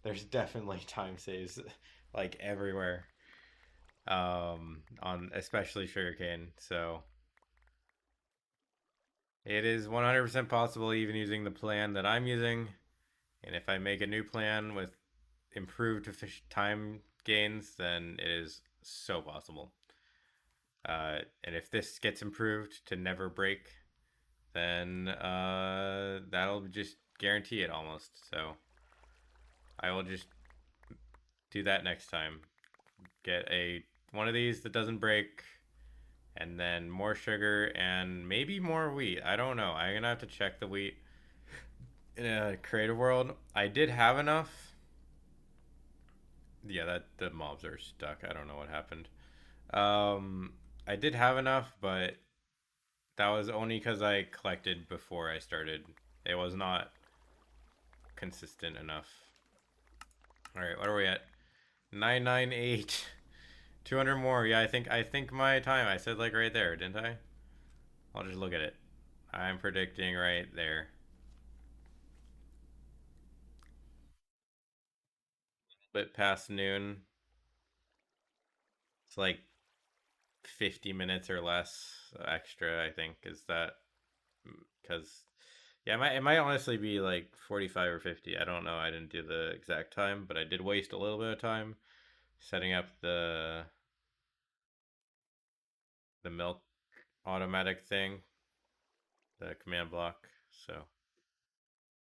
Speaker 1: There's definitely time saves like everywhere. On especially sugarcane. So it is 100% possible even using the plan that I'm using. And if I make a new plan with improved time gains, then it is so possible. And if this gets improved to never break, then that'll just guarantee it almost. So I will just do that next time. Get one of these that doesn't break, and then more sugar and maybe more wheat. I don't know. I'm gonna have to check the wheat in a creative world. I did have enough. Yeah, that the mobs are stuck. I don't know what happened. I did have enough, but that was only because I collected before I started. It was not consistent enough. All right, what are we at? 998. 200 more. Yeah, I think my time. I said like right there, didn't I? I'll just look at it. I'm predicting right there. Bit past noon. It's like 50 minutes or less extra, I think, is that because yeah, it might honestly be like 45 or 50. I don't know. I didn't do the exact time, but I did waste a little bit of time setting up the milk automatic thing, the command block. So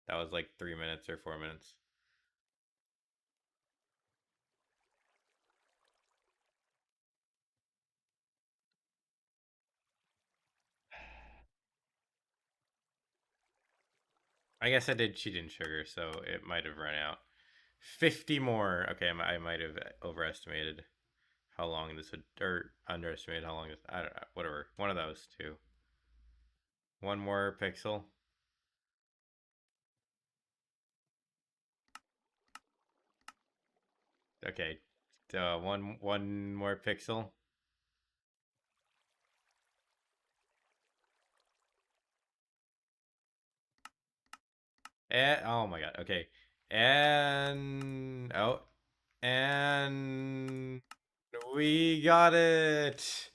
Speaker 1: that was like 3 minutes or 4 minutes. I guess I did cheat in sugar, so it might have run out. 50 more. Okay, I might have overestimated how long this would, or underestimated how long this. I don't know. Whatever. One of those two. One more pixel. Okay. One more pixel. And oh my god. Okay. And and we got it.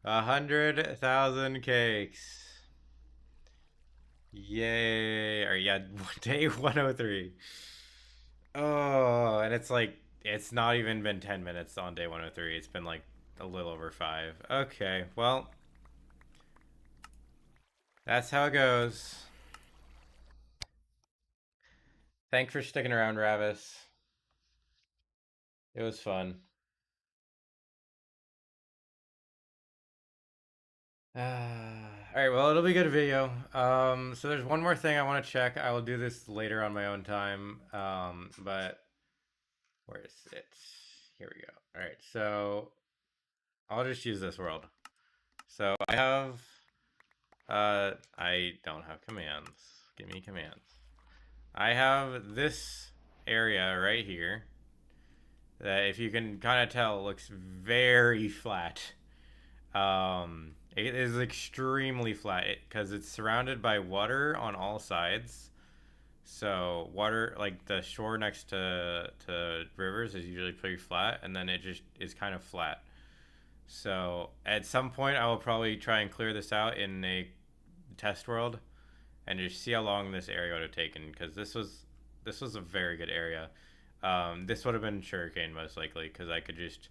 Speaker 1: 100,000 cakes. Yay! Or yeah, day 103. Oh, and it's like it's not even been 10 minutes on day 103. It's been like a little over 5. Okay, well, that's how it goes. Thanks for sticking around, Ravis. It was fun. All right, well, it'll be a good video. So there's one more thing I want to check. I will do this later on my own time. But where is it? Here we go. All right, so I'll just use this world. So I don't have commands. Give me commands. I have this area right here that, if you can kind of tell, looks very flat. It is extremely flat because it's surrounded by water on all sides. So water, like the shore next to rivers, is usually pretty flat, and then it just is kind of flat. So at some point, I will probably try and clear this out in a test world and just see how long this area would have taken, because this was a very good area. This would have been sugarcane most likely, because I could just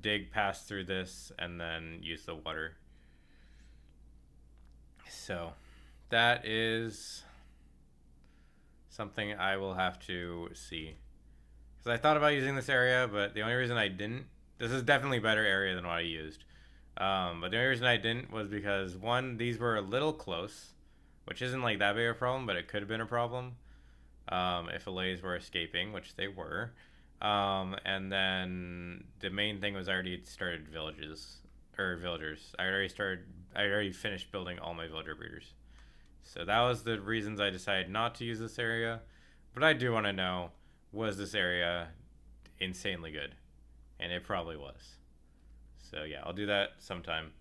Speaker 1: dig past through this and then use the water. So that is something I will have to see. Because I thought about using this area, but the only reason I didn't, this is definitely a better area than what I used. But the only reason I didn't was because, one, these were a little close, which isn't like that big of a problem, but it could have been a problem if allays were escaping, which they were. And then the main thing was I already started villagers. I already finished building all my villager breeders. So that was the reasons I decided not to use this area. But I do want to know, was this area insanely good? And it probably was. So yeah, I'll do that sometime.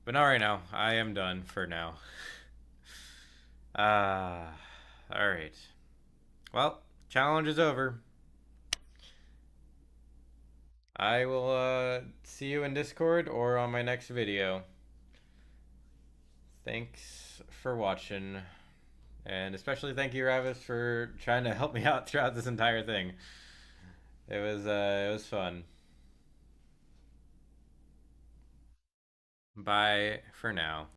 Speaker 1: But not right now. I am done for now. Alright. Well, challenge is over. I will see you in Discord or on my next video. Thanks for watching. And especially thank you, Ravis, for trying to help me out throughout this entire thing. It was fun. Bye for now.